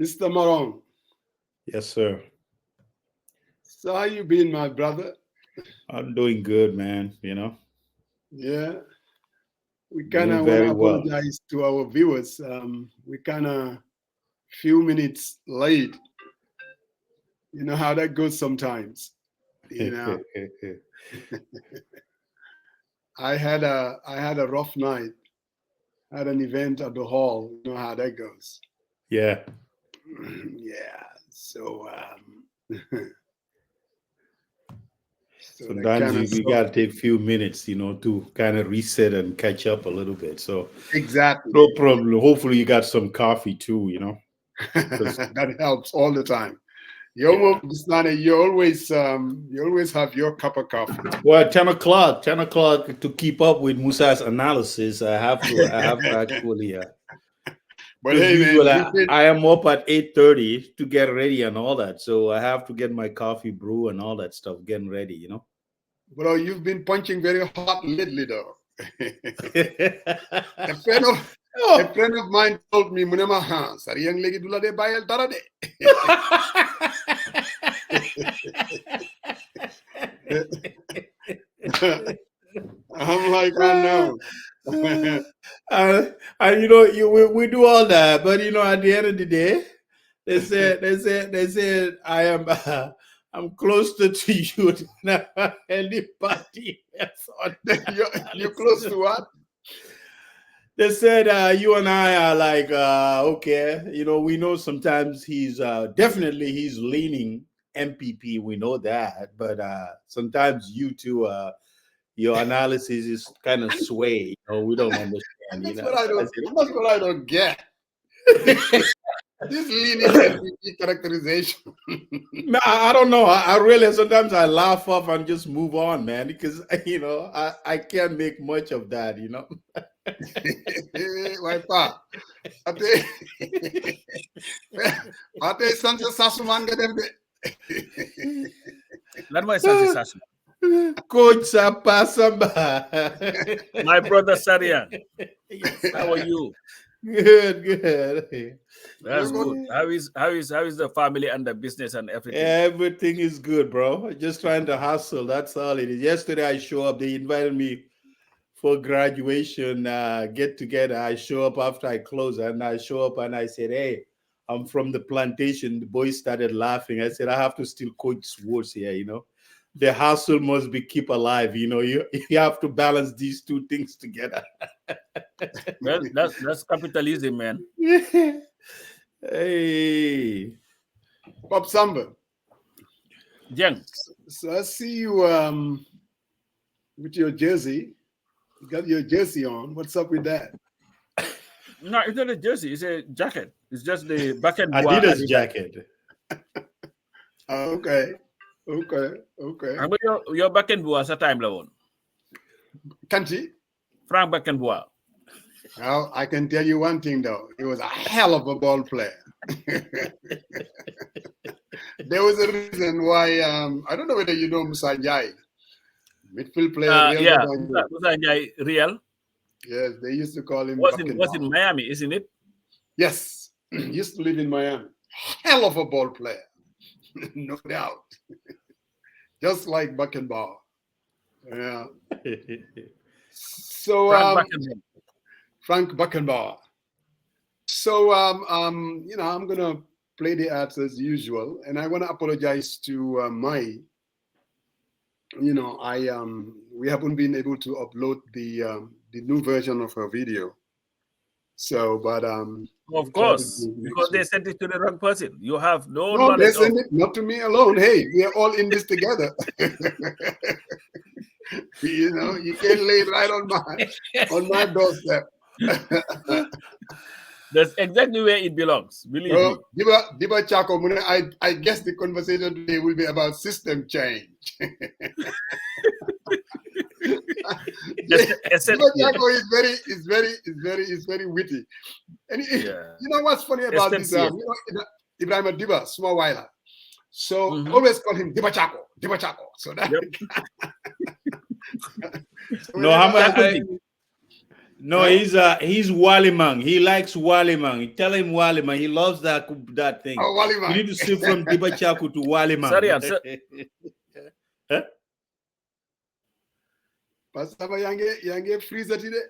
Mr. Morong. Yes, sir. So how you been, my brother? I'm doing good, man. Yeah, we kind Doing of want to very well. apologize to our viewers. We kind of few minutes late. You know how that goes sometimes. You know, I had a rough night. Had an event at the hall. You know how that goes. Yeah. Yeah. So so that Sometimes kind of you got to take a few minutes, to kind of reset and catch up a little bit. So exactly. no problem. Hopefully you got some coffee too. 'Cause, That helps all the time. yeah. You always have your cup of coffee. Well, 10 o'clock to keep up with Musa's analysis. I have to actually, But because hey, man, usually you've been I am up at 8:30 to get ready and all that. So I have to get my coffee brew and all that stuff, getting ready. bro, you've been punching very hot lately, though. a friend of a Oh. friend of mine told me, "Munema ha, sari yang legi dula de bayal dara de." I'm like, I know. We do all that, but at the end of the day, they said I am I'm closer to you than anybody else on the You're close to what? They said you and I are like okay, we know sometimes he's definitely he's leaning MPP, we know that, but sometimes you two your analysis is kind of sway. We don't understand. That's what I I don't. said, That's what I don't get. This leaning NPP characterization. no, I don't know. I really sometimes I laugh off and just move on, man, because I can't make much of that. Why pa? Ate ate sanse sasuman ga def de. Lan mooy Sansi Sasuma. Coach Sapasamba. My brother Sarian, Yes, how are you? Good. That's You good. How is the family and the business and everything? Everything is good, bro. Just trying to hustle. That's all it is. Yesterday I show up. They invited me for graduation get together. I show up after I close, and I show up and I said, "Hey, I'm from the plantation." The boys started laughing. I said, "I have to still coach words here. The hustle must be keep alive. You have to balance these two things together." Well, that's capitalism, man. Hey. Pop Samba. Jeng, So I see you with your jersey. You got your jersey on. What's up with that? no, it's not a jersey. It's a jacket. It's just the back end bois. Adidas jacket. Oh, okay. How about your back end bois sa time la woon? Kanchi. Frank back end bois. Well, I can tell you one thing though. He was a hell of a ball player. There was a reason why I don't know whether you know Musa Njai. Midfield player, Real Yeah, Madrid. Musa Njai, Real Yes, they used to call him was Buckenbauer. in Miami, isn't it? Yes, he used to live in Miami. Hell of a ball player, no doubt. Just like Buckenbauer. Yeah. So Frank Buckenbauer. So I'm gonna play the ads as usual, and I want to apologize to we haven't been able to upload the new version of her video. So, but of course, because they sent it to the wrong person. You have no they knowledge sent it not to me alone. Hey, we are all in this together. You can't lay it right on my doorstep. That's exactly where it belongs. Believe me. Diba Chako, I guess the conversation today will be about system change. Diba Chako is very witty. And you know what's funny about this? Ibrahim Diba, small while. So I always call him Diba Chako. So that. No, No, he's Walimang. He likes Walimang. Tell him Walimang. He loves that thing. Oh, Walimang. You need to shift from Dibachaku to Walimang. Sorry, Huh? Pastor Yange freezer today.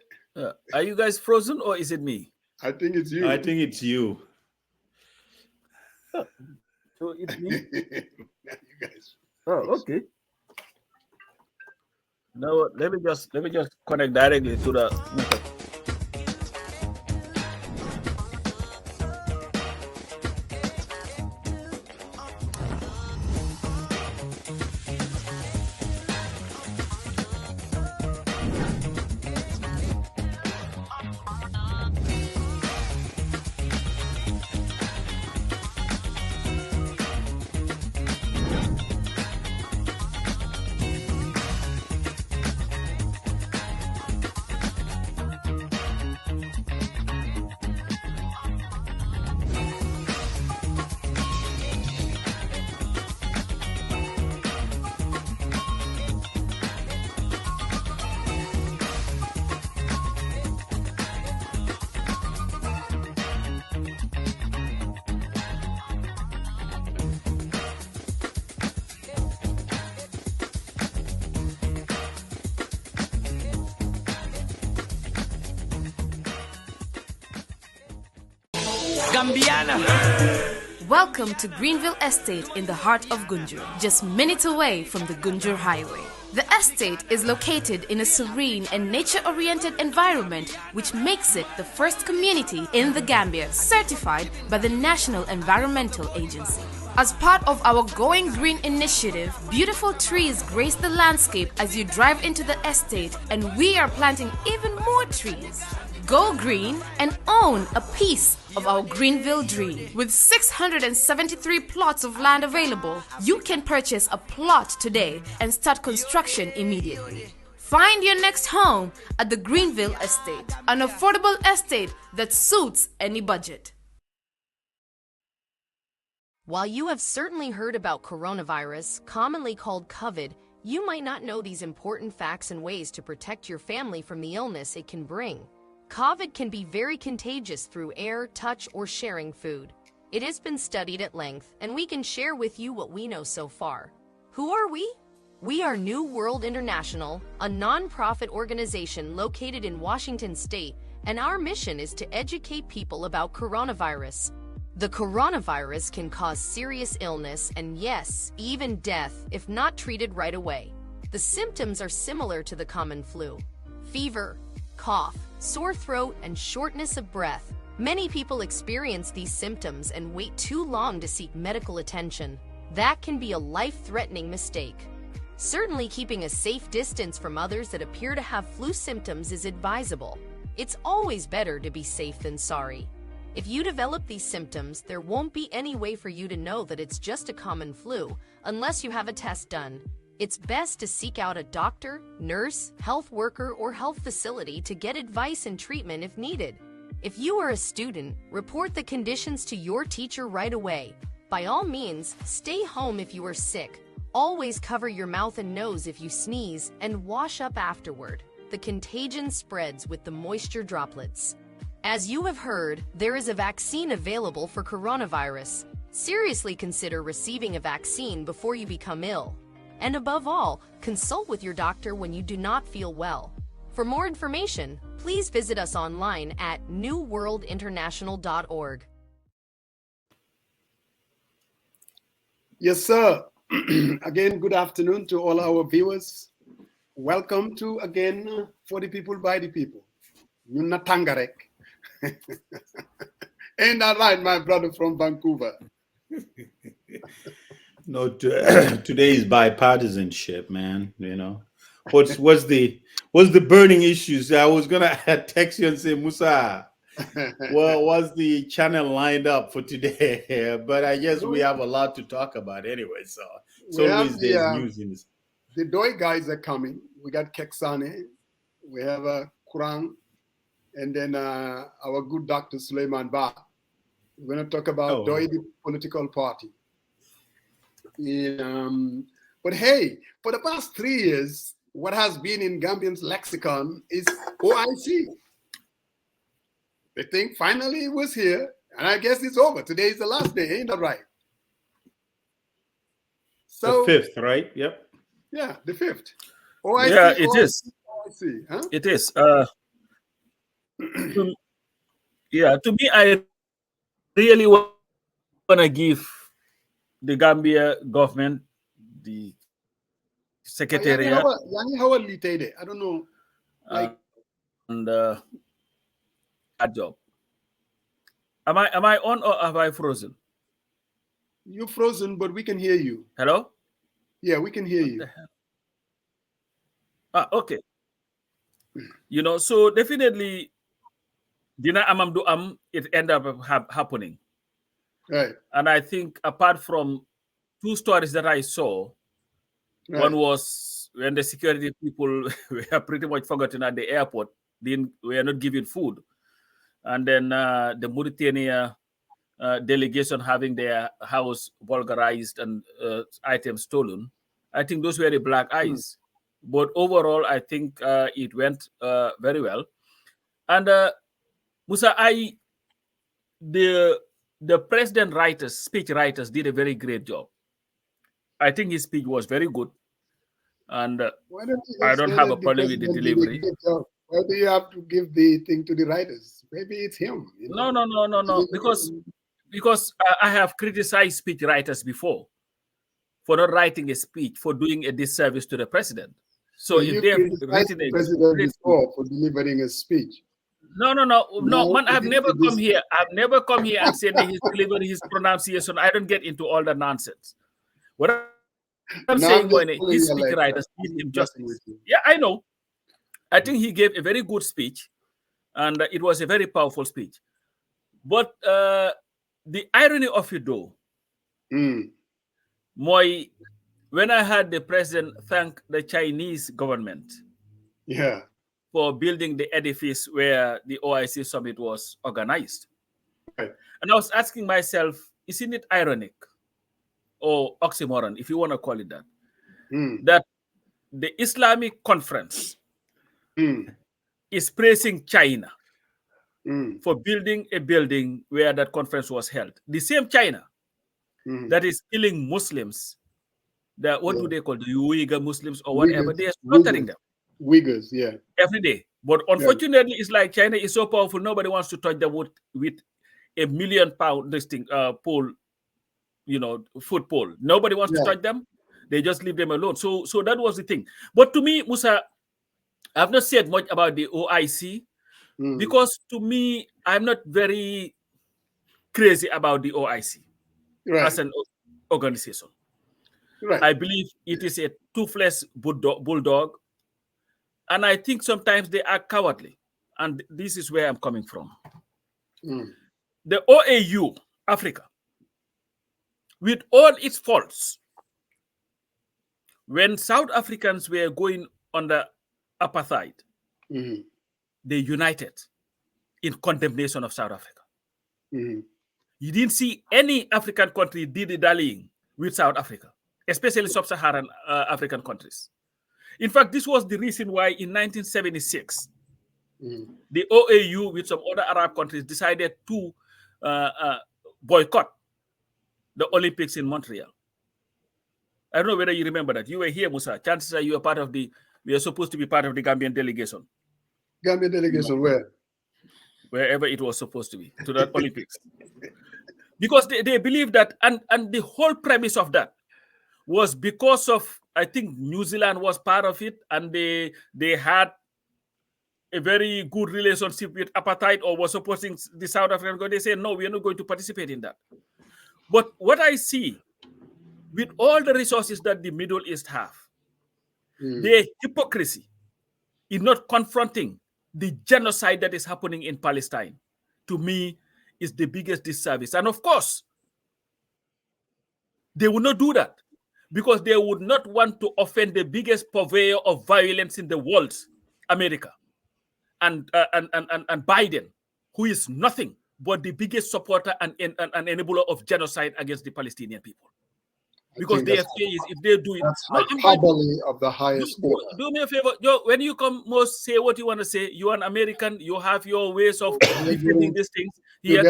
Are you guys frozen or is it me? I think it's you. I think it's you. So it's me. You guys. Oh, okay. No, let me just connect directly to the. Gambiana. Welcome to Greenville Estate in the heart of Gunjur, just minutes away from the Gunjur Highway. The estate is located in a serene and nature-oriented environment which makes it the first community in the Gambia certified by the National Environmental Agency. As part of our Going Green initiative, beautiful trees grace the landscape as you drive into the estate, and we are planting even more trees. Go green and own a piece of our Greenville dream. With 673 plots of land available, you can purchase a plot today and start construction immediately. Find your next home at the Greenville Estate, an affordable estate that suits any budget. While you have certainly heard about coronavirus, commonly called COVID, you might not know these important facts and ways to protect your family from the illness it can bring. COVID can be very contagious through air, touch, or sharing food. It has been studied at length, and we can share with you what we know so far. Who are we? We are New World International, a non-profit organization located in Washington State, and our mission is to educate people about coronavirus. The coronavirus can cause serious illness and, yes, even death if not treated right away. The symptoms are similar to the common flu: fever, cough, sore throat, and shortness of breath. Many people experience these symptoms and wait too long to seek medical attention. That can be a life-threatening mistake. Certainly, keeping a safe distance from others that appear to have flu symptoms is advisable. It's always better to be safe than sorry. If you develop these symptoms, there won't be any way for you to know that it's just a common flu unless you have a test done. It's best to seek out a doctor, nurse, health worker, or health facility to get advice and treatment if needed. If you are a student, report the conditions to your teacher right away. By all means, stay home if you are sick. Always cover your mouth and nose if you sneeze, and wash up afterward. The contagion spreads with the moisture droplets. As you have heard, there is a vaccine available for coronavirus. Seriously consider receiving a vaccine before you become ill. And above all, consult with your doctor when you do not feel well. For more information, please visit us online at newworldinternational.org. Yes, sir. Again, good afternoon to all our viewers. Welcome to, again, For the People, by the People. Yuna Tangarek. Ain't that right, my brother from Vancouver? No, today is bipartisanship, man. You know, what's the burning issues? I was gonna text you and say, Musa, well, what's the channel lined up for today? But I guess we have a lot to talk about anyway. So always there's news in this. The Pdois guys are coming. We got Kexx, we have Kurang, and then our good Dr. Suleiman Ba. We're going to talk about Pdois, the political party. But hey, for the past 3 years, what has been in Gambian's lexicon is OIC. They think finally it was here, and I guess it's over. Today is the last day, ain't that right? So the 5th, right? Yep. Yeah, the 5th. OIC, yeah, it is. OIC, huh? It is. To me, I really want to give the Gambia government, the secretariat, I don't know, like, and a job. Am I on or have I frozen? You're frozen, but we can hear you. Hello? Yeah, we can hear you. Okay. So definitely, Dina Amamdu it ended up happening. Right. And I think apart from 2 stories that I saw, one was when the security people were pretty much forgotten at the airport, were not giving food. And then the Mauritania delegation having their house vulgarized and items stolen. I think those were the black eyes. But overall, I think it went very well. And Musa, the president writers, speech writers, did a very great job. I think his speech was very good, and I don't have a problem with the delivery. Why do you have to give the thing to the writers? Maybe it's him. No. Because I have criticized speech writers before for not writing a speech, for doing a disservice to the president. So if they have written the president before for delivering a speech. No, man, I've never come here. I've never come here and said that he's delivering his pronunciation. I don't get into all the nonsense. What I'm saying, his speech writers did him justice. Yeah, I know. I think he gave a very good speech, and it was a very powerful speech. But the irony of it, though, when I heard the president thank the Chinese government, for building the edifice where the OIC summit was organized. Right. And I was asking myself, isn't it ironic or oxymoron, if you want to call it that, that the Islamic conference is praising China for building a building where that conference was held. The same China that is killing Muslims, what do they call the Uyghur Muslims or whatever, they are slaughtering them. Uyghurs, yeah. Every day. But unfortunately, it's like China is so powerful, nobody wants to touch them with a £1 million pole, foot pole. Nobody wants to touch them. They just leave them alone. So that was the thing. But to me, Musa, I've not said much about the OIC because to me, I'm not very crazy about the OIC as an organization. Right. I believe it is a toothless bulldog. And I think sometimes they are cowardly. And this is where I'm coming from. The OAU, Africa, with all its faults, when South Africans were going under apartheid, they united in condemnation of South Africa. You didn't see any African country dilly-dallying with South Africa, especially sub-Saharan African countries. In fact, this was the reason why in 1976, the OAU with some other Arab countries decided to boycott the Olympics in Montreal. I don't know whether you remember that. You were here, Musa. Chances are you were supposed to be part of the Gambian delegation. Gambian delegation where? Wherever it was supposed to be, to the Olympics. Because they believe that, and the whole premise of that was because of, I think New Zealand was part of it, and they had a very good relationship with apartheid or was supporting the South African government. They say, no, we are not going to participate in that. But what I see, with all the resources that the Middle East have, their hypocrisy in not confronting the genocide that is happening in Palestine, to me, is the biggest disservice. And of course, they will not do that because they would not want to offend the biggest purveyor of violence in the world, America, and Biden, who is nothing but the biggest supporter and enabler of genocide against the Palestinian people. Because their fear is if they do it. That's hyperbole of the highest order. Do me a favor, Joe. When you come, most say what you want to say. You're an American. You have your ways of defending these things. Here,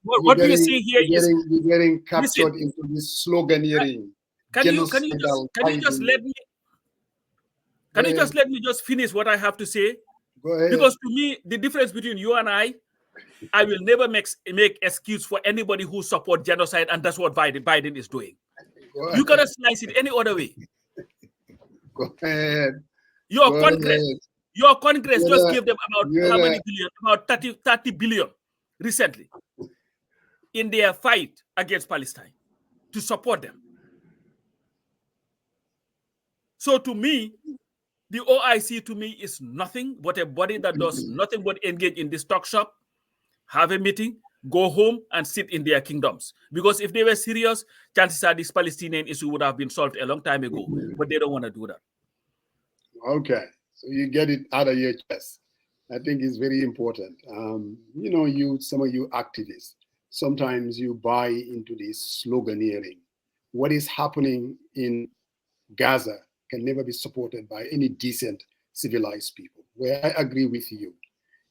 what we see here is you're getting captured into this sloganeering. Can you just let me just finish what I have to say? Go ahead. Because to me, the difference between you and I will never make excuse for anybody who support genocide, and that's what Biden is doing. You cannot slice it any other way. Go ahead. Your Congress just gave them about how many billion? About 30 billion recently in their fight against Palestine to support them. So to me, the OIC to me is nothing but a body that does nothing but engage in this talk shop, have a meeting, go home and sit in their kingdoms. Because if they were serious, chances are this Palestinian issue would have been solved a long time ago. But they don't want to do that. Okay. So you get it out of your chest. I think it's very important. Some of you activists, sometimes you buy into this sloganeering. What is happening in Gaza can never be supported by any decent, civilized people. Where I agree with you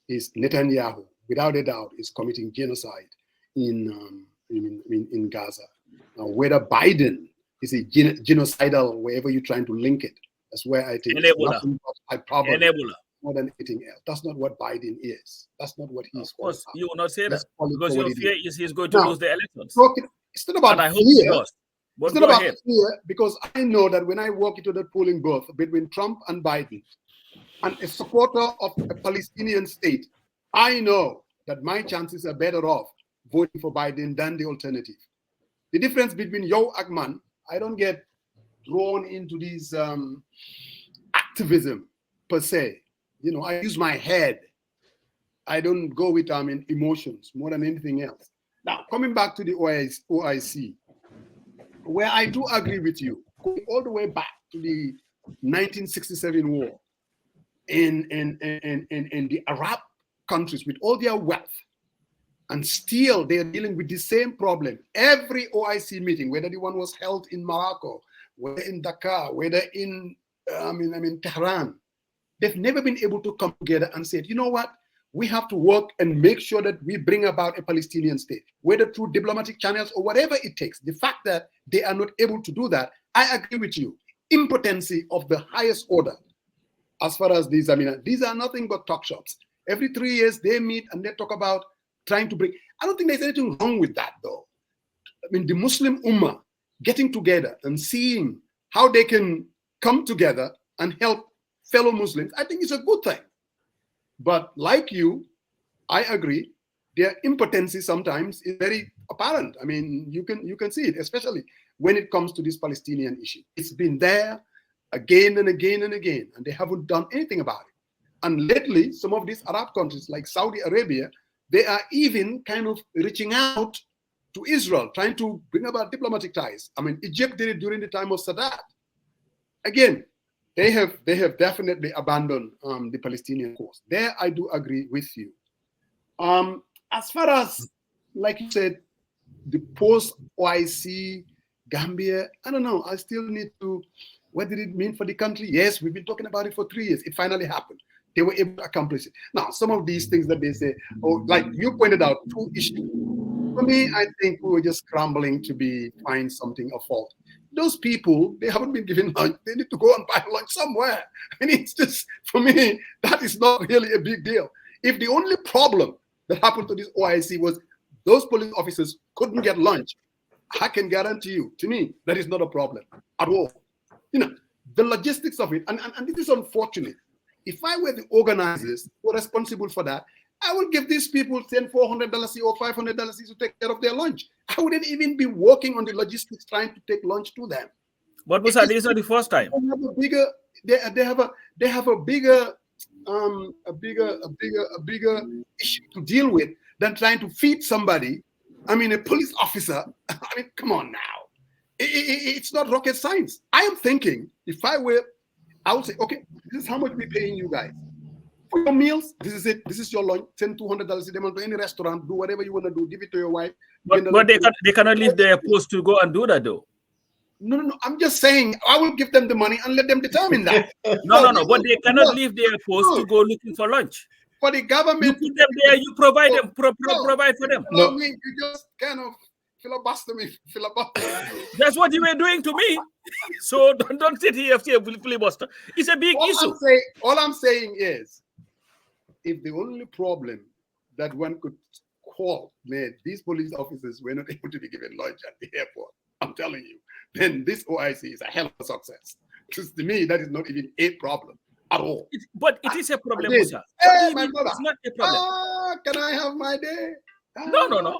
is Netanyahu, without a doubt, is committing genocide in Gaza. Now, whether Biden is a genocidal, wherever you're trying to link it, that's where I think more than anything else. That's not what Biden is. That's not what he's. Of course, you will not say that because your fear is he's going to lose the elections. It's not about fear. It's not about fear, because I know that when I walk into the polling booth between Trump and Biden, and a supporter of a Palestinian state, I know that my chances are better off voting for Biden than the alternative. The difference between Yo Agman, I don't get drawn into these activism per se. I use my head. I don't go with emotions more than anything else. Now, coming back to the OIC, where I do agree with you, going all the way back to the 1967 war in the Arab countries with all their wealth, and still they're dealing with the same problem. Every OIC meeting, whether the one was held in Morocco, whether in Dakar, whether in Tehran, they've never been able to come together and say, you know what? We have to work and make sure that we bring about a Palestinian state, whether through diplomatic channels or whatever it takes. The fact that they are not able to do that, I agree with you. Impotency of the highest order. As far as these are nothing but talk shops. Every 3 years they meet and they talk about trying to bring. I don't think there's anything wrong with that, though. The Muslim Ummah getting together and seeing how they can come together and help fellow Muslims, I think it's a good thing. But like you, I agree, their impotency sometimes is very apparent. You can see it, especially when it comes to this Palestinian issue. It's been there again and again and again, and they haven't done anything about it. And lately, some of these Arab countries like Saudi Arabia, they are even kind of reaching out to Israel, trying to bring about diplomatic ties. Egypt did it during the time of Sadat. Again, they have definitely abandoned the Palestinian cause. There, I do agree with you. As far as, like you said, the post-OIC Gambia, I don't know. I still need to. What did it mean for the country? Yes, we've been talking about it for 3 years. It finally happened. They were able to accomplish it. Now, some of these things that they say, like you pointed out, 2 issues. For me, I think we were just scrambling to find something of fault. Those people, they haven't been given lunch. They need to go and buy lunch somewhere. It's just, for me, that is not really a big deal. If the only problem that happened to this OIC was those police officers couldn't get lunch, I can guarantee you, to me, that is not a problem at all. The logistics of it, and this is unfortunate. If I were the organizers who are responsible for that, I would give these people $400 or $500 to take care of their lunch. I wouldn't even be working on the logistics trying to take lunch to them. But Musa, this is not the first time. They have a bigger issue to deal with than trying to feed somebody. A police officer. Come on now. It's not rocket science. I am thinking, if I were, I would say, okay, this is how much we're paying you guys. For your meals, this is it. This is your lunch. $200 a day to any restaurant. Do whatever you want to do. Give it to your wife. But they cannot leave their post to go and do that, though. No. I'm just saying I will give them the money and let them determine that. No. But they cannot leave their post to go looking for lunch. For the government, you put them there. You provide them. Provide for them. No, you just kind of filibuster me. That's what you were doing to me. So don't sit here and filibuster. It's a big issue. All I'm saying is, if the only problem that one could call, man, these police officers were not able to be given lunch at the airport, I'm telling you, then this OIC is a hell of a success. Because to me, that is not even a problem at all. But it is a problem, sir. Hey, my brother. It's not a problem. Can I have my day? No.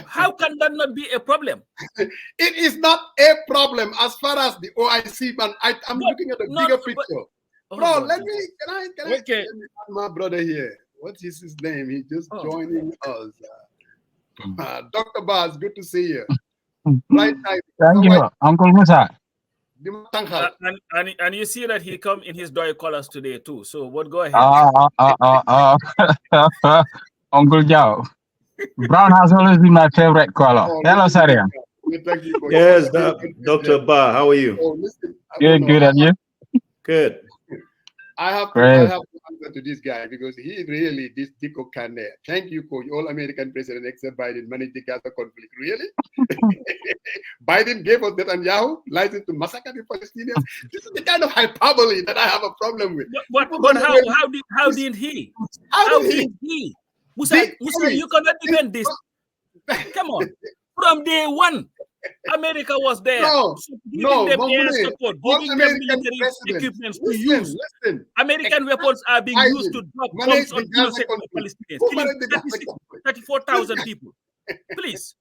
How can that not be a problem? It is not a problem as far as the OIC, man. I'm looking at the bigger picture. Bro, can I my brother here? What is his name? He just joining us. Dr. Baz, good to see you. Right time. Thank you, Uncle Musa. And you see that he come in his Pdois colors today too. So what? Go ahead. Uncle Joe. Brown has always been my favorite color. Hello, Saria. Yes, Dr. Ba, how are you? Good, and you? Good. I have to answer to this guy because he really, this Tico can. Thank you, coach. All American president except Biden managed the Gaza conflict. Really? Biden gave us Netanyahu license to massacre the Palestinians. This is the kind of hyperbole that I have a problem with. But how did he? How did he? Musa, you cannot defend this. Come on. From day one, America was there. Giving them air support, giving them military equipment to use. American weapons are being used to drop bombs on innocent Palestinians, killing 34,000 people. Please.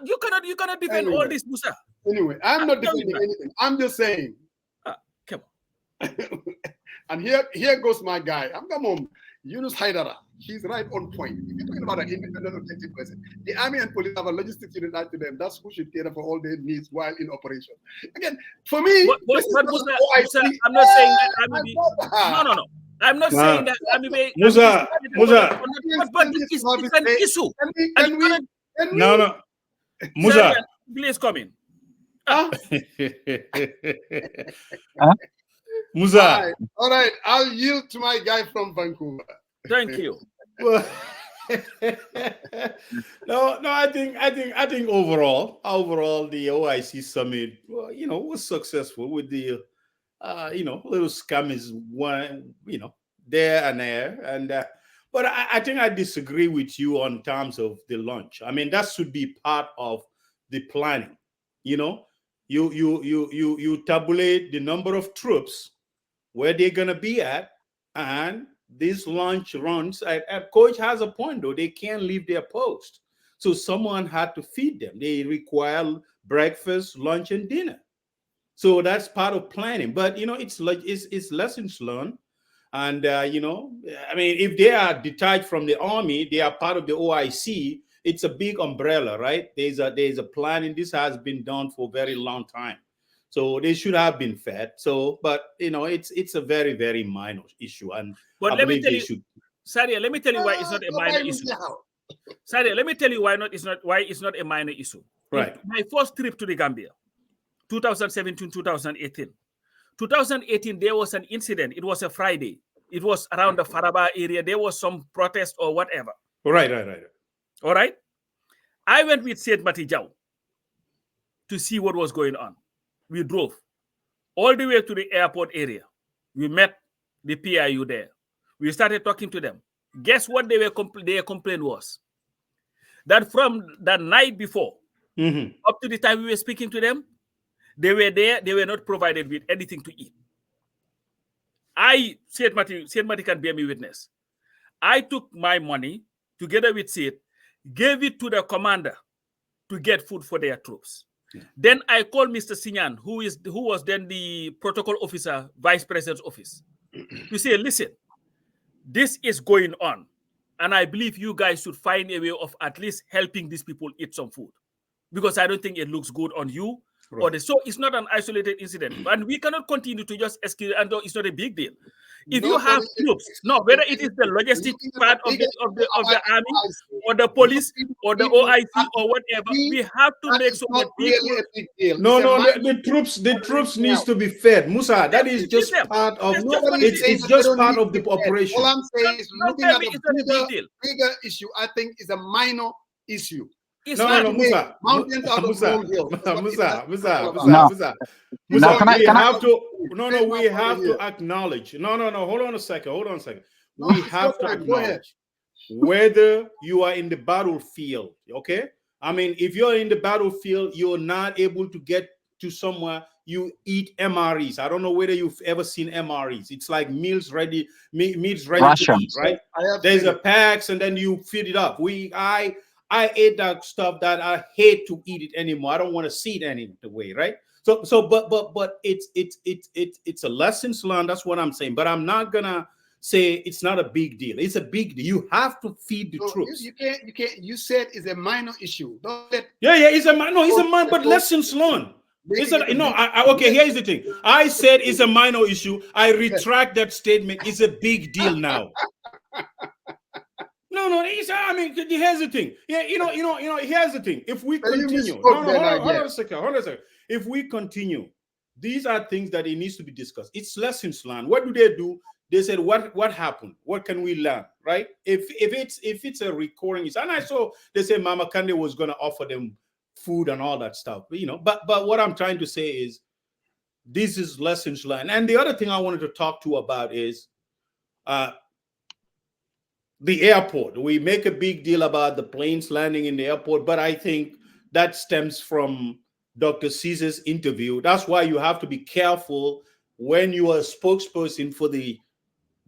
You cannot defend all this, Musa. Anyway, I'm not defending anything. I'm just saying. Come on. And here goes my guy. Come on. Yunus Haidara, he's right on point. If you're talking about an independent objective person, the army and police have a logistics unit out to them. That's who should cater for all their needs while in operation. Again, for me, Musa, I'm not saying that army. No. I'm not saying that army. Musa. But it's an issue. No. Musa. Please come in. Musa. All right, I'll yield to my guy from Vancouver. Thank you. No, I think overall the OIC summit, was successful with the, little skirmishes, one, there and there, and but I think I disagree with you on terms of the launch. I mean, that should be part of the planning. You tabulate the number of troops, where they're gonna be at, and these launch runs. Coach has a point though; they can't leave their post, so someone had to feed them. They require breakfast, lunch, and dinner. So that's part of planning. But it's lessons learned, and I mean, if they are detached from the army, they are part of the OIC. It's a big umbrella, right? There's a planning. This has been done for a very long time. So they should have been fed. So, but it's a very, very minor issue. And but let me tell you, Sadia, let me tell you why it's not a minor issue. Sadia, let me tell you why it's not a minor issue. Right. My first trip to the Gambia, 2017, 2018. 2018, there was an incident. It was a Friday. It was around the Faraba area. There was some protest or whatever. Right. All right. I went with Said Matijau to see what was going on. We drove all the way to the airport area. We met the PIU there. We started talking to them. Guess what their complaint was? That from the night before, up to the time we were speaking to them, they were there. They were not provided with anything to eat. Said Mati can bear me witness. I took my money together with Said, gave it to the commander to get food for their troops. Yeah. Then I called Mr. Sinyan, who was then the protocol officer, vice president's office, to say, listen, this is going on, and I believe you guys should find a way of at least helping these people eat some food, because I don't think it looks good on you or this. So it's not an isolated incident, and we cannot continue to just excuse, and it's not a big deal. If you have troops, no, whether it is the logistic part of the army or the police or the OIC or whatever, we have to make sure that people. No, the troops needs to be fed, Musa. That is just part of. It's just part of the operation. All I'm saying is looking at the bigger issue. I think is a minor issue. No, Musa. Mountains out of Musa. We have to acknowledge. No. Hold on a second. We have to acknowledge whether you are in the battlefield. Okay. I mean, if you're in the battlefield, you're not able to get to somewhere. You eat MREs. I don't know whether you've ever seen MREs. It's like meals ready to eat, right? There's a packs, and then you feed it up. I ate that stuff that I hate to eat it anymore. I don't want to see it anyway, right? But it's a lessons learned. That's what I'm saying. But I'm not gonna say it's not a big deal. It's a big deal. You have to feed the troops. You can't. You said it's a minor issue. It's a minor. But lessons learned. Okay. Here's the thing. I said it's a minor issue. I retract that statement. It's a big deal now. No. Here's the thing. Yeah, here's the thing. If we continue, hold on a second. If we continue, these are things that it needs to be discussed. It's lessons learned. What do? They said, what happened? What can we learn? Right? If it's a recurring issue, and I saw they say Mama Kande was going to offer them food and all that stuff. But what I'm trying to say is, this is lessons learned. And the other thing I wanted to talk to about is the airport. We make a big deal about the planes landing in the airport, but I think that stems from Dr. Caesar's interview. That's why you have to be careful when you are a spokesperson for the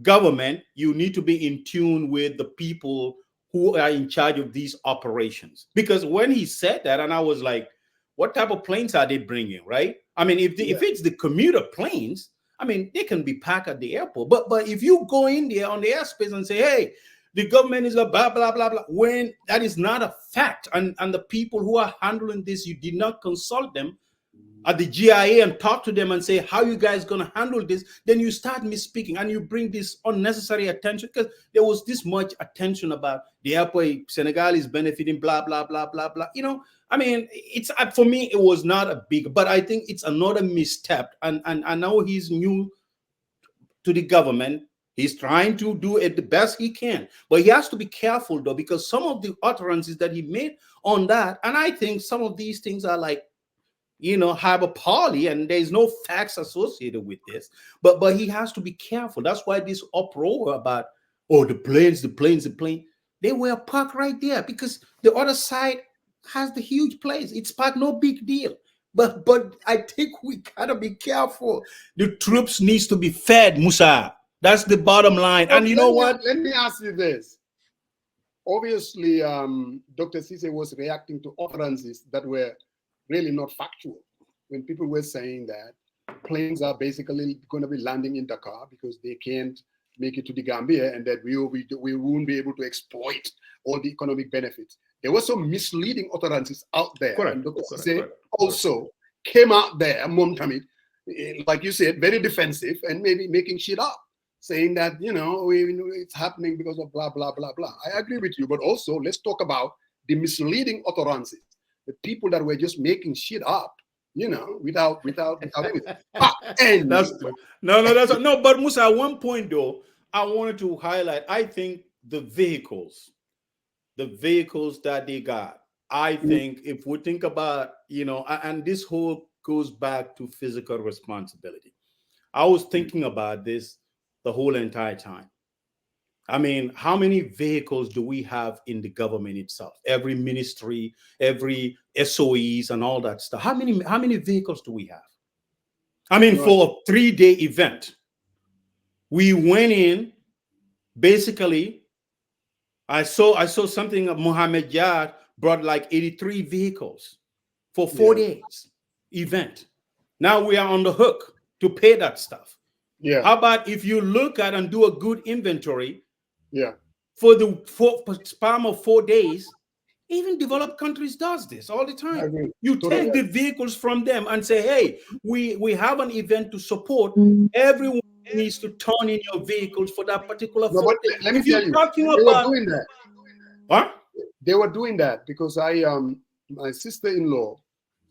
government. You need to be in tune with the people who are in charge of these operations. Because when he said that, and I was like, what type of planes are they bringing, right? I mean, if it's the commuter planes, I mean, they can be parked at the airport. But if you go in there on the airspace and say, hey, the government is a blah, blah, blah, blah, when that is not a fact, and the people who are handling this, you did not consult them at the GIA and talk to them and say, how you guys going to handle this, then you start misspeaking and you bring this unnecessary attention, because there was this much attention about the airport, Senegal is benefiting, blah, blah, blah, blah, blah. I mean, it's for me, it was not a big, but I think it's another misstep. And I know he's new to the government. He's trying to do it the best he can, but he has to be careful though, because some of the utterances that he made on that, and I think some of these things are like, hyperbole, and there's no facts associated with this, but he has to be careful. That's why this uproar about, the plane, they were parked right there because the other side has the huge planes. It's parked, no big deal. But I think we gotta be careful. The troops needs to be fed, Musa. That's the bottom line. And you know what? Let me ask you this. Obviously, Dr. Cisse was reacting to utterances that were really not factual. When people were saying that planes are basically going to be landing in Dakar because they can't make it to the Gambia, and that we won't be able to exploit all the economic benefits. There were some misleading utterances out there. Correct. And Dr. Cisse also came out there, like you said, very defensive and maybe making shit up, saying that, it's happening because of blah, blah, blah, blah. I agree with you, but also let's talk about the misleading utterances, the people that were just making shit up, without anything. But Musa, at one point though, I wanted to highlight, I think the vehicles that they got, I think if we think about, and this whole goes back to fiscal responsibility. I was thinking about this the whole entire time. I mean, how many vehicles do we have in the government itself? Every ministry, every SOEs and all that stuff. How many vehicles do we have? I mean, for a 3-day event, we went in, basically, I saw something of Mohammed Yard brought like 83 vehicles for 4 days event. Now we are on the hook to pay that stuff. Yeah. How about if you look at and do a good inventory? Yeah. For the span of 4 days, Even developed countries does this all the time. You Totally. take the vehicles from them and say, hey, we have an event to support. Everyone needs to turn in your vehicles for that particular No, but let me tell you, they were doing that. What? They were doing that because my sister-in-law,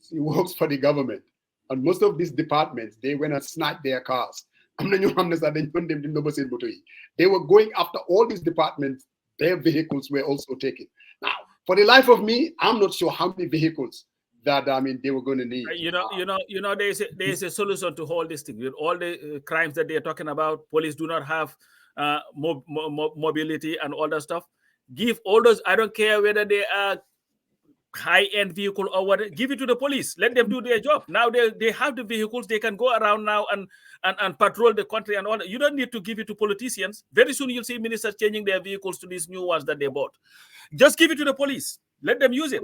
she works for the government, and most of these departments, they went and snatched their cars. They were going after all these departments. Their vehicles were also taken. Now, for the life of me, I'm not sure how many vehicles that they were going to need. There is a solution to all this thing. With all the crimes that they are talking about, police do not have mobility and all that stuff. Give all those. I don't care whether they are high-end vehicle or whatever. Give it to the police. Let them do their job. Now they have the vehicles. They can go around now and patrol the country and all that. You don't need to give it to politicians. Very soon you'll see ministers changing their vehicles to these new ones that they bought. Just give it to the police. Let them use it.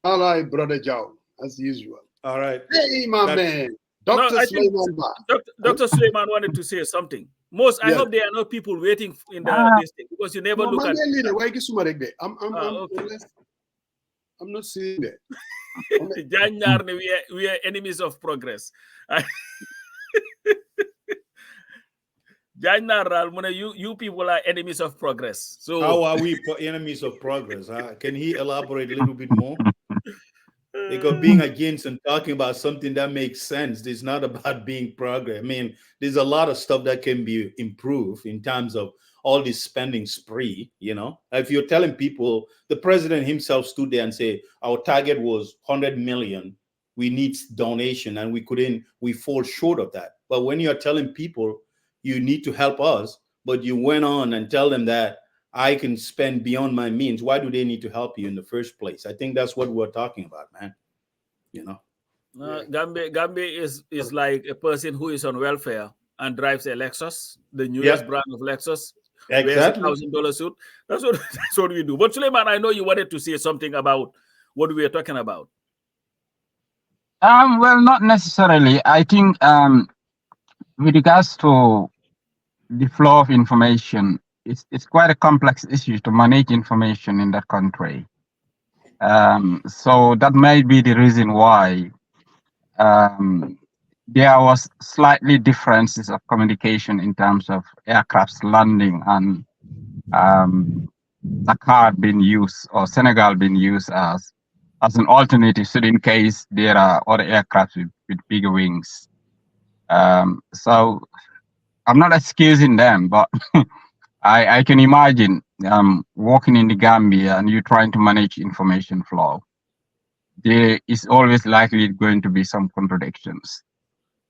All right, Brother Joe, as usual. All right. Hey, my man. Dr. Suleiman. Dr. Suleiman wanted to say something. I hope there are no people waiting in this thing because you never look at it. I'm not seeing that. We are enemies of progress. You people are enemies of progress. So how are we enemies of progress? Can he elaborate a little bit more? Because being against and talking about something that makes sense is not about being progress. I mean, there's a lot of stuff that can be improved in terms of all this spending spree. If you're telling people, the president himself stood there and said, our target was 100 million. We need donation, and we fall short of that. But when you're telling people you need to help us, but you went on and tell them that I can spend beyond my means, why do they need to help you in the first place? I think that's what we're talking about, man. Gambia is like a person who is on welfare and drives a Lexus, the newest brand of Lexus. Exactly. Wears a $1,000 suit. That's what we do. But Suleiman, I know you wanted to say something about what we are talking about. Well, not necessarily. I think with regards to the flow of information, it's quite a complex issue to manage information in that country. So that might be the reason why there was slightly differences of communication in terms of aircrafts landing and Dakar being used or Senegal being used as an alternative, so in case there are other aircrafts with bigger wings. So I'm not excusing them, but I can imagine walking in the Gambia and you trying to manage information flow. There is always likely going to be some contradictions.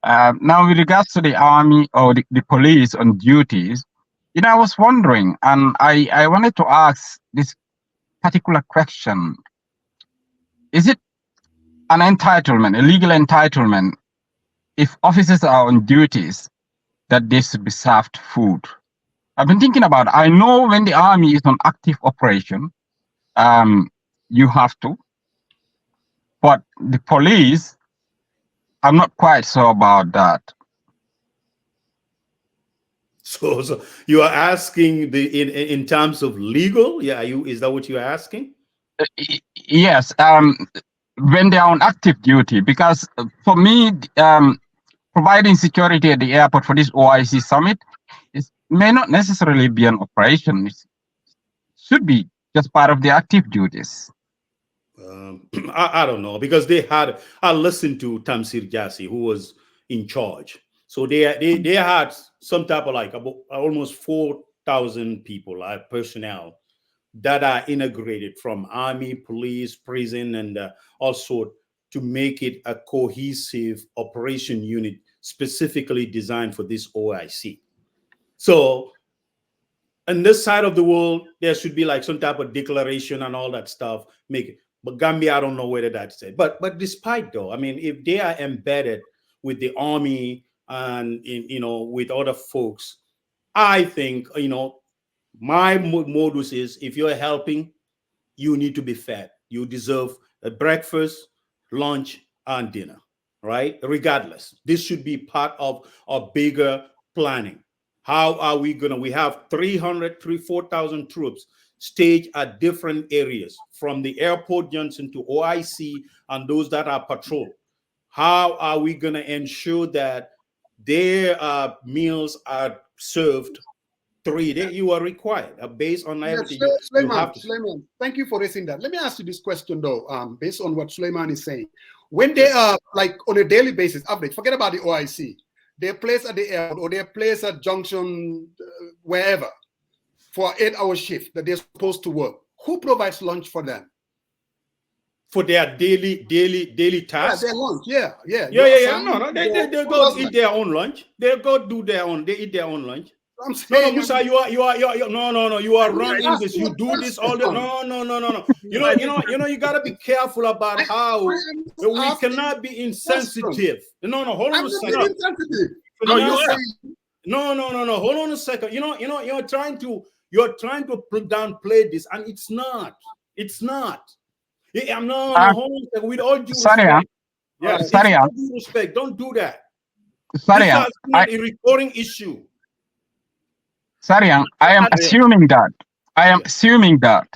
Now, with regards to the army or the police on duties, I was wondering, and I wanted to ask this particular question. Is it an entitlement, a legal entitlement, if officers are on duties, that they should be served food? I've been thinking about it. I know when the army is on active operation, you have to. But the police, I'm not quite sure about that. So you are asking in terms of legal? Yeah, is that what you're asking? Yes. When they are on active duty, because for me, providing security at the airport for this OIC summit may not necessarily be an operation. It should be just part of the active duties. I don't know, because I listened to Tamsir Jassi, who was in charge. So they had some type of about almost 4,000 people, personnel that are integrated from army, police, prison, and also to make it a cohesive operation unit specifically designed for this OIC. So on this side of the world, there should be some type of declaration and all that stuff. But Gambia, I don't know whether that's it. But despite though, I mean, if they are embedded with the army and with other folks, I think my modus is, if you're helping, you need to be fed. You deserve a breakfast, lunch, and dinner, right? Regardless, this should be part of a bigger planning. How are we we have 4,000 troops staged at different areas, from the airport junction to OIC and those that are patrolled. How are we going to ensure that their meals are served 3 days? You are required based on everything. Suleiman, thank you for raising that. Let me ask you this question though, based on what Suleiman is saying. When they are like on a daily basis, average, forget about the OIC, they're placed at the airport or they're placed at junction wherever for 8-hour shift that they're supposed to work. Who provides lunch for them? For their daily tasks? Yeah, their lunch. Yeah. No. They go eat their own lunch. They go do their own. They eat their own lunch. I'm saying, Musa, you are no. You are wrong this. You do this all the no. You gotta be careful about how we cannot be insensitive. No. Hold on a second. No, No. Hold on a second. You're trying to downplay this, and it's not. It's not. I'm not. Hold on a second. With all due respect. All due respect. Don't do that. This is not a recurring issue. Sarian, I am assuming that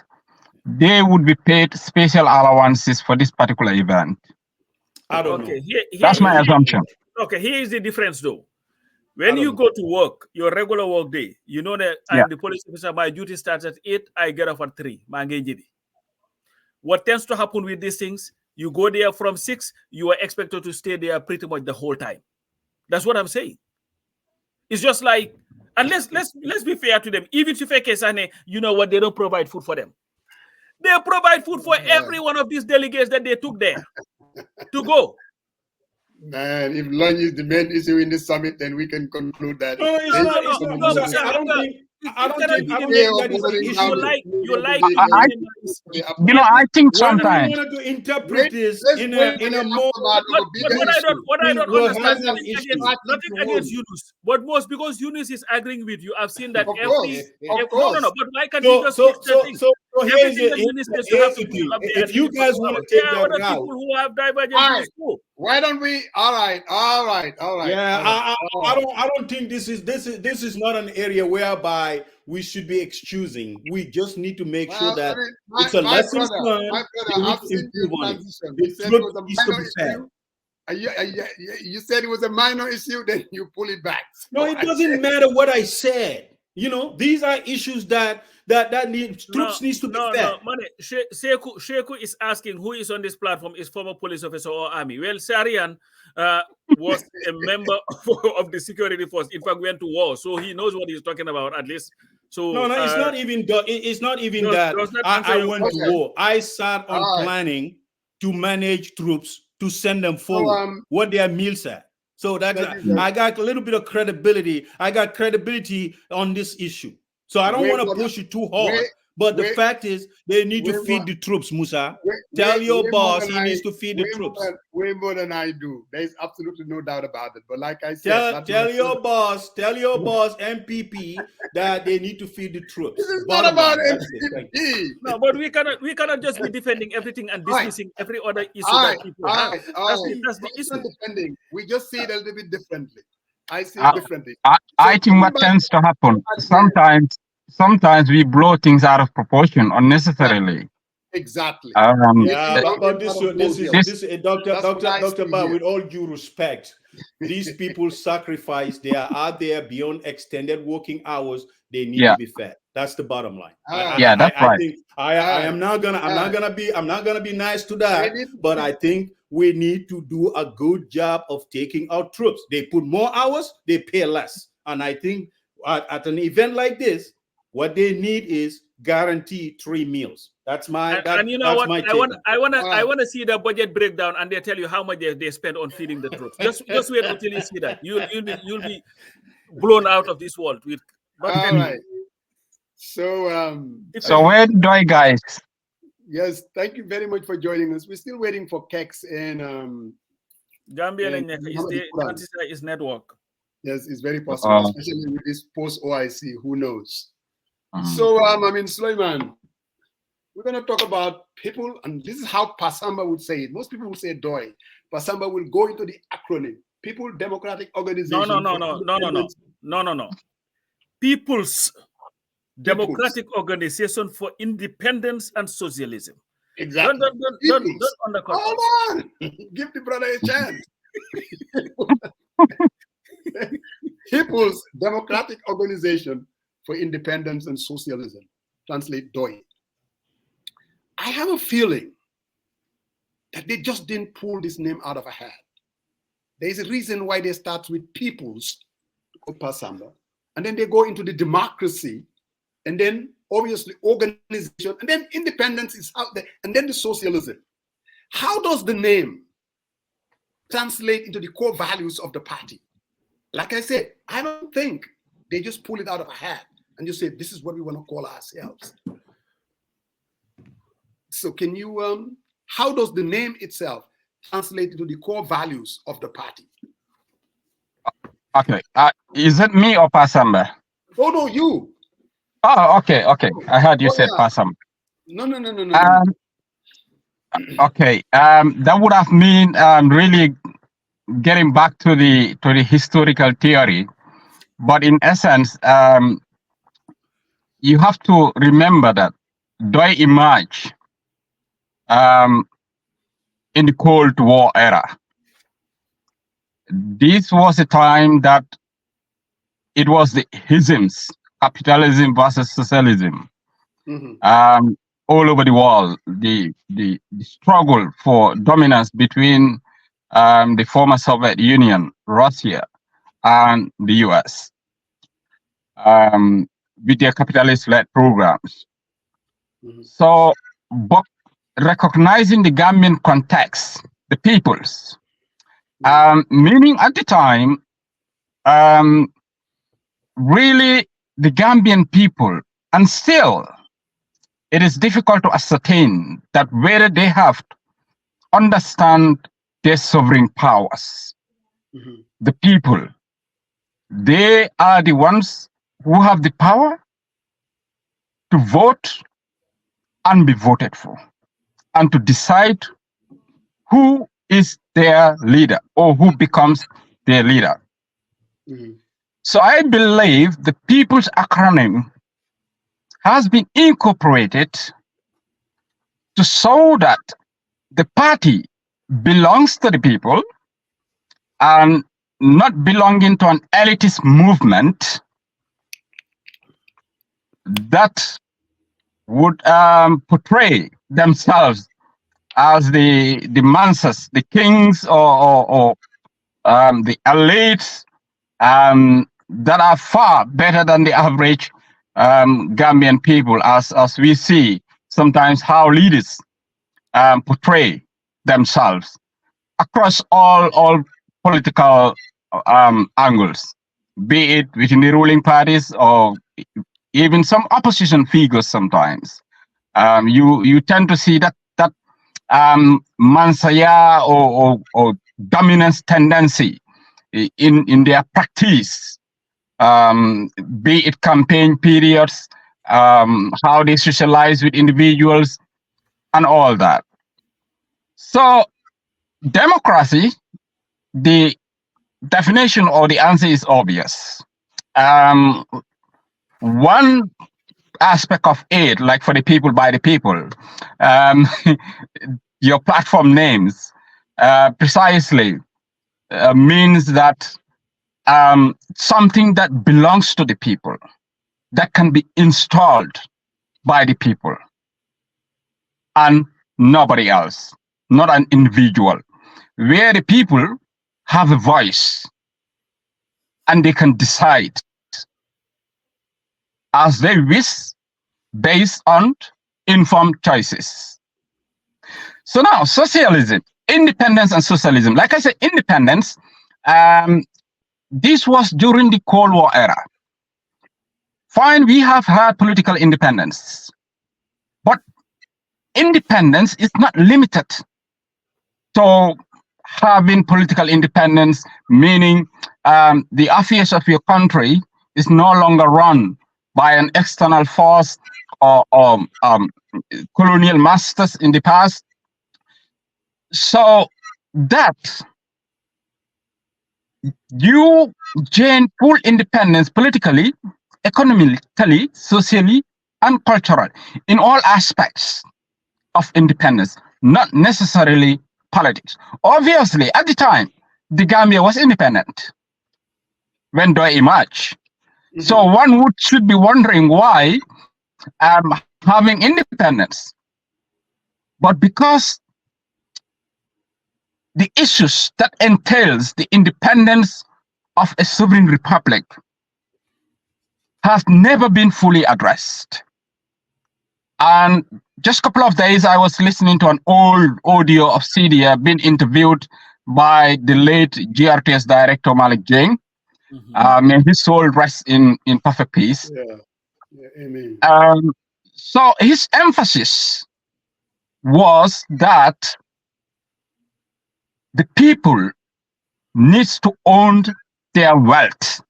they would be paid special allowances for this particular event. I don't know. That's my assumption. Okay, here is the difference though. When you go to work, your regular work day, you know that I'm the police officer, my duty starts at 8, I get off at 3. What tends to happen with these things, you go there from 6, you are expected to stay there pretty much the whole time. That's what I'm saying. It's just like, and let's be fair to them. Even if a case, you know what, they don't provide food for them. They provide food for every one of these delegates that they took there to go. Man, if lunch is the main issue in this summit, then we can conclude that. I don't think that is the issue. I think sometimes you want to interpret this in a more. What I don't understand, nothing against Yunus, but most because Yunus is agreeing with you. I've seen that of course. No, but why can't you just so here's the thing. If you guys want to take that route, people who have divergent views. Why don't we? All right. Yeah, I don't think this is not an area whereby we should be excusing. We just need to make sure that it's a lesson learned. I've seen the transition. You said it was a minor issue, then you pull it back. No, it doesn't matter what I said. These are issues that troops needs to be fed. No, money. Sheku is asking who is on this platform is former police officer or army. Well, Sarian was a member of the security force. In fact, went to war, so he knows what he's talking about at least. So no, it's not even. It's not even that. I went to war. I sat on planning to manage troops to send them forward. What their meals at. So I got a little bit of credibility. I got credibility on this issue. So I don't want to push it too hard. But the fact is, they need to feed the troops, Musa. Tell your boss he needs to feed the troops. Way more than I do. There's absolutely no doubt about it. But like I said, tell your boss, MPP, that they need to feed the troops. This is not about MPP. No, but we cannot just be defending everything and dismissing every other issue that people have. That's the issue. Defending. We just see it a little bit differently. I see it differently. I think what tends to happen sometimes we blow things out of proportion unnecessarily. Exactly. But this Dr. Ba, with all due respect, these people sacrifice. They are out there beyond extended working hours. They need to be fed. That's the bottom line. That's right. I'm not gonna be nice to that, but I think we need to do a good job of taking out troops. They put more hours, they pay less, and I think at an event like this, what they need is guaranteed 3 meals. That's my and you know what? I want to see the budget breakdown, and they tell you how much they spend on feeding the troops. Just wait until you see that. You'll be blown out of this world with. All right. So where do I guys? Yes, thank you very much for joining us. We're still waiting for Kexx and Gambia is network. Yes, it's very possible, especially with this post OIC. Who knows? So Suleiman, we're going to talk about people, and this is how Pasamba would say it. Most people would say DOI. Pasamba will go into the acronym. People Democratic Organization. No. People's Democratic Organization for Independence and Socialism. Exactly. Don't undercut. Hold on. Give the brother a chance. People's Democratic Organization for Independence and Socialism. Translate DOI. I have a feeling that they just didn't pull this name out of a hat. There's a reason why they start with people's, Pasamba, and then they go into the democracy, and then obviously organization, and then independence is out there, and then the socialism. How does the name translate into the core values of the party? Like I said, I don't think they just pull it out of a hat and just say, this is what we want to call ourselves. So can you, how does the name itself translate into the core values of the party? Okay. Is it me or Pasamba? Oh, no, you. Oh, okay. I heard you said Pasamba. No. Okay. That would have mean really getting back to the historical theory. But in essence, you have to remember that Doi emerged in the Cold War era. This was a time that it was the isms, capitalism versus socialism, all over the world. The struggle for dominance between the former Soviet Union, Russia, and the US, with their capitalist-led programs. So, but recognizing the Gambian context, the peoples, meaning at the time, really the Gambian people, and still it is difficult to ascertain that whether they have to understand their sovereign powers. The people, they are the ones who have the power to vote and be voted for, and to decide who is their leader or who becomes their leader. So I believe the people's acronym has been incorporated to show that the party belongs to the people and not belonging to an elitist movement that would portray themselves as the Mansas, the kings, or the elites that are far better than the average Gambian people, as we see sometimes how leaders portray themselves across all political angles, be it within the ruling parties or even some opposition figures. Sometimes you tend to see that mansaya or dominance tendency in their practice, be it campaign periods, how they socialize with individuals, and all that. So democracy, the definition or the answer is obvious. One aspect of it, like for the people by the people, your platform names precisely means that something that belongs to the people, that can be installed by the people and nobody else, not an individual, where the people have a voice and they can decide as they wish based on informed choices. So now socialism, independence and socialism. Like I said, independence, this was during the Cold War era. Fine, we have had political independence, but independence is not limited to having political independence, meaning the affairs of your country is no longer run by an external force or colonial masters in the past. So that you gain full independence politically economically, socially, and culturally in all aspects of independence, not necessarily politics. Obviously, at the time, the Gambia was independent when Doi emerged. So one should be wondering why having independence. But because the issues that entails the independence of a sovereign republic have never been fully addressed. And just a couple of days, I was listening to an old audio of CDA being interviewed by the late GRTS director, Malik Jeng. May his soul rest in perfect peace. Amen. So his emphasis was that the people needs to own their wealth,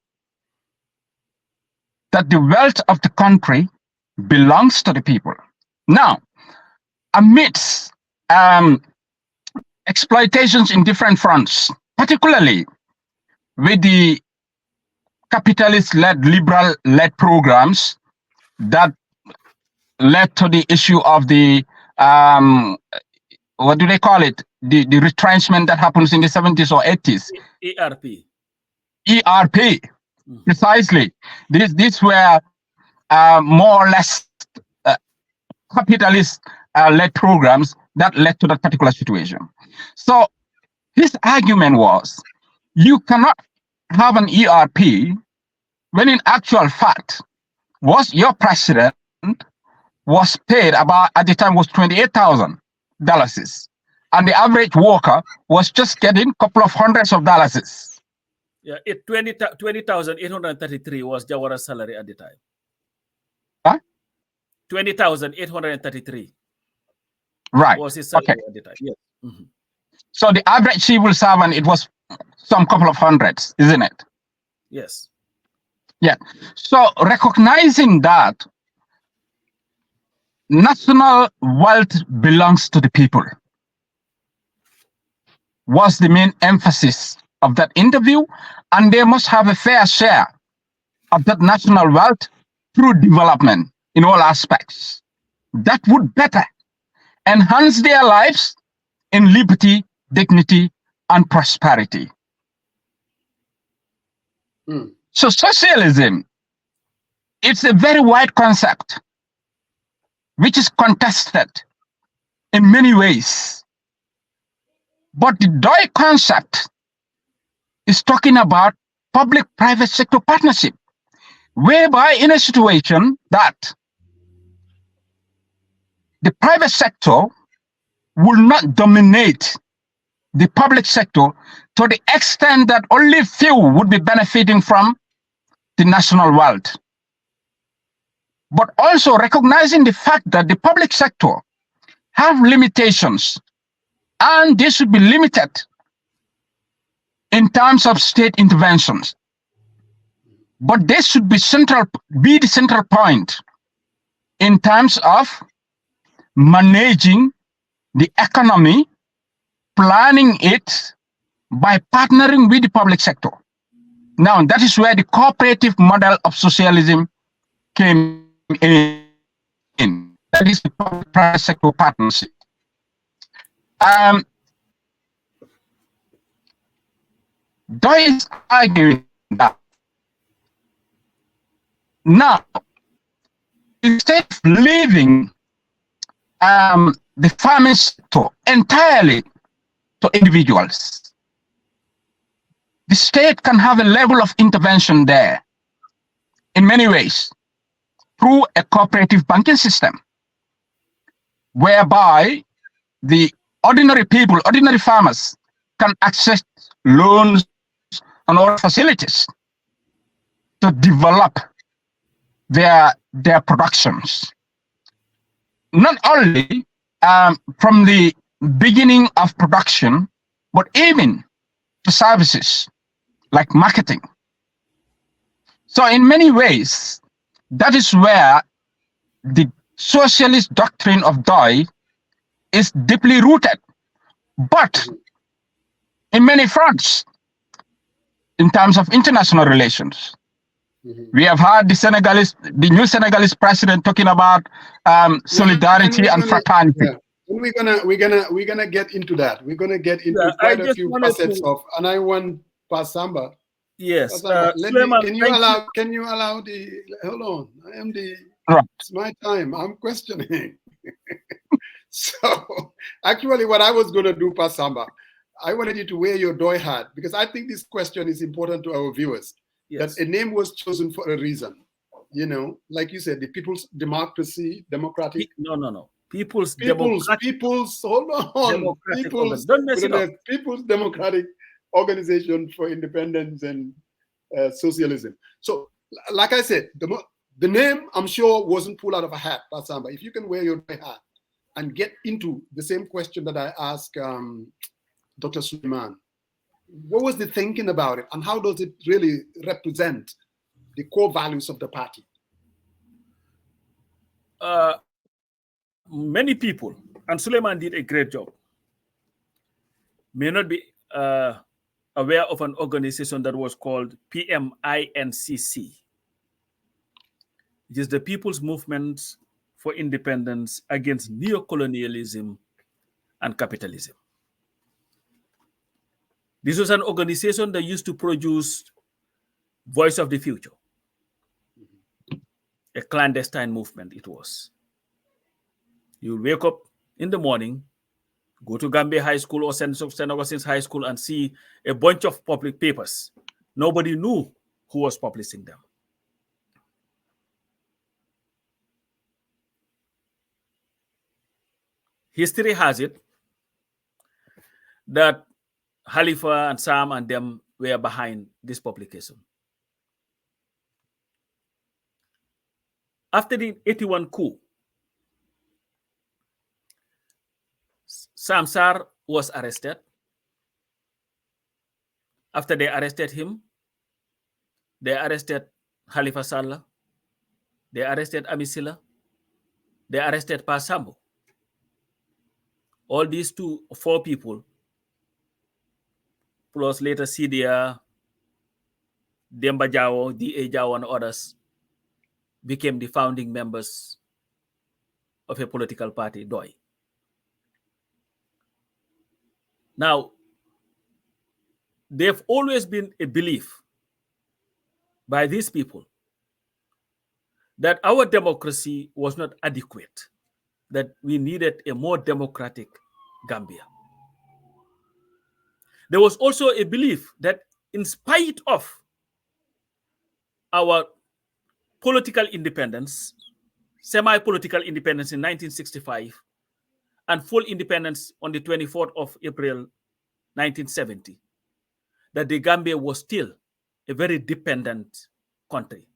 that the wealth of the country belongs to the people. Now, amidst exploitations in different fronts, particularly with the capitalist-led, liberal-led programs that led to the issue of the, what do they call it? The retrenchment that happens in the 70s or 80s. ERP. ERP, precisely. These were more or less capitalist-led programs that led to that particular situation. So his argument was, you cannot have an ERP when in actual fact, was your president was paid about, at the time was $28,000. And the average worker was just getting a couple of hundreds of dollars. Yeah, 20,833 was Jawara's salary at the time. Huh? 20,833. Right. Was his salary at the time. Yes. So the average civil servant, it was some couple of hundreds, isn't it? Yes. Yeah. So recognizing that national wealth belongs to the people was the main emphasis of that interview, and they must have a fair share of that national wealth through development in all aspects. That would better enhance their lives in liberty, dignity, and prosperity. So socialism, it's a very wide concept, which is contested in many ways. But the Doi concept is talking about public-private sector partnership, whereby in a situation that the private sector will not dominate the public sector to the extent that only few would be benefiting from the national wealth. But also recognizing the fact that the public sector have limitations and they should be limited in terms of state interventions. But they should be the central point in terms of managing the economy, planning it by partnering with the public sector. Now, that is where the cooperative model of socialism came in. That is the public-private sector partnership. Doi is arguing that now, instead of leaving the farming sector entirely to individuals, the state can have a level of intervention there in many ways through a cooperative banking system, whereby the ordinary people, ordinary farmers can access loans and all facilities to develop their productions. Not only from the beginning of production, but even to services like marketing. So in many ways, that is where the socialist doctrine of Doi is deeply rooted, but in many fronts, in terms of international relations, We have had the new Senegalese president talking about solidarity and fraternity. Yeah. And we're gonna get into that. We're gonna get into quite a few facets of. And I want Pasamba. Yes. Pasamba, can you allow the? Hold on. It's my time. I'm questioning. So actually, what I was gonna do, Pasamba, I wanted you to wear your Doi hat because I think this question is important to our viewers. Yes. That a name was chosen for a reason. You know, like you said, the people's democracy, democratic. No. People's hold on. People's Democratic Organization for Independence and Socialism. So, like I said, the name I'm sure wasn't pulled out of a hat, Pasamba. If you can wear your hat and get into the same question that I asked Dr. Suleiman, what was the thinking about it, and how does it really represent the core values of the party? Many people, and Suleiman did a great job, may not be aware of an organization that was called PMINCC. It is the People's Movement for Independence Against Neocolonialism and Capitalism. This was an organization that used to produce Voice of the Future, a clandestine movement it was. You wake up in the morning, go to Gambia High School or St. Augustine's High School and see a bunch of public papers. Nobody knew who was publishing them. History has it that Khalifa and Sam and them were behind this publication. After the 81 coup, Sam Sarr was arrested. After they arrested him, they arrested Khalifa Sallah, they arrested Amisila, they arrested Pa Sambo. All these 4 people, plus later Sidia, Demba Jawo, D.A. Jawo, and others, became the founding members of a political party, Doi. Now, there've always been a belief by these people that our democracy was not adequate, that we needed a more democratic Gambia. There was also a belief that in spite of our political independence, semi-political independence in 1965, and full independence on the 24th of April, 1970, that the Gambia was still a very dependent country,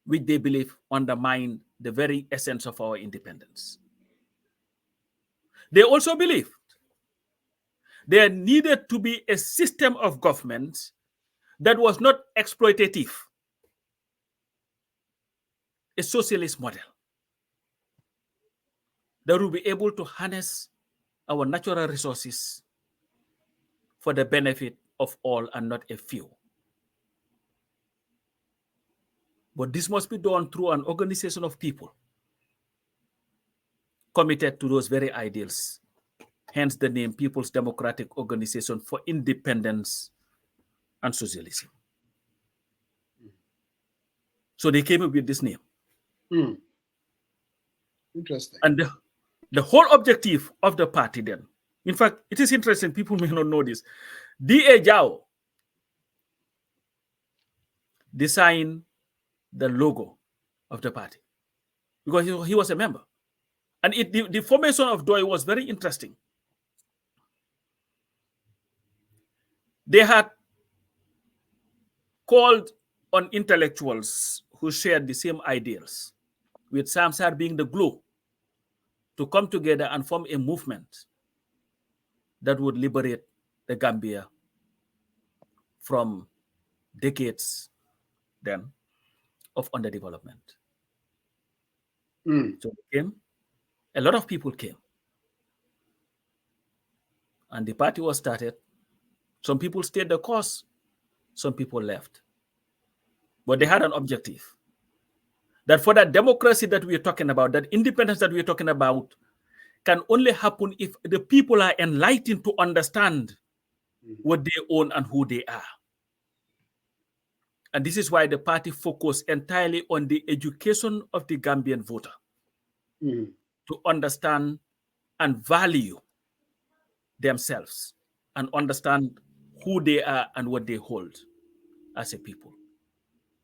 which they believe undermined the very essence of our independence. They also believed there needed to be a system of government that was not exploitative, a socialist model that will be able to harness our natural resources for the benefit of all and not a few. But this must be done through an organization of people committed to those very ideals. Hence the name People's Democratic Organization for Independence and Socialism. So they came up with this name. Interesting. And the whole objective of the party then, in fact, it is interesting, people may not know this. D.A. Jao designed the logo of the party because he was a member. And the formation of Doi was very interesting. They had called on intellectuals who shared the same ideals, with Sam Sarr being the glue, to come together and form a movement that would liberate the Gambia from decades then of underdevelopment. So a lot of people came. And the party was started. Some people stayed the course, some people left. but they had an objective. That for that democracy that we're talking about, that independence that we're talking about, can only happen if the people are enlightened to understand what they own and who they are. And this is why the party focused entirely on the education of the Gambian voter to understand and value themselves and understand who they are and what they hold as a people.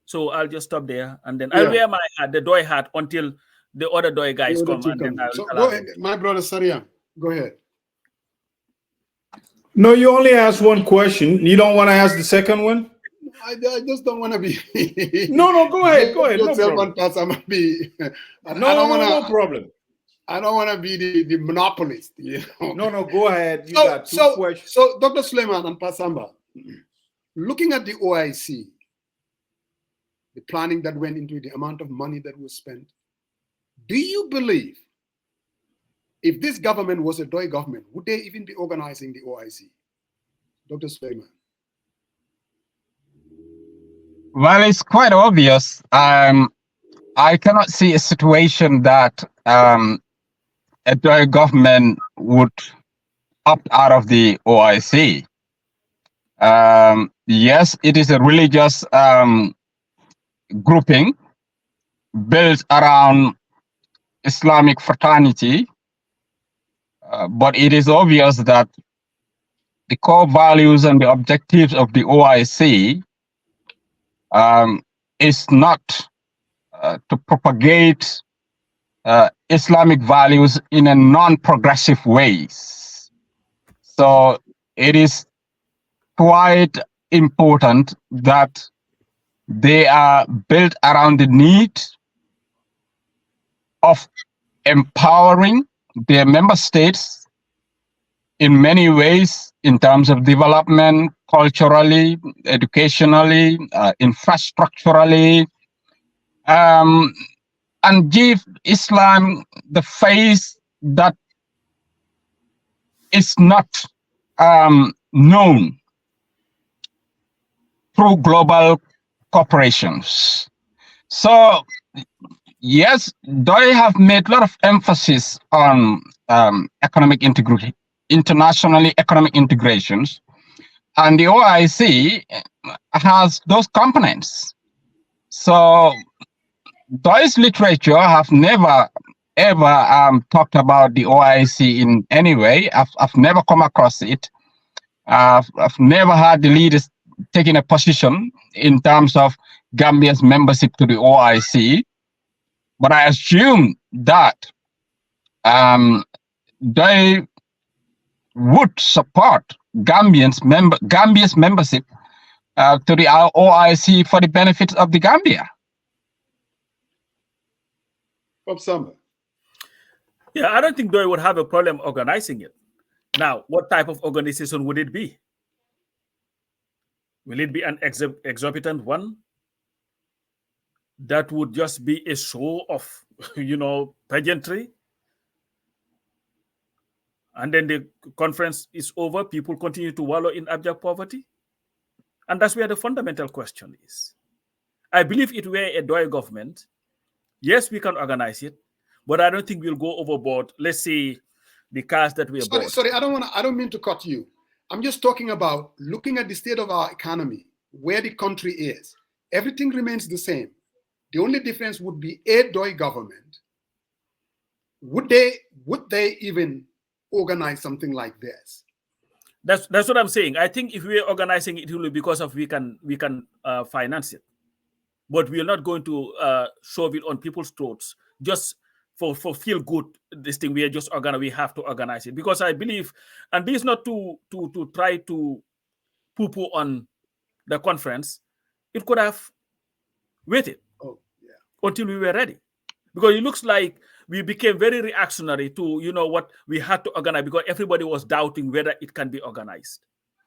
So I'll just stop there, and then I'll wear my hat, the Doi hat, until the other Doi guys come. And then so go ahead, my brother Sariam. Go ahead. No, you only asked one question. You don't want to ask the second one? I just don't want to be. No, go ahead. Go ahead. No problem. No problem. I don't want to be the monopolist. You know? No, go ahead. You got two questions. So, Dr. Suleiman and Pasamba, looking at the OIC, the planning that went into it, the amount of money that was spent, do you believe if this government was a Doi government, would they even be organizing the OIC? Dr. Suleiman. Well, it's quite obvious. I cannot see a situation that a Doi government would opt out of the OIC. Yes, it is a religious grouping built around Islamic fraternity, but it is obvious that the core values and the objectives of the OIC is not to propagate Islamic values in a non-progressive ways. So it is quite important that they are built around the need of empowering their member states in many ways in terms of development, culturally, educationally, infrastructurally, and give Islam the face that is not known through global corporations. So, yes, they have made a lot of emphasis on economic integration, internationally economic integrations, and the OIC has those components. So, Deutsch literature have never ever talked about the OIC in any way. I've never come across it. I've never had the leaders taking a position in terms of Gambia's membership to the OIC, but I assume that they would support Gambia's membership to the OIC for the benefit of the Gambia. Yeah, I don't think they would have a problem organizing it. Now, what type of organization would it be? Will it be an exorbitant one that would just be a show of, pageantry? And then the conference is over, people continue to wallow in abject poverty? And that's where the fundamental question is. I believe it were a Doi government. Yes, we can organize it, but I don't think we'll go overboard. Let's say the cars that we bought. Sorry, I don't mean to cut you. I'm just talking about looking at the state of our economy, where the country is. Everything remains the same. The only difference would be a Doi government. Would they even organize something like this? That's what I'm saying. I think if we're organizing it, it will be because of we can finance it. But we are not going to shove it on people's throats just for feel good. This thing we are just we have to organize it, because I believe, and this is not to try to poo-poo on the conference. It could have waited until we were ready, because it looks like we became very reactionary to what we had to organize, because everybody was doubting whether it can be organized.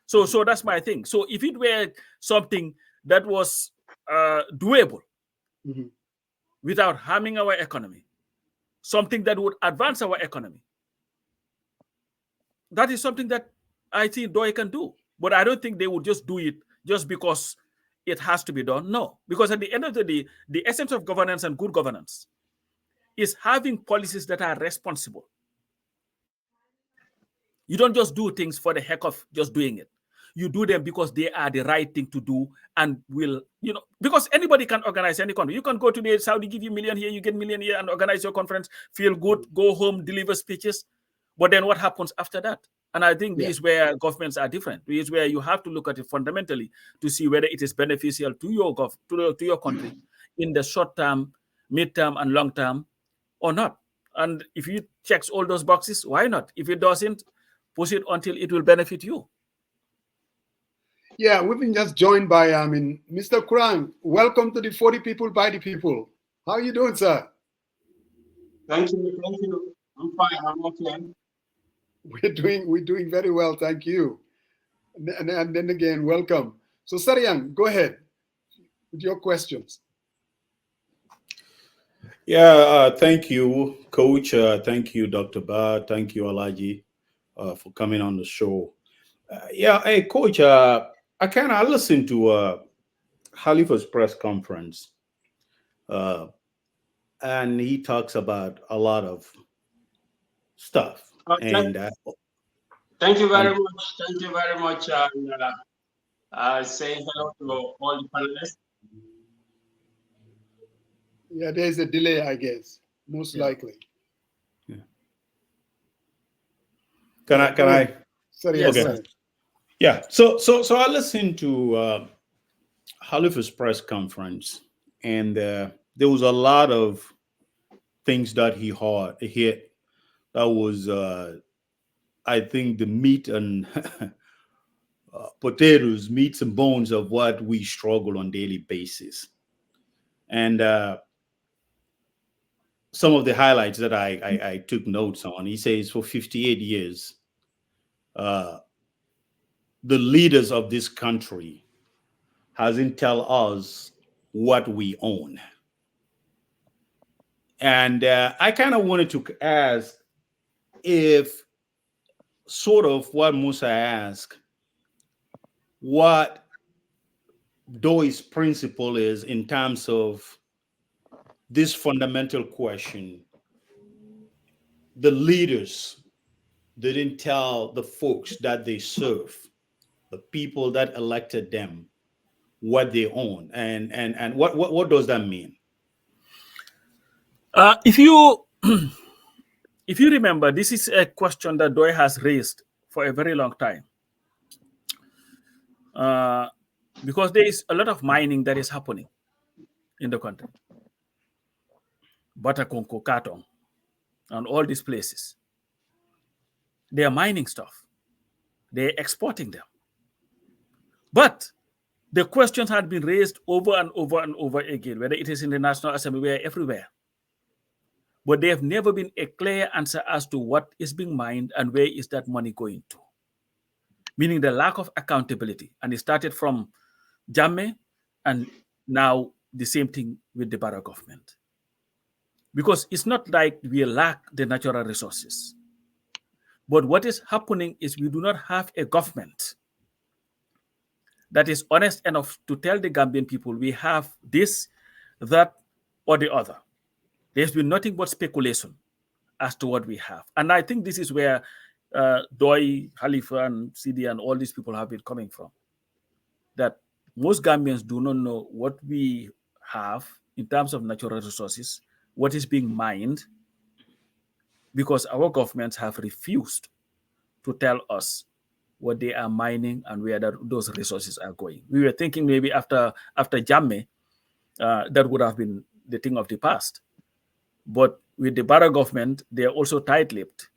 So that's my thing. So if it were something that was doable without harming our economy, something that would advance our economy, that is something that I think Doi can do. But I don't think they would just do it just because it has to be done? No, because at the end of the day, the essence of governance and good governance is having policies that are responsible. You don't just do things for the heck of just doing it. You do them because they are the right thing to do, and will, because anybody can organize any conference. You can go to the Saudi, give you $1 million here, you get $1 million here, and organize your conference, feel good, go home, deliver speeches. But then what happens after that? And I think this is where governments are different. This is where you have to look at it fundamentally to see whether it is beneficial to your to your country in the short term, mid-term, and long term, or not. And if it checks all those boxes, why not? If it doesn't, push it until it will benefit you. Yeah, we've been just joined by Mr. Kurang. Welcome to the 40 People by the People. How are you doing, sir? Thank you. I'm fine. I'm okay. We're doing very well, thank you. And then again, welcome. So Sariang, go ahead with your questions. Yeah, thank you, Coach. Thank you, Dr. Ba. Thank you, Alaji, for coming on the show. Hey, Coach, I listened to Khalifa's press conference, and he talks about a lot of stuff. Thank you very much. Thank you very much. Saying hello to all the panelists. Yeah, there's a delay, I guess, most likely. Yeah. Can I? Sorry, yes, okay. Yeah. So I listened to Khalifa's press conference, and there was a lot of things that he hit. That was, I think, the meat and potatoes, meats and bones of what we struggle on a daily basis. And some of the highlights that I took notes on, he says for 58 years, the leaders of this country hasn't tell us what we own. And I kind of wanted to ask if sort of what Musa asked, what Pdois' principle is in terms of this fundamental question. The leaders didn't tell the folks that they serve, the people that elected them, what they own, and what does that mean? If you remember, this is a question that Pdois has raised for a very long time, because there is a lot of mining that is happening in the country. Batakonko, Katong, and all these places. They are mining stuff. They're exporting them. But the questions had been raised over and over and over again, whether it is in the National Assembly or everywhere. But there have never been a clear answer as to what is being mined and where is that money going to. Meaning the lack of accountability. And it started from Jammeh, and now the same thing with the Barrow government. Because it's not like we lack the natural resources. But what is happening is we do not have a government that is honest enough to tell the Gambian people we have this, that, or the other. There's been nothing but speculation as to what we have. And I think this is where Pdois, Khalifa, and Sidi, and all these people have been coming from. That most Gambians do not know what we have in terms of natural resources, what is being mined, because our governments have refused to tell us what they are mining and where those resources are going. We were thinking maybe after Jammeh, that would have been the thing of the past. But with the Barrow government, they are also tight-lipped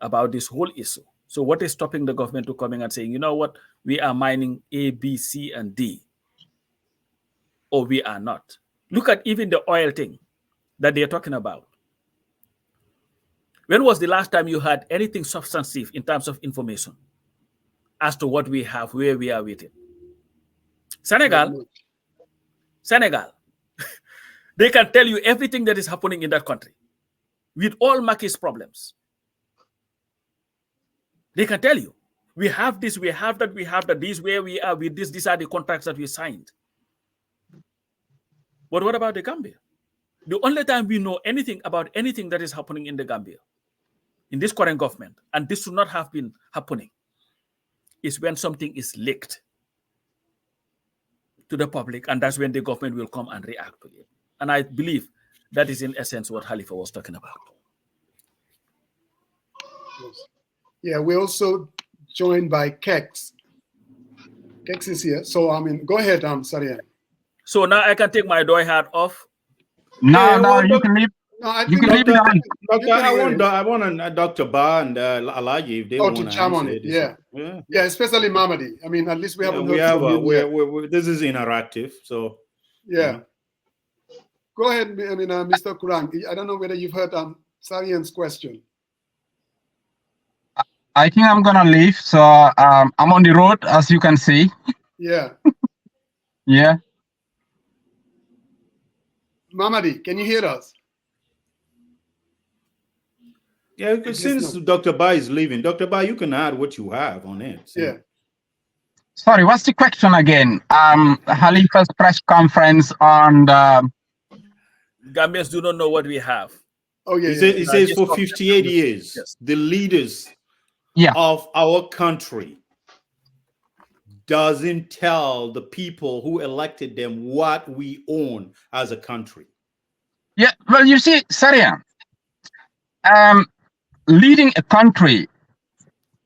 about this whole issue. So what is stopping the government to coming and saying, you know what, we are mining A, B, C, and D, or we are not? Look at even the oil thing that they are talking about. When was the last time you had anything substantive in terms of information as to what we have, where we are with it? Senegal, they can tell you everything that is happening in that country with all Maki's problems. They can tell you, we have this, we have that, we have that, this where we are with this, these are the contracts that we signed. But what about the Gambia? The only time we know anything about anything that is happening in the Gambia, in this current government, and this should not have been happening, is when something is leaked to the public, and that's when the government will come and react to it. And I believe that is in essence what Khalifa was talking about. Yeah, we're also joined by Kexx. Kexx is here. So, I mean, go ahead, Sarian. So now I can take my Pdois hat off. No, you can leave. No, I You think can leave it on. Doctor, I want Dr. Ba and Alaji if they want to chime on it. Yeah, especially Mamadi. I mean, at least we haven't heard from him yet. This is interactive, so yeah. Go ahead, I mean, Mr. Kurang. I don't know whether you've heard Sarian's question. I think I'm gonna leave. So I'm on the road, as you can see. Yeah. Yeah. Mamadi, can you hear us? Yeah, since Dr. Ba is leaving, Dr. Ba, you can add what you have on it. So. Yeah. Sorry, what's the question again? Khalifa's press conference on Gambians do not know what we have. Oh yeah. He says for 58 years, the leaders of our country doesn't tell the people who elected them what we own as a country. Yeah, well, you see, Saria, leading a country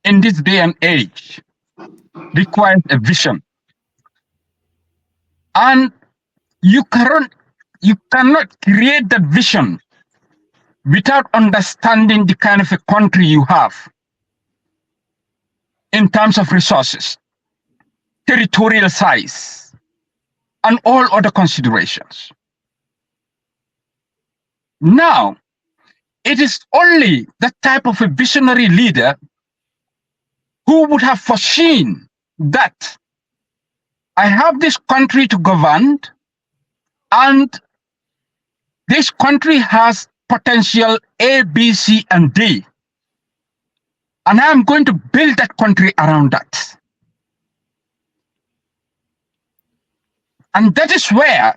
in this day and age requires a vision. And you cannot create that vision without understanding the kind of a country you have in terms of resources, territorial size, and all other considerations. Now, it is only that type of a visionary leader who would have foreseen that I have this country to govern, and this country has potential A, B, C, and D. And I'm going to build that country around that. And that is where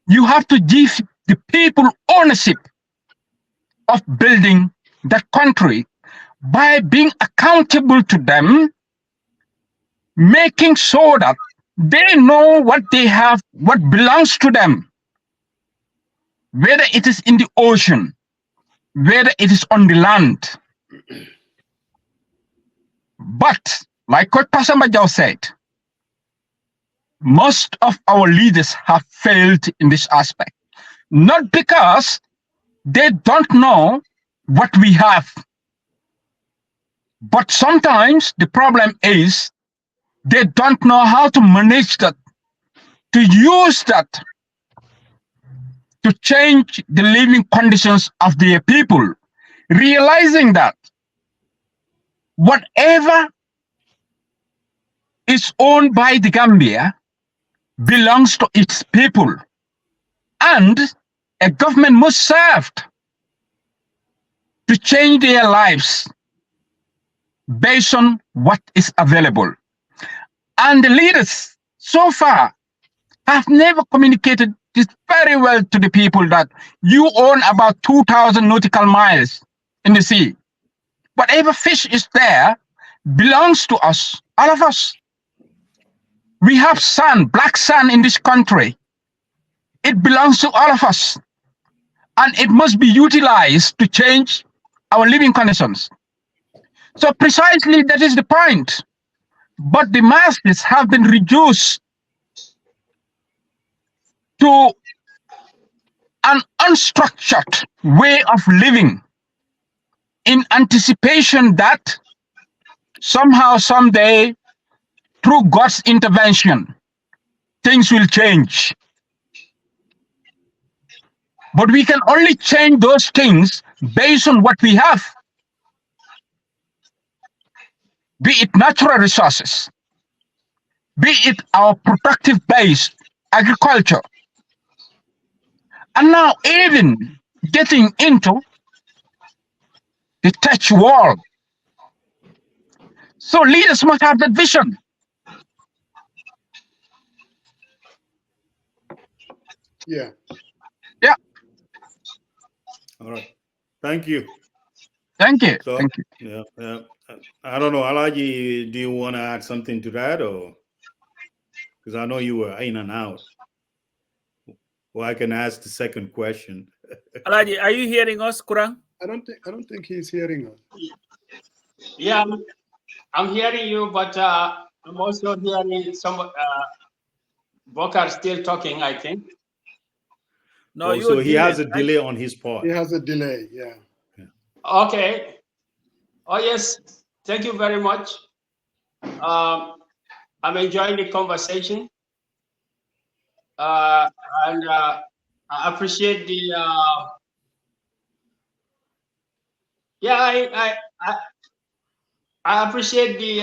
you have to give the people ownership of building that country by being accountable to them, making sure that they know what they have, what belongs to them, whether it is in the ocean, whether it is on the land. But, like what Pastor said, most of our leaders have failed in this aspect. Not because they don't know what we have, but sometimes the problem is they don't know how to manage that, to use that to change the living conditions of their people, realizing that whatever is owned by the Gambia belongs to its people, and a government must serve to change their lives based on what is available. And the leaders so far have never communicated this very well to the people, that you own about 2,000 nautical miles in the sea. Whatever fish is there belongs to us, all of us. We have sand, black sand in this country. It belongs to all of us. And it must be utilized to change our living conditions. So precisely that is the point. But the masses have been reduced to an unstructured way of living in anticipation that somehow, someday, through God's intervention, things will change. But we can only change those things based on what we have, be it natural resources, be it our productive-based agriculture, and now even getting into the tech world. So leaders must have that vision. Yeah. Yeah. All right. Thank you. Thank you. So, Thank you. yeah. I don't know, Alaji, do you want to add something to that, or because I know you were in and out? Well, I can ask the second question. Alaji, are you hearing us, Kurang? I don't think he's hearing us. Yeah, I'm hearing you, but I'm also hearing some Bokar still talking, I think. No, so he has a delay on his part. He has a delay, yeah. Okay. Oh, yes. Thank you very much. I'm enjoying the conversation. And I appreciate the I appreciate the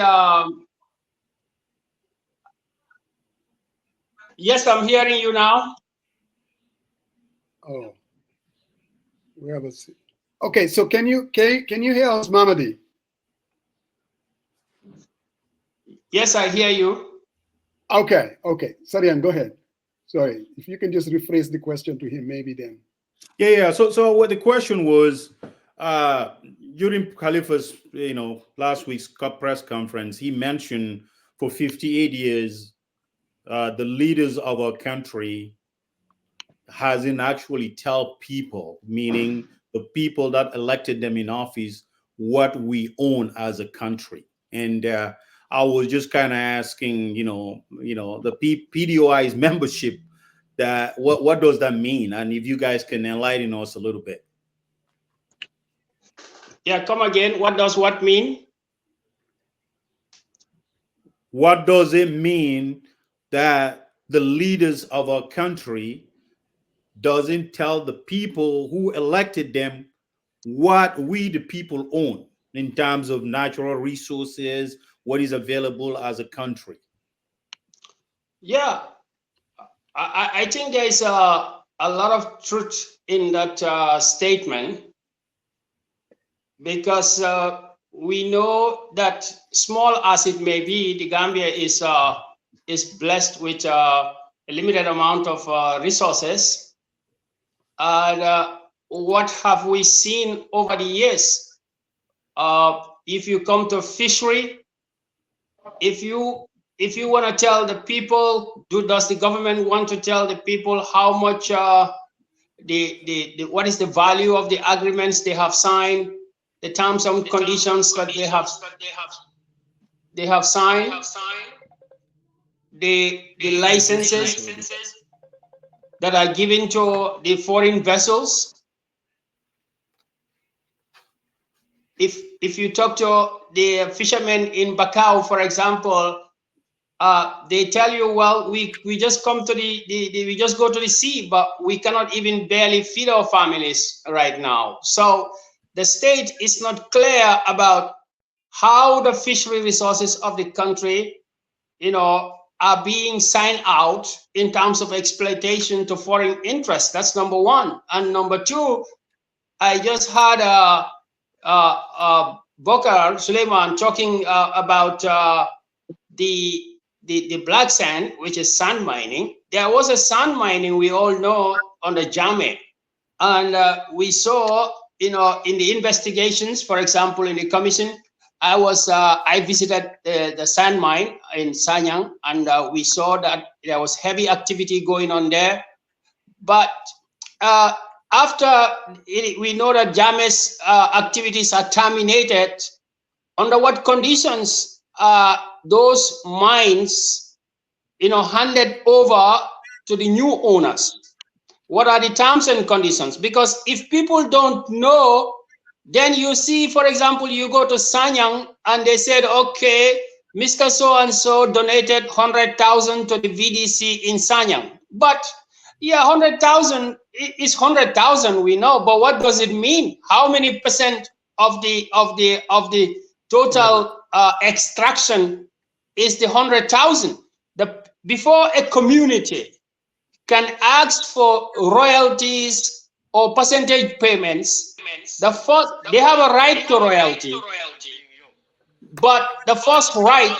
yes, I'm hearing you now. Oh, we have a. Okay, so can you hear us, Mamadi? Yes, I hear you. Okay. Sarian, go ahead. Sorry, if you can just rephrase the question to him, maybe then. Yeah. So what the question was, during Khalifa's, last week's press conference, he mentioned for 58 years, the leaders of our country hasn't actually tell people, meaning the people that elected them in office, what we own as a country. And I was just kind of asking, the Pdois membership, that what does that mean? And if you guys can enlighten us a little bit. Yeah, come again. What does what mean? What does it mean that the leaders of our country doesn't tell the people who elected them what we the people own in terms of natural resources, what is available as a country? Yeah, I think there is a lot of truth in that statement, because we know that, small as it may be, the Gambia is blessed with a limited amount of resources. And what have we seen over the years? If you come to fishery, if you want to tell the people, does the government want to tell the people how much what is the value of the agreements they have signed, the terms and conditions that they have signed, the licenses that are given to the foreign vessels? If you talk to the fishermen in Bakau, for example, they tell you, well, we just come to we just go to the sea, but we cannot even barely feed our families right now. So the state is not clear about how the fishery resources of the country, are being signed out in terms of exploitation to foreign interests. That's number one. And number two, I just had Bokar Suleiman talking about the black sand, which is sand mining. There was a sand mining, we all know, on the Jame. And we saw, in the investigations, for example, in the commission, I visited the sand mine in Sanyang, and we saw that there was heavy activity going on there. But after we know that Jame's activities are terminated, under what conditions are those mines, handed over to the new owners? What are the terms and conditions? Because if people don't know, then you see, for example, you go to Sanyang and they said, okay, Mr. So-and-so donated 100,000 to the VDC in Sanyang. But yeah, 100,000 is 100,000, we know, but what does it mean? How many percent of the total extraction is the 100,000? Before a community can ask for royalties or percentage payments, they have a right to royalty, but the first right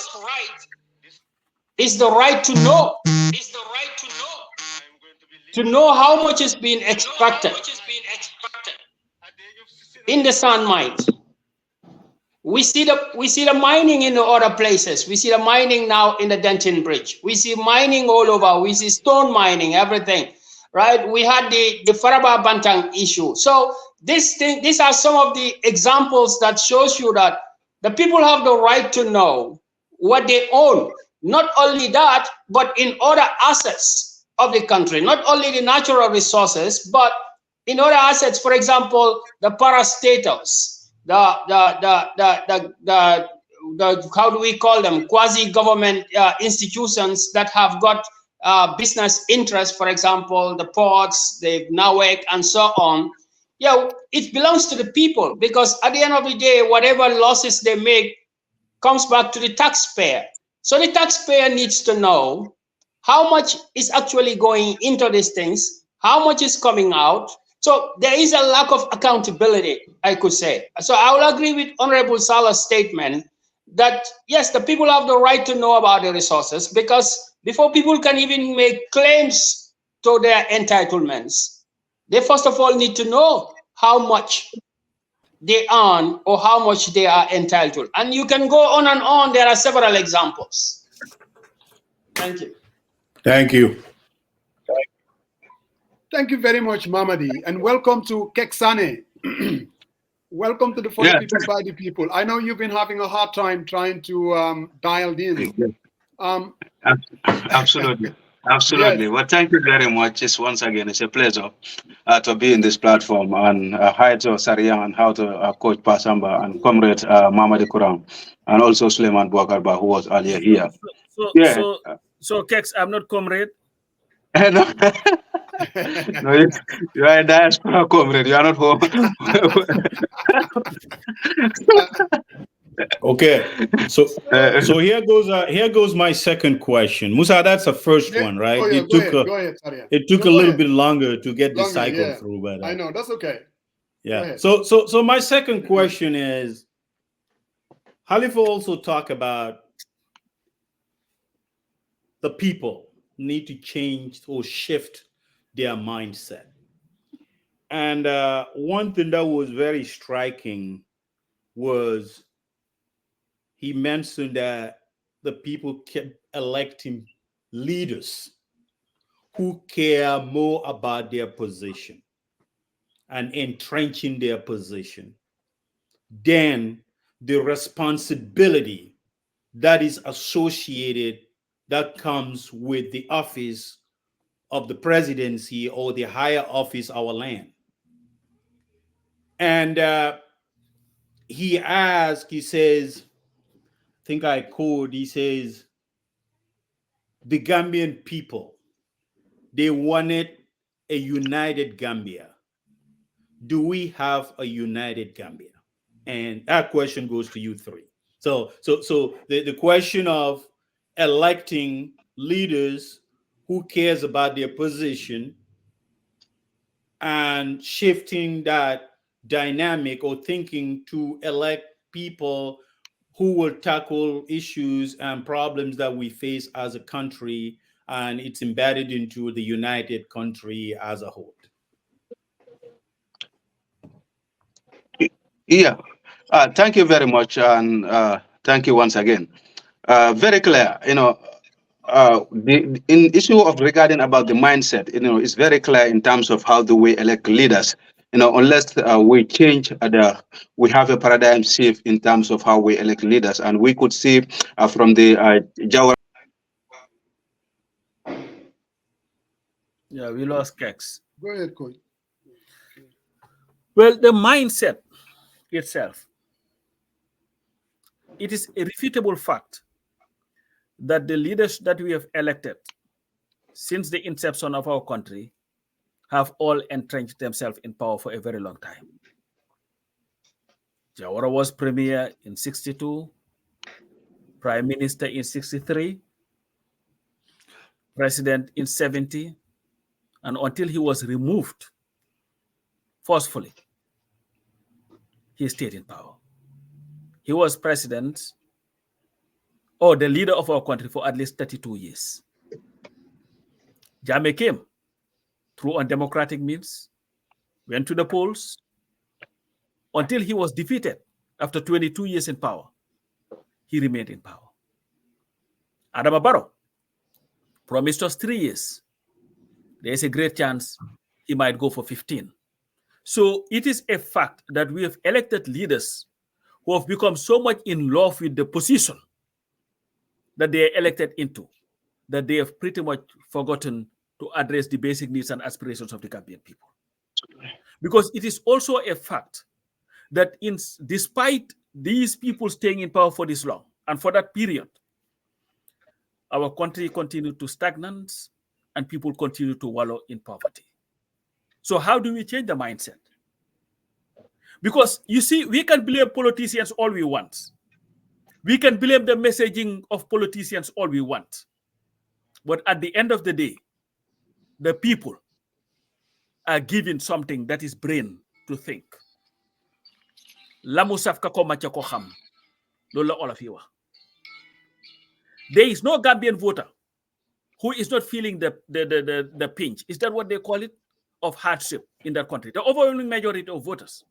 is the right to know. to know how much is being extracted in the sand mines. We see the mining in the other places. We see the mining now in the Denton Bridge. We see mining all over. We see stone mining, everything, right? We had the Faraba Bantang issue. So these are some of the examples that shows you that the people have the right to know what they own. Not only that, but in other assets of the country, not only the natural resources, but in other assets, for example, the parastatals, the how do we call them, quasi-government institutions that have got business interests, for example, the ports, the NAWEC, and so on. Yeah, it belongs to the people, because at the end of the day, whatever losses they make comes back to the taxpayer. So the taxpayer needs to know how much is actually going into these things, how much is coming out. So there is a lack of accountability, I could say. So I will agree with Honorable Salah's statement that, yes, the people have the right to know about the resources, because before people can even make claims to their entitlements, they first of all need to know how much they earn or how much they are entitled. And you can go on and on. There are several examples. Thank you. Thank you. Thank you very much, Mamadi, and welcome to Kexx. Welcome to the For the People by the People. I know you've been having a hard time trying to dial in. Absolutely. Absolutely. Yes. Well, thank you very much. Just once again, it's a pleasure to be in this platform, and hi to Sariang and how to Coach Pasamba and Comrade Mamadi Kurang, and also Suleiman Bouakarba, who was earlier here. So Kexx, I'm not Comrade. No, you are a diaspora comrade. You are not home. Okay, so here goes my second question. Musa, that's the first one, right? It took a little bit longer to get the cycle through, but I know that's okay. Yeah. So my second question is, Halifa also talk about the people need to change or shift their mindset. And one thing that was very striking was he mentioned that the people kept electing leaders who care more about their position and entrenching their position than the responsibility that is associated, that comes with the office of the presidency or the higher office, our land. And he asked, he says, I think I quote, he says, the Gambian people, they wanted a united Gambia. Do we have a united Gambia? And that question goes to you three. So the question of electing leaders who cares about their position and shifting that dynamic or thinking to elect people who will tackle issues and problems that we face as a country, and it's embedded into the united country as a whole. Yeah, thank you very much, and thank you once again. Very clear, the issue of regarding about the mindset, is very clear in terms of how do we elect leaders. Unless we change we have a paradigm shift in terms of how we elect leaders, and we could see from the Jawara. Yeah, we lost Kexx. Go ahead, Coach. Well, the mindset itself, it is a refutable fact that the leaders that we have elected since the inception of our country have all entrenched themselves in power for a very long time. Jawara was premier in 62, prime minister in 63, president in 70, and until he was removed forcefully, he stayed in power. He was president or the leader of our country for at least 32 years. Jammeh came through undemocratic means, went to the polls until he was defeated after 22 years in power. He remained in power. Adama Barrow promised us 3 years. There's a great chance he might go for 15. So it is a fact that we have elected leaders who have become so much in love with the position that they are elected into, that they have pretty much forgotten to address the basic needs and aspirations of the Gambian people. Because it is also a fact that despite these people staying in power for this long, and for that period, our country continued to stagnate and people continue to wallow in poverty. So how do we change the mindset? Because you see, we can blame politicians all we want. We can blame the messaging of politicians all we want. But at the end of the day, the people are given something that is brain to think. Lamu saf ka ko macha ko xam. Lola all of you. There is no Gambian voter who is not feeling the pinch. Is that what they call it? Of hardship in that country. The overwhelming majority of voters.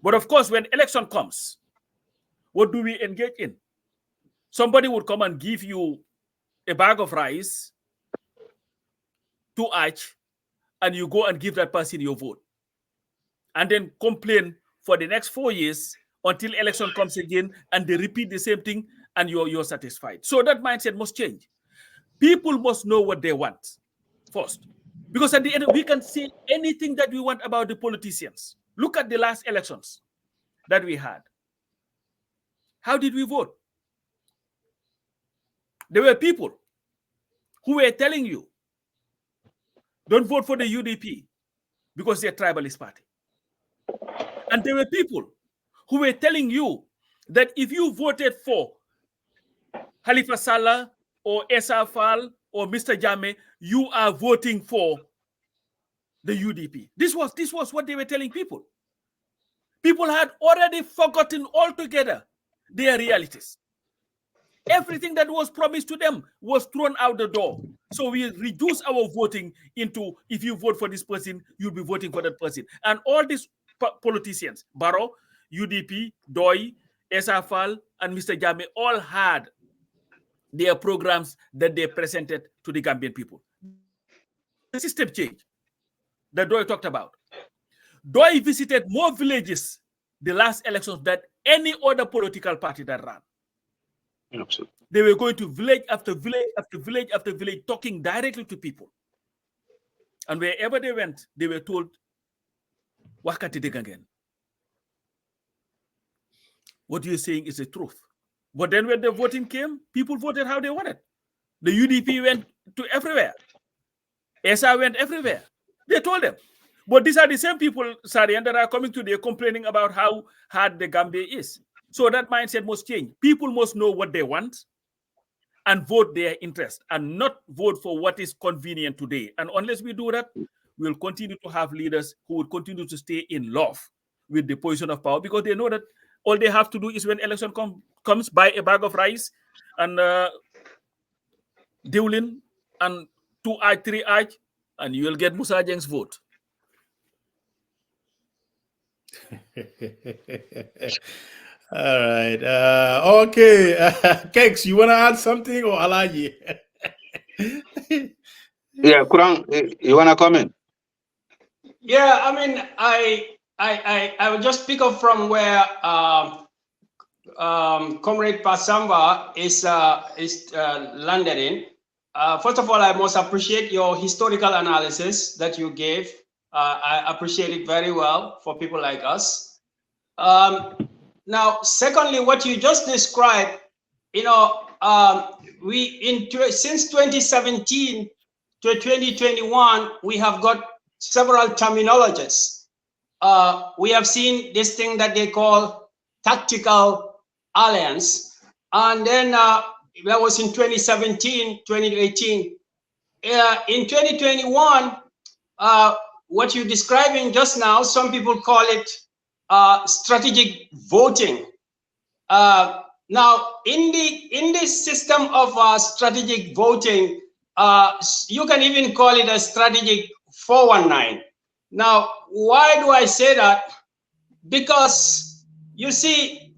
But of course, when election comes, what do we engage in? Somebody would come and give you a bag of rice, 2 arch, and you go and give that person your vote. And then complain for the next 4 years until election comes again, and they repeat the same thing, and you're satisfied. So that mindset must change. People must know what they want first. Because at the end, we can say anything that we want about the politicians. Look at the last elections that we had. How did we vote? There were people who were telling you, don't vote for the UDP because they're a tribalist party. And there were people who were telling you that if you voted for Halifa Sallah or Essa Fall or Mr. Jammeh, you are voting for the UDP. This was what they were telling people. People had already forgotten altogether their realities. Everything that was promised to them was thrown out the door. So we reduce our voting into, if you vote for this person, you'll be voting for that person. And all these politicians, Barrow, UDP, Pdois, Essa Fall, and Mr. Jammeh all had their programs that they presented to the Gambian people. The system change that Pdois talked about. Pdois visited more villages the last elections than any other political party that ran. Absolutely. They were going to village after village after village after village, talking directly to people. And wherever they went, they were told, Wakati again. What you're saying is the truth. But then when the voting came, people voted how they wanted. The UDP went to everywhere. Essa went everywhere. They told them. But these are the same people, Sari, that are coming today complaining about how hard the Gambia is. So that mindset must change. People must know what they want and vote their interest and not vote for what is convenient today. And unless we do that, we'll continue to have leaders who will continue to stay in love with the position of power because they know that all they have to do is when election comes, buy a bag of rice and diwlin and 2 arch, 3 arch, and you will get Musa Jeng's vote. All right. Okay. Kexx, you want to add something or Alaji? Yeah, Kurang, you want to comment? Yeah, I mean, I will just pick up from where Comrade Pasamba is landed in. First of all, I must appreciate your historical analysis that you gave. I appreciate it very well for people like us. Now, secondly, what you just described, you know, since 2017 to 2021, we have got several terminologies. We have seen this thing that they call tactical alliance, and then that was in 2017, 2018. In 2021, what you're describing just now, some people call it strategic voting. Now, in this system of strategic voting, you can even call it a strategic 419. Now, why do I say that? Because you see,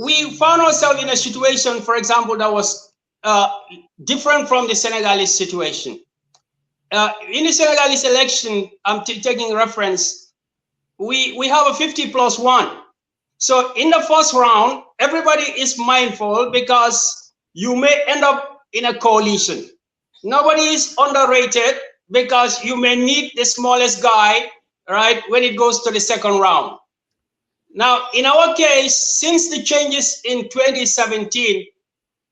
we found ourselves in a situation, for example, that was different from the Senegalese situation. In the Senegalese election, I'm taking reference, we have a 50+1. So in the first round, everybody is mindful because you may end up in a coalition. Nobody is underrated because you may need the smallest guy, right, when it goes to the second round. Now, in our case, since the changes in 2017,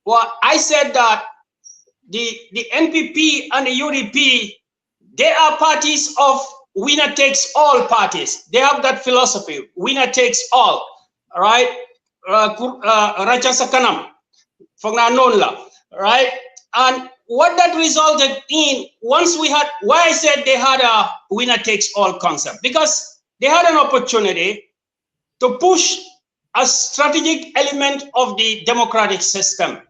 well, I said that the NPP and the UDP, they are parties of winner takes all parties. They have that philosophy, winner takes all, right? Raja Sakanam, right? And what that resulted in, once we had, why I said they had a winner takes all concept, because they had an opportunity to push a strategic element of the democratic system,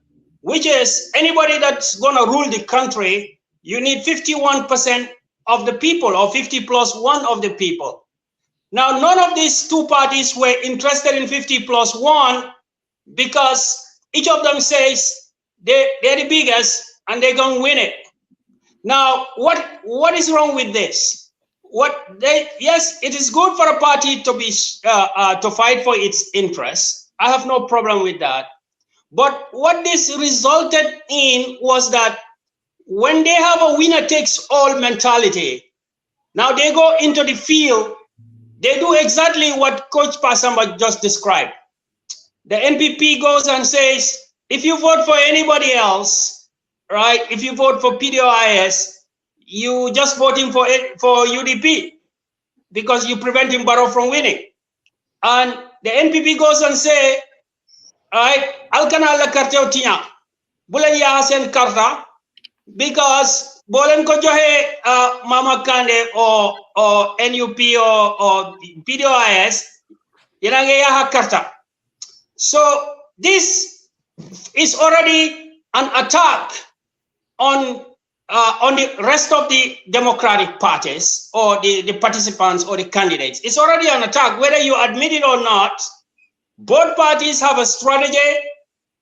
which is anybody that's going to rule the country, you need 51% of the people, or 50+1 of the people. Now, none of these two parties were interested in 50+1 because each of them says they're the biggest and they're going to win it. Now, what is wrong with this? Yes, it is good for a party to be to fight for its interests. I have no problem with that. But what this resulted in was that when they have a winner takes all mentality, now they go into the field, they do exactly what Coach Pasamba just described. The NPP goes and says, if you vote for anybody else, right, if you vote for Pdois, you just voting for UDP because you preventing Barrow from winning. And the NPP goes and say, all right, Alkana la carte otinya, bulen ya hasen karta, because bolen ko johe Mama Kande or NUP or Pdois, yanange ya ha karta. So this is already an attack on the rest of the democratic parties or the participants or the candidates. It's already an attack, whether you admit it or not. Both parties have a strategy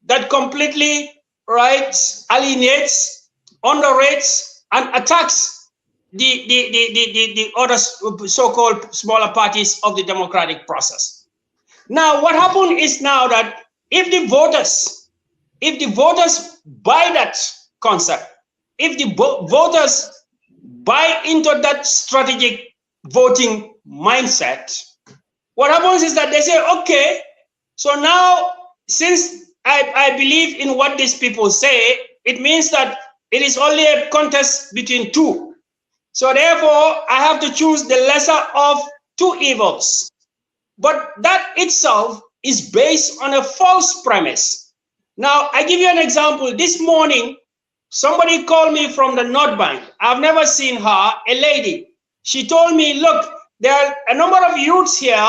that completely alienates, underrates, and attacks the other so-called smaller parties of the democratic process. Now, what happened is now that if the voters buy that concept, if the voters buy into that strategic voting mindset, what happens is that they say, okay, so now since I believe in what these people say, it means that it is only a contest between two. So therefore, I have to choose the lesser of two evils. But that itself is based on a false premise. Now, I give you an example. This morning, somebody called me from the North Bank. I've never seen her, a lady. She told me, look, there are a number of youths here,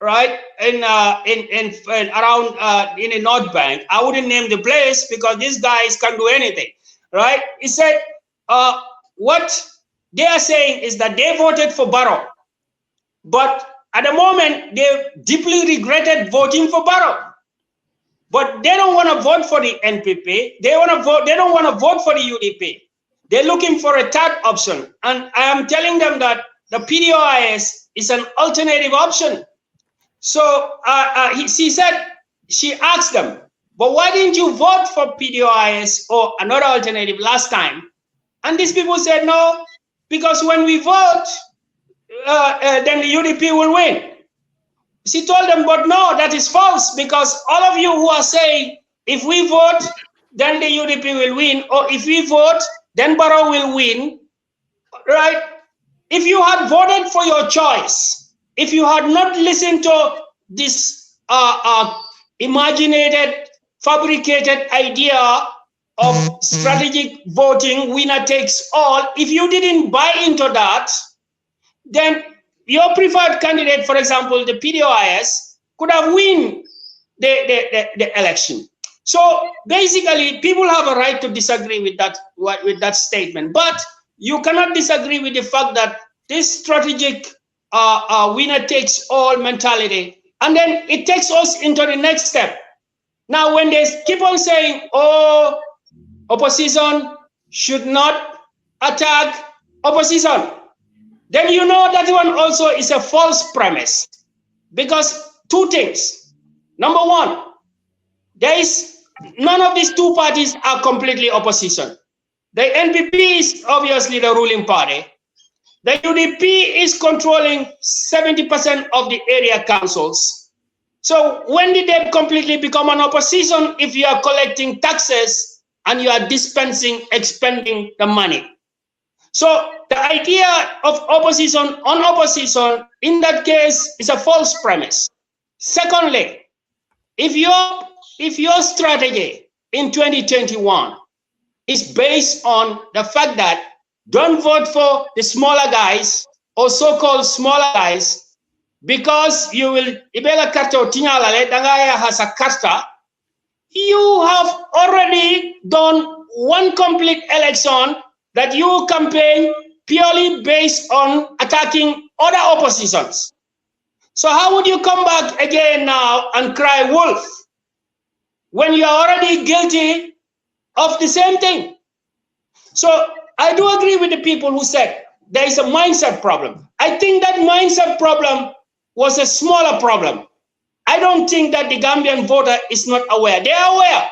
right, in around the North Bank. I wouldn't name the place because these guys can't do anything, right? He said, what they are saying is that they voted for Barrow, but at the moment, they deeply regretted voting for Barrow. But they don't want to vote for the NPP. They don't want to vote for the UDP. They're looking for a third option. And I am telling them that the Pdois is an alternative option. So she asked them, but why didn't you vote for Pdois or another alternative last time? And these people said, no, because when we vote, then the UDP will win. She told them, but no, that is false, because all of you who are saying, if we vote, then the UDP will win, or if we vote, then Barrow will win, right? If you had voted for your choice, if you had not listened to this imaginated, fabricated idea of strategic voting, winner takes all, if you didn't buy into that, then your preferred candidate, for example, the Pdois, could have won the election. So basically, people have a right to disagree with that statement. But you cannot disagree with the fact that this strategic winner takes all mentality, and then it takes us into the next step. Now, when they keep on saying, oh, opposition should not attack opposition, then you know that one also is a false premise. Because two things. Number one, none of these two parties are completely opposition. The NPP is obviously the ruling party. The UDP is controlling 70% of the area councils. So when did they completely become an opposition if you are collecting taxes and you are expending the money? So the idea of opposition on opposition in that case is a false premise. Secondly, if your strategy in 2021 is based on the fact that don't vote for the smaller guys or so-called smaller guys because you will ibela karta tinyalale dangaya has a karta, you have already done one complete election that you campaign purely based on attacking other oppositions. So how would you come back again now and cry wolf when you are already guilty of the same thing? So I do agree with the people who said there is a mindset problem. I think that mindset problem was a smaller problem. I don't think that the Gambian voter is not aware. They are aware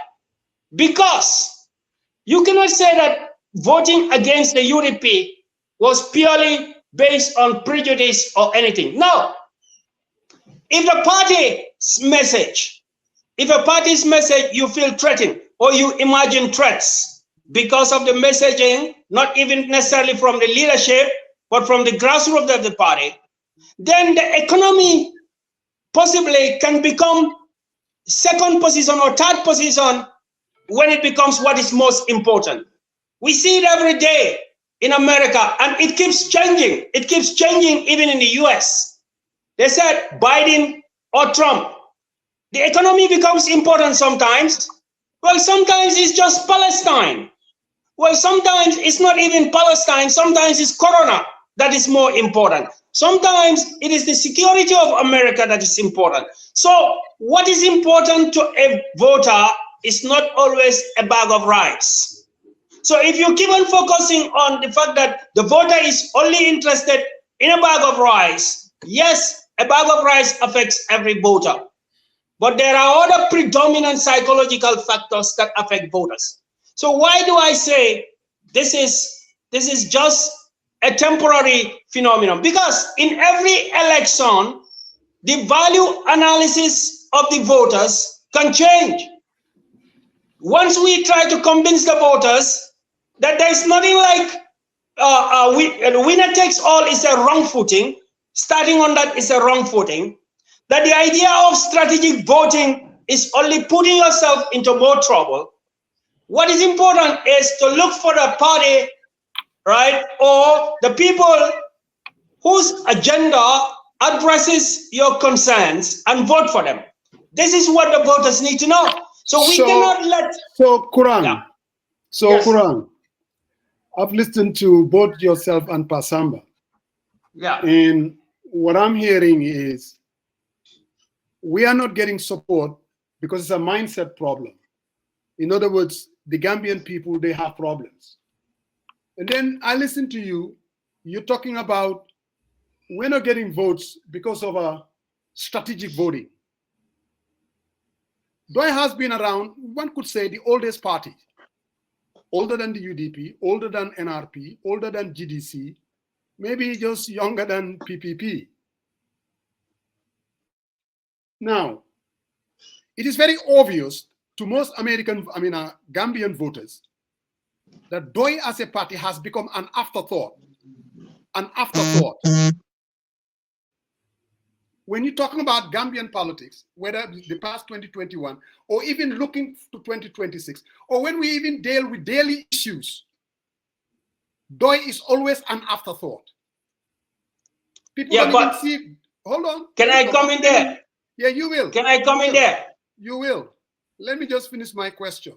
because you cannot say that voting against the UDP was purely based on prejudice or anything. No. If a party's message you feel threatened or you imagine threats because of the messaging, not even necessarily from the leadership, but from the grassroots of the party, then the economy possibly can become second position or third position when it becomes what is most important. We see it every day in America, and it keeps changing. It keeps changing even in the US. They said Biden or Trump. The economy becomes important sometimes. Well, sometimes it's just Palestine. Well, sometimes it's not even Palestine. Sometimes it's Corona that is more important. Sometimes it is the security of America that is important. So what is important to a voter is not always a bag of rice. So if you keep on focusing on the fact that the voter is only interested in a bag of rice, yes, a bag of rice affects every voter. But there are other predominant psychological factors that affect voters. So why do I say this is just a temporary phenomenon? Because in every election, the value analysis of the voters can change. Once we try to convince the voters that there is nothing like winner takes all is a wrong footing, starting on that is a wrong footing, that the idea of strategic voting is only putting yourself into more trouble. What is important is to look for the party, right, or the people whose agenda addresses your concerns and vote for them. This is what the voters need to know. So we cannot let... So, Kurang, yes. Kurang, I've listened to both yourself and Pasamba. Yeah. And what I'm hearing is we are not getting support because it's a mindset problem. In other words, the Gambian people, they have problems. And then I listen to you, you're talking about we're not getting votes because of a strategic voting. Pdois has been around, one could say, the oldest party, older than the UDP, older than NRP, older than GDC, maybe just younger than PPP. Now, it is very obvious to most Gambian voters that Pdois as a party has become an afterthought. An afterthought. When you're talking about Gambian politics, whether the past 2021 or even looking to 2026, or when we even deal with daily issues, Pdois is always an afterthought. People don't even see. Hold on. Can I come in there? Yeah, you will. Can I come in there? You will. Let me just finish my question.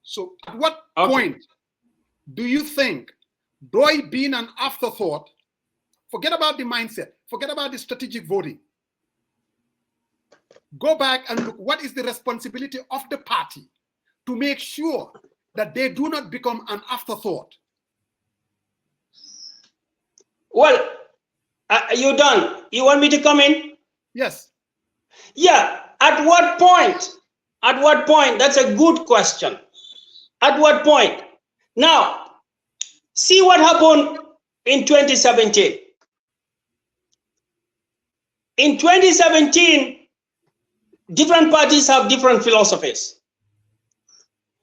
So at what point do you think Doi being an afterthought, forget about the mindset, forget about the strategic voting, go back and look what is the responsibility of the party to make sure that they do not become an afterthought? Well, you done? You want me to come in? Yes. Yeah. At what point? At what point? That's a good question. At what point? Now, see what happened in 2017. In 2017, different parties have different philosophies.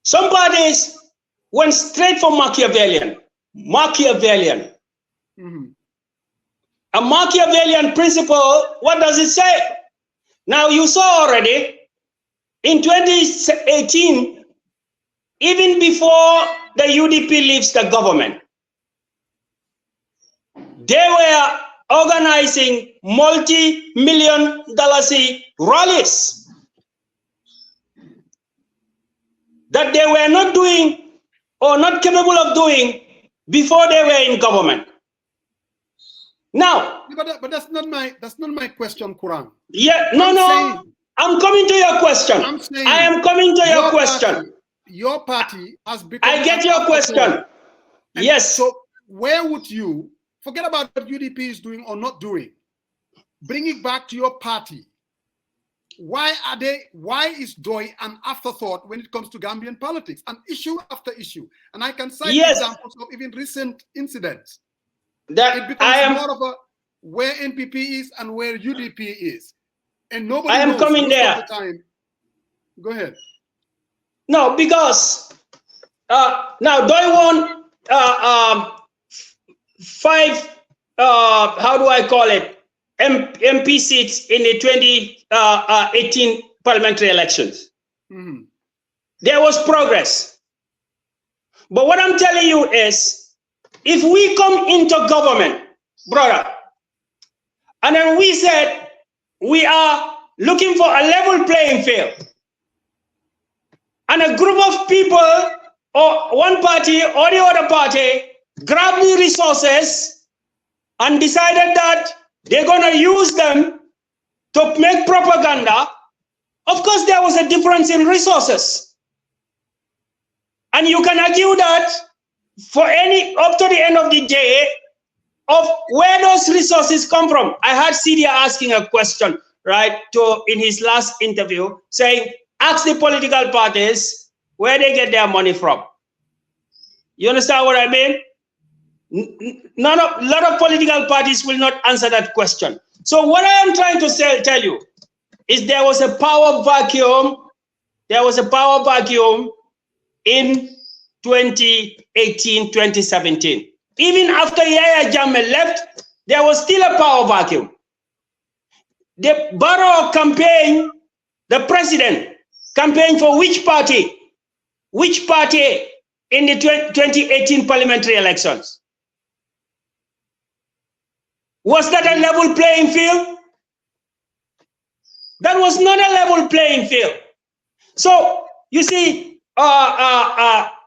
Some parties went straight for Machiavellian. Mm-hmm. A Machiavellian principle, what does it say? Now you saw already, in 2018, even before the UDP leaves the government, they were organizing multi-million dollar rallies that they were not doing or not capable of doing before they were in government. Now, but that's not my question, Kurang. Yeah, I'm coming to your question. I am coming to your question. Your party has become. I get your question. Yes. So where would you forget about what UDP is doing or not doing? Bring it back to your party. Why is Doi an afterthought when it comes to Gambian politics? An issue after issue. And I can cite examples of even recent incidents. That it becomes more of a where NPP is and where UDP is. And nobody knows coming there. The time. Go ahead. No, because now Doi won 5 how do I call it, MP seats in the 2018 parliamentary elections. Mm-hmm. There was progress. But what I'm telling you is, if we come into government, brother, and then we said we are looking for a level playing field, and a group of people or one party or the other party grab the resources and decided that they're going to use them to make propaganda, of course there was a difference in resources. And you can argue that for up to the end of the day of where those resources come from. I heard Cedia asking a question, right, in his last interview, saying, ask the political parties where they get their money from. You understand what I mean? A lot of political parties will not answer that question. So what I am trying to tell you is there was a power vacuum. There was a power vacuum in 2018, 2017. Even after Yahya Jammeh left, there was still a power vacuum. The Barrow campaign, the president campaigned for which party? Which party in the 2018 parliamentary elections? Was that a level playing field? That was not a level playing field. So, you see,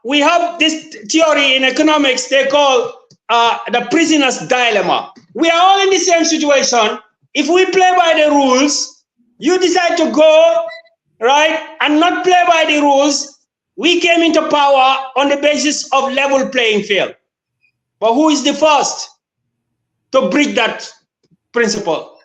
we have this theory in economics they call the prisoner's dilemma. We are all in the same situation. If we play by the rules, you decide to go, right, and not play by the rules. We came into power on the basis of level playing field. But who is the first to break that principle?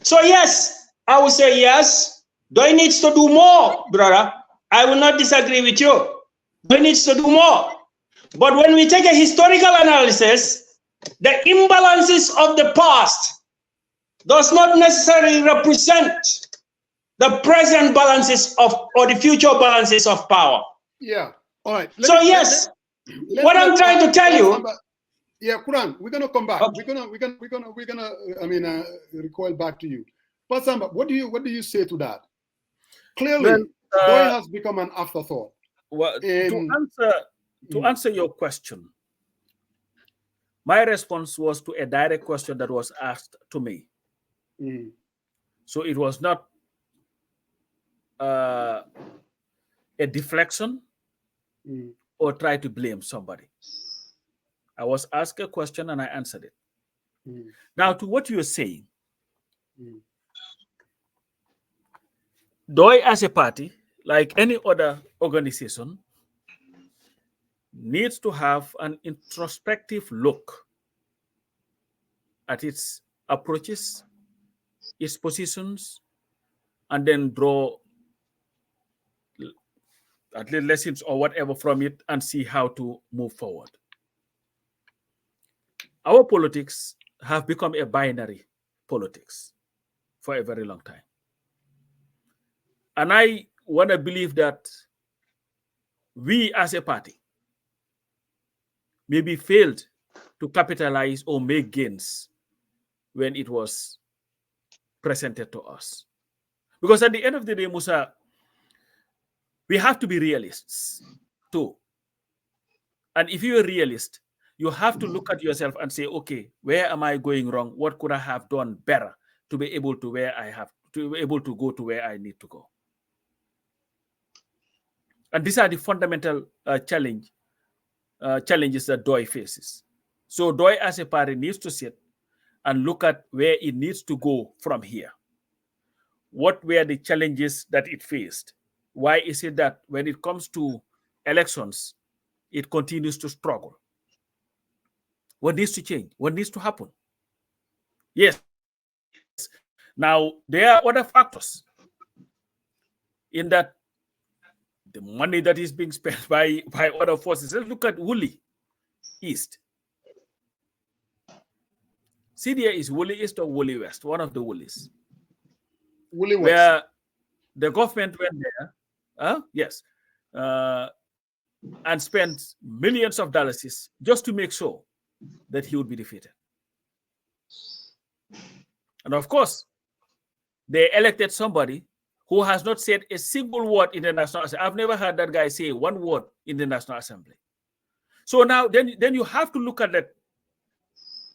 So yes, I would say yes. Doi needs to do more, brother. I will not disagree with you. Doi needs to do more. But when we take a historical analysis, the imbalances of the past does not necessarily represent the present balances or the future balances of power. Yeah. All right. What I'm trying to tell you. Yeah, Kurang, we're gonna come back. Okay. We're gonna recoil back to you. But Samba, what do you say to that? Clearly, Doi has become an afterthought. Well, to answer your question, my response was to a direct question that was asked to me. Mm. So it was not a deflection or try to blame somebody. I was asked a question and I answered it. Now, to what you're saying, Pdois as a party, like any other organization, needs to have an introspective look at its approaches, its positions, and then draw at least lessons or whatever from it and see how to move forward. Our politics have become a binary politics for a very long time. And I want to believe that we as a party maybe failed to capitalize or make gains when it was presented to us. Because at the end of the day, Musa, we have to be realists too. And if you're a realist, you have to look at yourself and say, okay, where am I going wrong? What could I have done better to be able to go to where I need to go? And these are the fundamental challenges that Pdois faces. So Pdois as a party needs to sit and look at where it needs to go from here. What were the challenges that it faced? Why is it that when it comes to elections, it continues to struggle? What needs to change? What needs to happen? Yes. Now, there are other factors in that the money that is being spent by other forces. Let's look at Woolly East. CDA is Woolly East or Woolly West, one of the Woolies. Woolly West. Where the government went there, yes, and spent millions of dollars just to make sure that he would be defeated. And of course, they elected somebody who has not said a single word in the National Assembly. I've never heard that guy say one word in the National Assembly. So now, then you have to look at that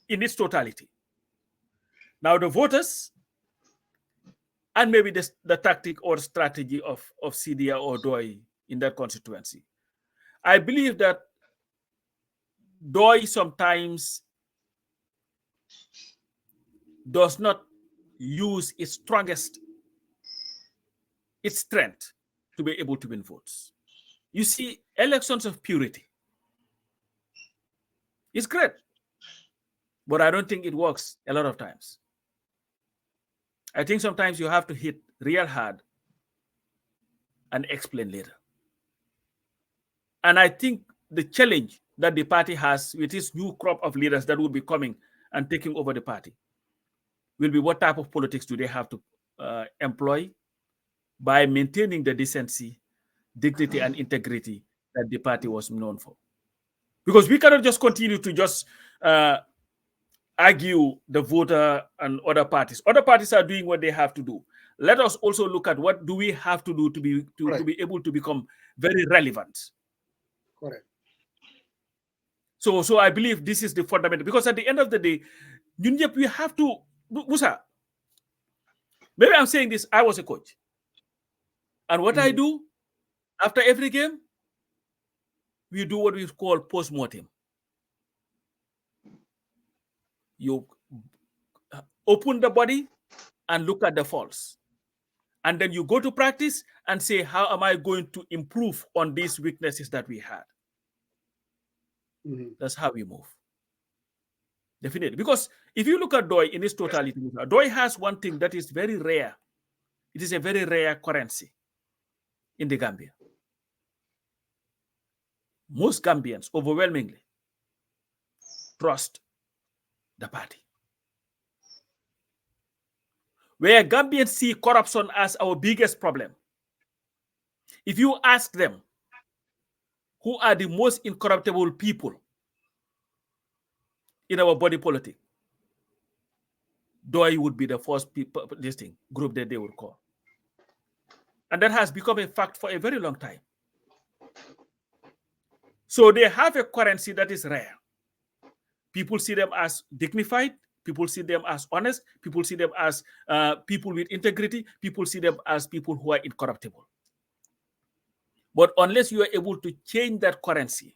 in its totality. Now, the voters and maybe the tactic or strategy of CDA or Pdois in that constituency. I believe that Pdois sometimes does not use its strength to be able to win votes. You see, elections of purity is great, but I don't think it works a lot of times. I think sometimes you have to hit real hard and explain later. And I think the challenge that the party has with this new crop of leaders that will be coming and taking over the party will be what type of politics do they have to employ by maintaining the decency, dignity, and integrity that the party was known for. Because we cannot just continue to just argue the voter and other parties. Other parties are doing what they have to do. Let us also look at what do we have to do to be able to become very relevant. Correct. So I believe this is the fundamental, because at the end of the day, we have to, Musa, maybe I'm saying this, I was a coach. And what I do after every game, we do what we call post-mortem. You open the body and look at the faults. And then you go to practice and say, how am I going to improve on these weaknesses that we had? That's how we move. Definitely. Because if you look at Pdois in its totality, Pdois has one thing that is very rare. It is a very rare currency in the Gambia. Most Gambians overwhelmingly trust the party. Where Gambians see corruption as our biggest problem, if you ask them who are the most incorruptible people in our body politic, Pdois would be the first group that they would call. And that has become a fact for a very long time. So they have a currency that is rare. People see them as dignified. People see them as honest. People see them as people with integrity. People see them as people who are incorruptible. But unless you are able to change that currency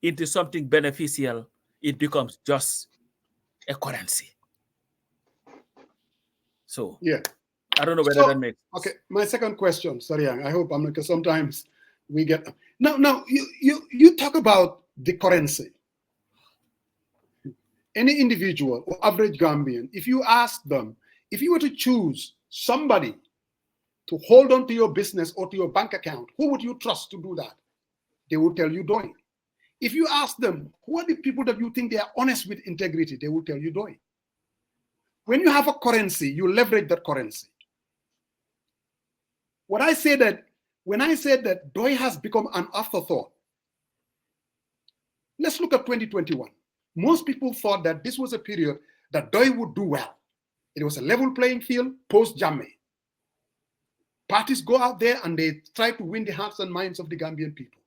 into something beneficial, it becomes just a currency. So yeah, I don't know whether that makes sense. Okay, my second question, sorry, I hope I'm, because sometimes we get now you talk about the currency. Any individual or average Gambian, if you ask them, if you were to choose somebody to hold on to your business or to your bank account, who would you trust to do that? They will tell you Doi. If you ask them, who are the people that you think they are honest with integrity, they will tell you Doi. When you have a currency, you leverage that currency. When I say that Doi has become an afterthought, let's look at 2021. Most people thought that this was a period that Doi would do well. It was a level playing field post-Jammeh. Parties go out there and they try to win the hearts and minds of the Gambian people.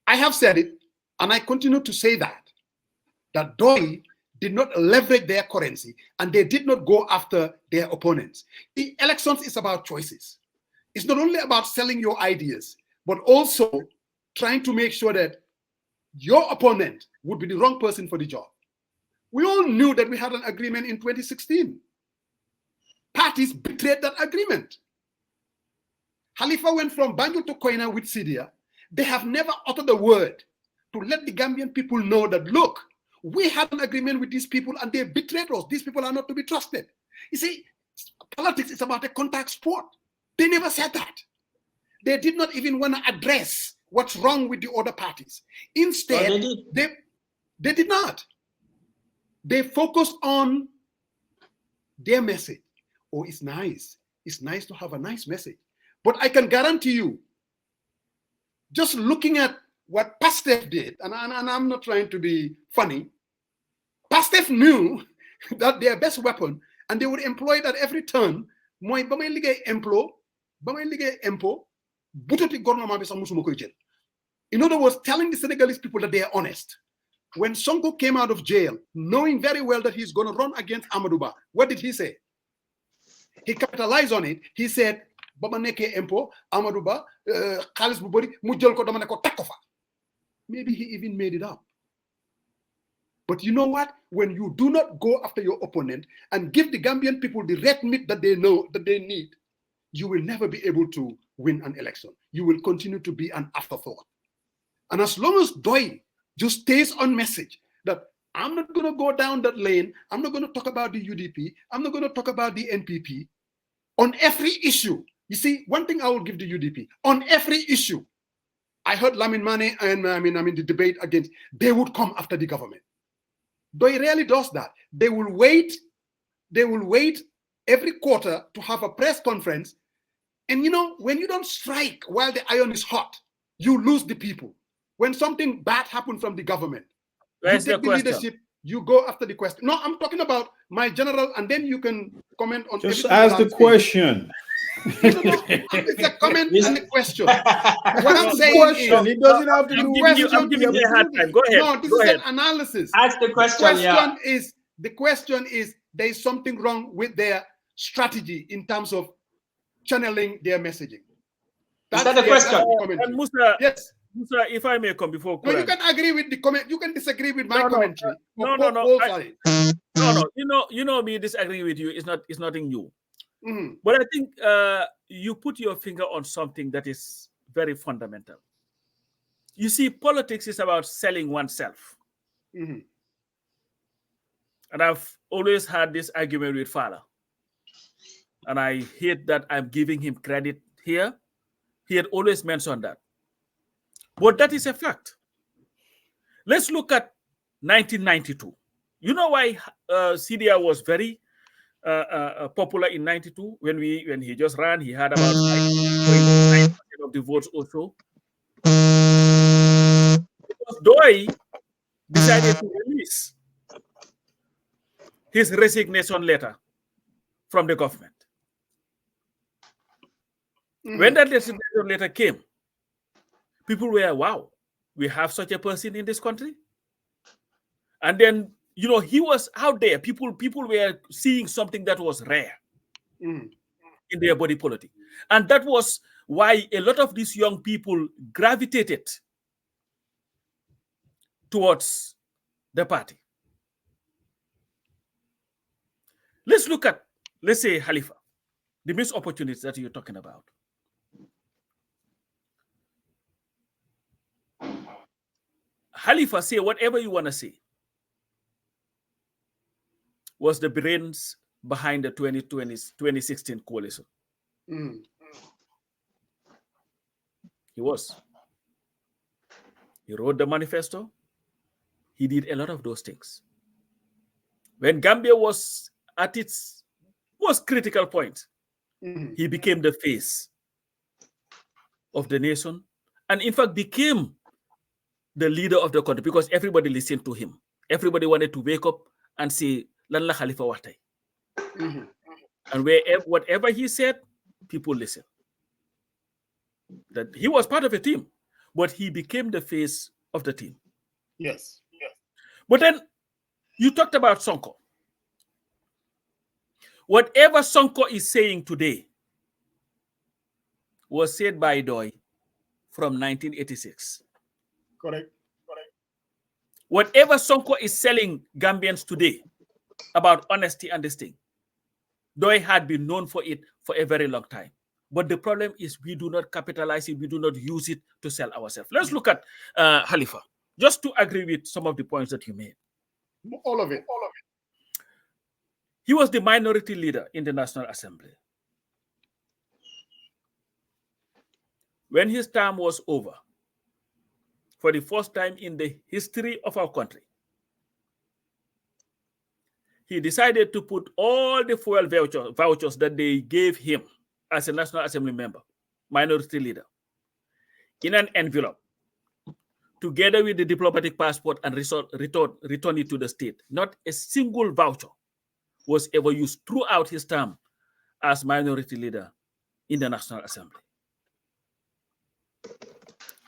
I have said it, and I continue to say that Doi did not leverage their currency and they did not go after their opponents. The elections is about choices. It's not only about selling your ideas, but also trying to make sure that your opponent would be the wrong person for the job. We all knew that we had an agreement in 2016. Parties betrayed that agreement. Khalifa went from Banjul to Koina with Sidia. They have never uttered a word to let the Gambian people know that, look, we had an agreement with these people and they betrayed us. These people are not to be trusted. You see, politics is about a contact sport. They never said that. They did not even want to address what's wrong with the other parties. Instead, they did not. They focused on their message. Oh, it's nice. It's nice to have a nice message. But I can guarantee you, just looking at what Pastef did, and I'm not trying to be funny, Pastef knew that their best weapon, and they would employ that every turn, mooy ba may liggéey impôt, butoti gouvernement bi sax musuma koy jël. In other words, telling the Senegalese people that they are honest. When Sonko came out of jail, knowing very well that he's going to run against Amadou Ba, what did he say? He capitalized on it. He said, Bama neke impo, Amadou Ba, Khalis bu bari, mu jël ko dama ne ko tek ko fa. Maybe he even made it up. But you know what? When you do not go after your opponent and give the Gambian people the red meat that they know that they need, you will never be able to win an election. You will continue to be an afterthought. And as long as Doi just stays on message that I'm not going to go down that lane, I'm not going to talk about the UDP, I'm not going to talk about the NPP, on every issue. You see, one thing I will give the UDP, on every issue, I heard Lamin Mane and the debate against, they would come after the government. Doi rarely does that. They will wait every quarter to have a press conference. And you know, when you don't strike while the iron is hot, you lose the people. When something bad happens from the government, Where's you take the leadership, you go after the question. No, I'm talking about my general, and then you can comment on. Just ask the question. It's a comment and a question. What I'm saying is, it doesn't have to do with I'm giving you a hard time. Go ahead. No, this is an analysis. Ask the question. The question is there is something wrong with their strategy in terms of channeling their messaging. Is that the question? And Musa, yes. Musa, if I may come before Kurang. No, you can agree with the comment. You can disagree with my commentary. No. You know me disagreeing with you is nothing new. Mm-hmm. But I think you put your finger on something that is very fundamental. You see, politics is about selling oneself. Mm-hmm. And I've always had this argument with Fala. And I hate that I'm giving him credit here. He had always mentioned that. But that is a fact. Let's look at 1992. You know why CDR was very popular in 92? When he just ran, he had about 9% of the votes or so. Because Doi decided to release his resignation letter from the government. Mm-hmm. When that resignation letter came, people were, wow, we have such a person in this country. And then, you know, he was out there. People were seeing something that was rare in their body politic. And that was why a lot of these young people gravitated towards the party. Let's look at, let's say, Khalifa, the missed opportunities that you're talking about. Khalifa, say whatever you want to say, was the brains behind the 2016 coalition. He was. He wrote the manifesto. He did a lot of those things. When Gambia was at its most critical point, he became the face of the nation and in fact became the leader of the country because everybody listened to him. Everybody wanted to wake up and say, Lan la Khalifa watay. And whatever he said, people listened. That he was part of a team, but he became the face of the team. Yes. But then you talked about Sonko. Whatever Sonko is saying today was said by Pdois from 1986. Correct. Whatever Sonko is selling Gambians today about honesty and this thing, Pdois had been known for it for a very long time. But the problem is we do not capitalize it. We do not use it to sell ourselves. Let's look at Khalifa, just to agree with some of the points that you made. All of it. He was the minority leader in the National Assembly. When his term was over, for the first time in the history of our country, he decided to put all the fuel vouchers that they gave him as a National Assembly member, minority leader, in an envelope, together with the diplomatic passport and return it to the state. Not a single voucher was ever used throughout his term as minority leader in the National Assembly.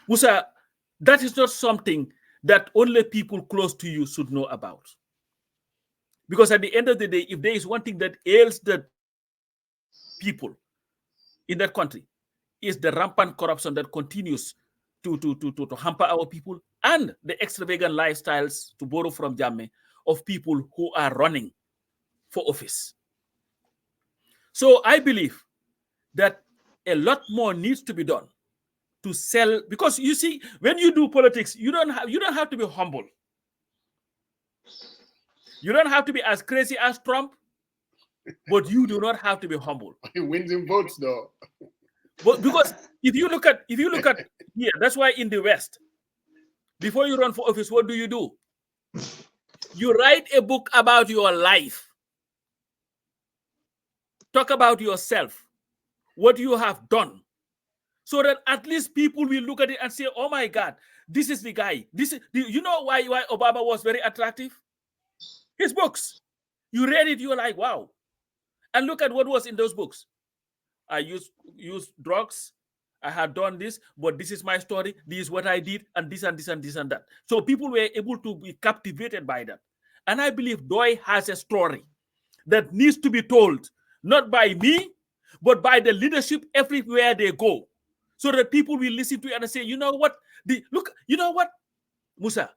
Musa, that is not something that only people close to you should know about. Because at the end of the day, if there is one thing that ails the people in that country, is the rampant corruption that continues to hamper our people and the extravagant lifestyles, to borrow from Jammeh, of people who are running for office. So I believe that a lot more needs to be done to sell, because you see, when you do politics, you don't have to be humble. You don't have to be as crazy as Trump, but you do not have to be humble. He wins in votes, though. But because if you look at here, that's why in the West, before you run for office, what do? You write a book about your life. Talk about yourself, what you have done, so that at least people will look at it and say, "Oh my God, this is the guy." You know why Obama was very attractive? His books. You read it, you were like, wow. And look at what was in those books. I used drugs. I had done this, but this is my story. This is what I did, and this and this and this and that. So people were able to be captivated by that. And I believe Pdois has a story that needs to be told, not by me, but by the leadership everywhere they go, so that people will listen to it and say, you know what? You know what, Musa?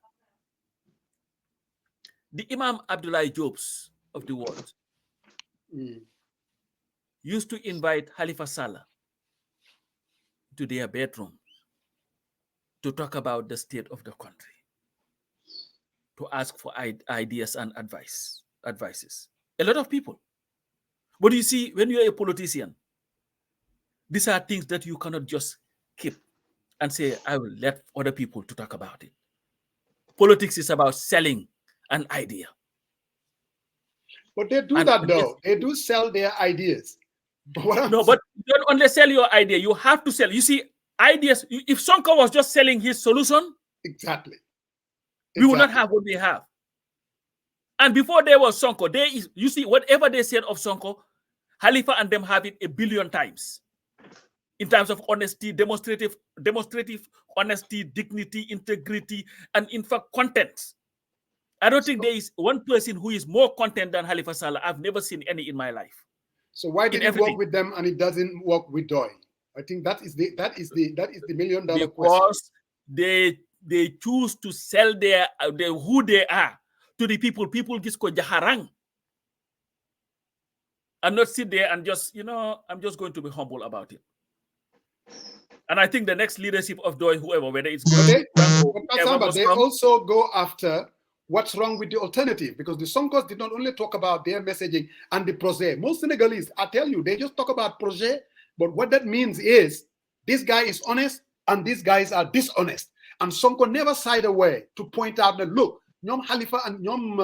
The Imam Abdullah Jobs of the world used to invite Khalifa Saleh to their bedroom to talk about the state of the country, to ask for ideas and advices. A lot of people. But you see, when you're a politician, these are things that you cannot just keep and say, I will let other people to talk about it. Politics is about selling an idea. But they do that, though. They do sell their ideas. But you don't only sell your idea. You have to sell. You see, ideas. If Sonko was just selling his solution, exactly, we would not have what we have. And before there was Sonko, you see, whatever they said of Sonko, Khalifa and them have it 1 billion times. In terms of honesty, demonstrative honesty, dignity, integrity, and in fact, content. I don't think there is one person who is more content than Khalifa Saleh. I've never seen any in my life. So why did it work with them and it doesn't work with Pdois? I think that is the $1 million question. Because they choose to sell their who they are to the people. People just go jaharang. And not sit there and just, I'm just going to be humble about it. And I think the next leadership of Pdois, whoever, whether it's they also go after what's wrong with the alternative, because the Sonkos did not only talk about their messaging and the projet. Most Senegalese, I tell you, they just talk about projet, but what that means is this guy is honest and these guys are dishonest. And Sonko never shied away to point out that, look, Nyom Khalifa and Nyom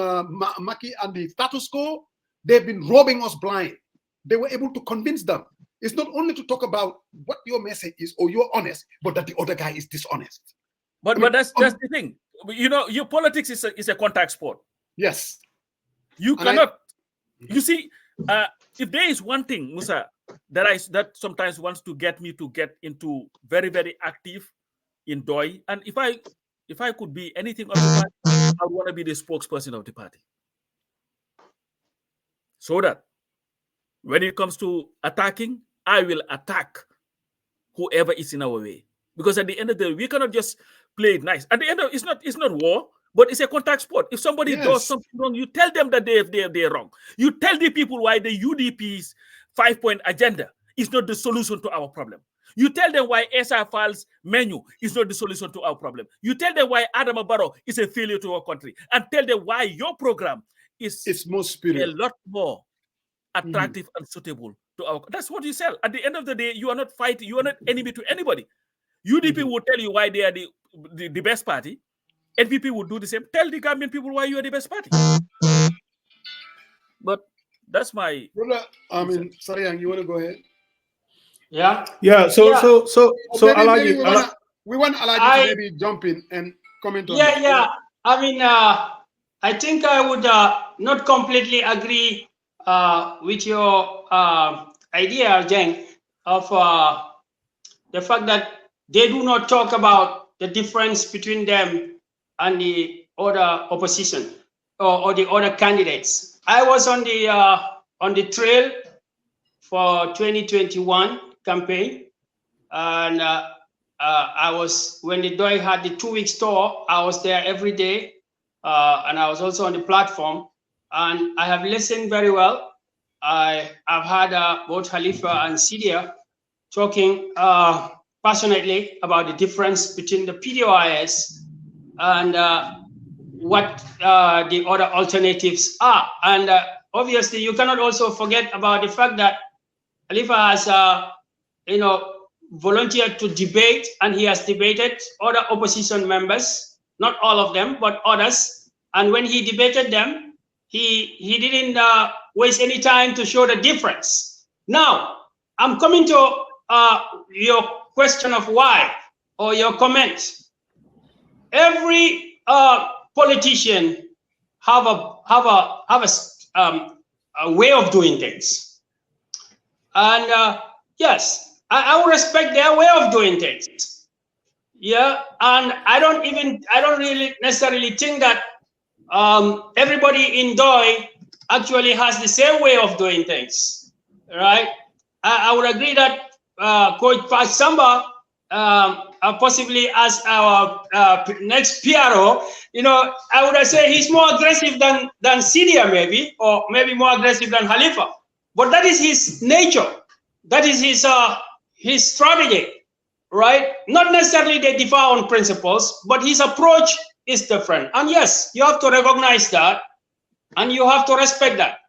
Maki and the status quo, they've been robbing us blind. They were able to convince them. It's not only to talk about what your message is or you're honest, but that the other guy is dishonest. But that's the thing. Your politics is a contact sport. Yes. You cannot. You see, if there is one thing, Musa, that sometimes wants to get me to get into very, very active in Pdois, and if I could be anything of the party, I would want to be the spokesperson of the party. So that when it comes to attacking, I will attack whoever is in our way. Because at the end of the day, we cannot just play it nice. At the end of it's not war, but it's a contact sport. If somebody does something wrong, you tell them that they're wrong. You tell the people why the UDP's 5-point agenda is not the solution to our problem. You tell them why SFL's menu is not the solution to our problem. You tell them why Adama Barrow is a failure to our country, and tell them why your program is more spiritual, a lot more attractive and suitable to our. That's what you sell. At the end of the day, you are not fighting. You are not enemy to anybody. UDP will tell you why they are the best party. NPP will do the same. Tell the Gambian people why you are the best party. But that's my. Sariyang, you want to go ahead? Yeah. So we want Alaji to maybe jump in and comment on that. Yeah. I mean, I think I would not completely agree with your idea, Jeng, of the fact that they do not talk about the difference between them and the other opposition or the other candidates. I was on the trail for 2021 campaign, and I was, when the Pdois had the 2-week tour, I was there every day, and I was also on the platform, and I have listened very well. I've had both Khalifa and Sidia talking passionately about the difference between the Pdois and what the other alternatives are. And obviously, you cannot also forget about the fact that Khalifa has, volunteered to debate, and he has debated other opposition members, not all of them, but others. And when he debated them, he didn't waste any time to show the difference. Now, I'm coming to your question of why, or your comment. Every politician have a way of doing things, and yes, I would respect their way of doing things. Yeah, and I don't really necessarily think that everybody in Pdois actually has the same way of doing things, right? I would agree that Coach Pat Samba, possibly as our next PRO, I would say he's more aggressive than Sidia maybe, or maybe more aggressive than Khalifa. But that is his nature. That is his strategy, right? Not necessarily they differ on principles, but his approach is different. And yes, you have to recognize that, and you have to respect that.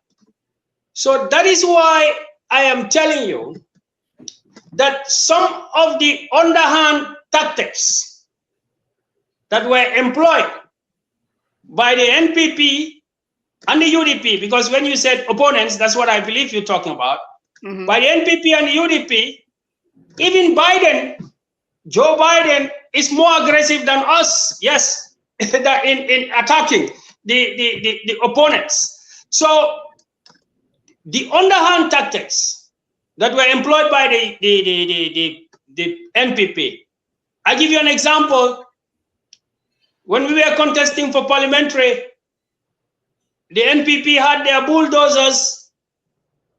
So that is why I am telling you that some of the underhand tactics that were employed by the NPP and the UDP, because when you said opponents, that's what I believe you're talking about, by the NPP and the UDP, even Joe Biden is more aggressive than us, yes, in attacking the opponents. So the underhand tactics that were employed by the NPP. I give you an example. When we were contesting for parliamentary, the NPP had their bulldozers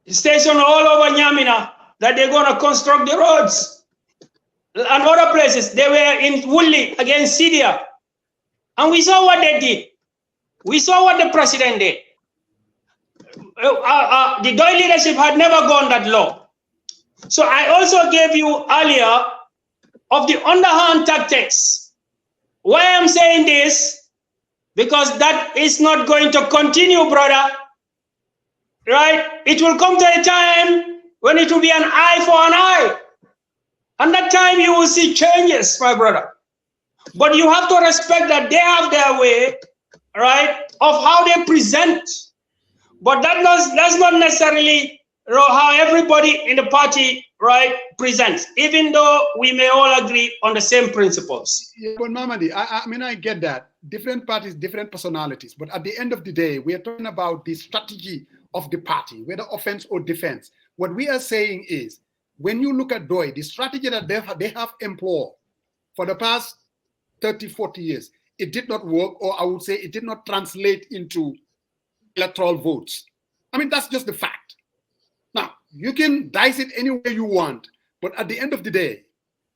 stationed all over Nyamina that they're going to construct the roads. and other places. They were in Woolley against Syria. And we saw what they did. We saw what the president did. The Doi leadership had never gone that low. So I also gave you earlier of the underhand tactics. Why I'm saying this? Because that is not going to continue, brother. Right? It will come to a time when it will be an eye for an eye. And that time you will see changes, my brother. But you have to respect that they have their way, right, of how they present. But that's not necessarily how everybody in the party, right, presents, even though we may all agree on the same principles. Yeah, but Mamadi, I mean, I get that. Different parties, different personalities. But at the end of the day, we are talking about the strategy of the party, whether offense or defense. What we are saying is, when you look at Doi, the strategy that they have employed for the past 30, 40 years, it did not work, or I would say it did not translate into electoral votes. I mean, that's just the fact. Now, you can dice it any way you want, but at the end of the day,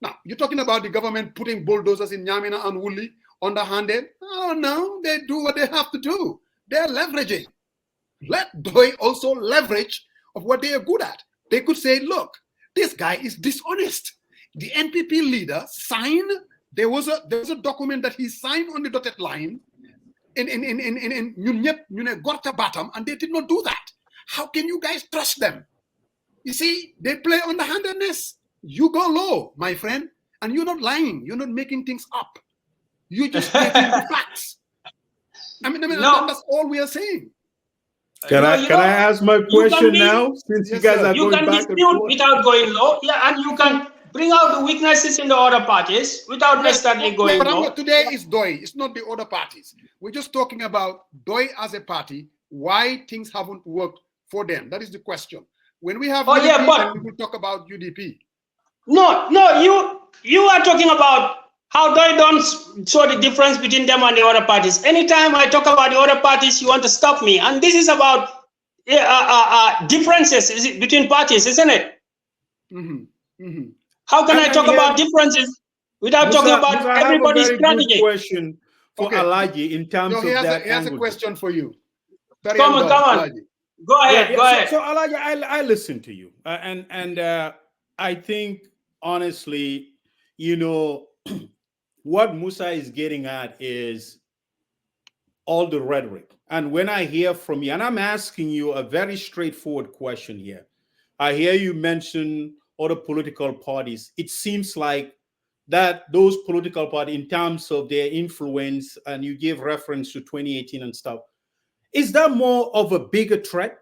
now, you're talking about the government putting bulldozers in Nyamina and Woolley underhanded. Oh, no, they do what they have to do. They're leveraging. Let Doi also leverage of what they are good at. They could say, look, this guy is dishonest. The NPP leader signed, there was a document that he signed on the dotted line in Gorta Batam, and they did not do that. How can you guys trust them? You see, they play on the handedness. You go low, my friend, and you're not lying. You're not making things up. You're just stating the facts. I mean, no. That's all we are saying. Can I ask my question now? Since you guys are going back and forth. You can dispute without going low, yeah, and you can bring out the weaknesses in the other parties without necessarily going low. Today is Doi. It's not the other parties. We're just talking about Doi as a party, why things haven't worked for them. That is the question. When we have UDP, then we will talk about UDP. No, you are talking about how Doi don't show the difference between them and the other parties. Anytime I talk about the other parties, you want to stop me. And this is about differences between parties, isn't it? Mm-hmm. Mm-hmm. How can I talk about differences without talking about everybody's strategy? Question for Alaji in terms of that. He has a question for you. Come on. Go ahead. So Alaji, I listen to you, and I think honestly, what Musa is getting at is all the rhetoric. And when I hear from you, and I'm asking you a very straightforward question here, I hear you mention other political parties. It seems like that those political parties, in terms of their influence, and you give reference to 2018 and stuff, is that more of a bigger threat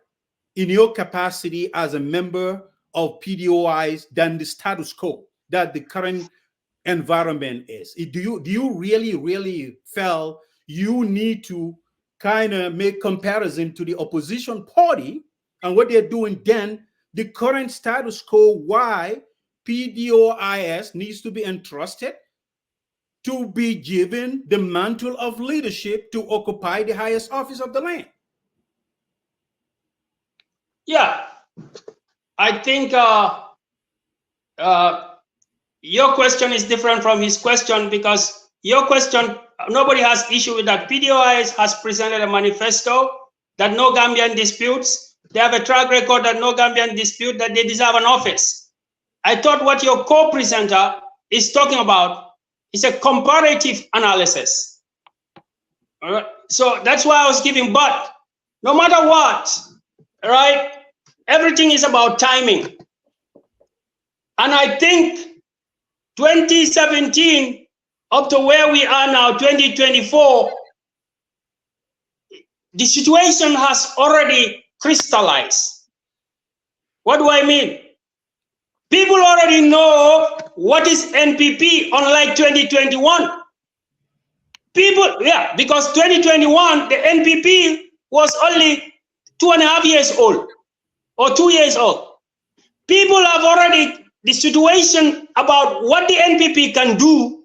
in your capacity as a member of Pdois than the status quo that the current environment is? Do you really feel you need to kind of make comparison to the opposition party and what they're doing, then the current status quo, why Pdois needs to be entrusted to be given the mantle of leadership to occupy the highest office of the land? Yeah, I think your question is different from his question, because your question, nobody has issue with that. Pdois has presented a manifesto that no Gambian disputes. They have a track record that no Gambian dispute, that they deserve an office. I thought what your co-presenter is talking about is a comparative analysis. All right? So that's why I was giving, but no matter what, right, everything is about timing. And I think 2017 up to where we are now, 2024, the situation has already crystallized. What do I mean? People already know what is NPP, unlike 2021. Because 2021, the NPP was only 2.5 years old or 2 years old. People have already, the situation about what the NPP can do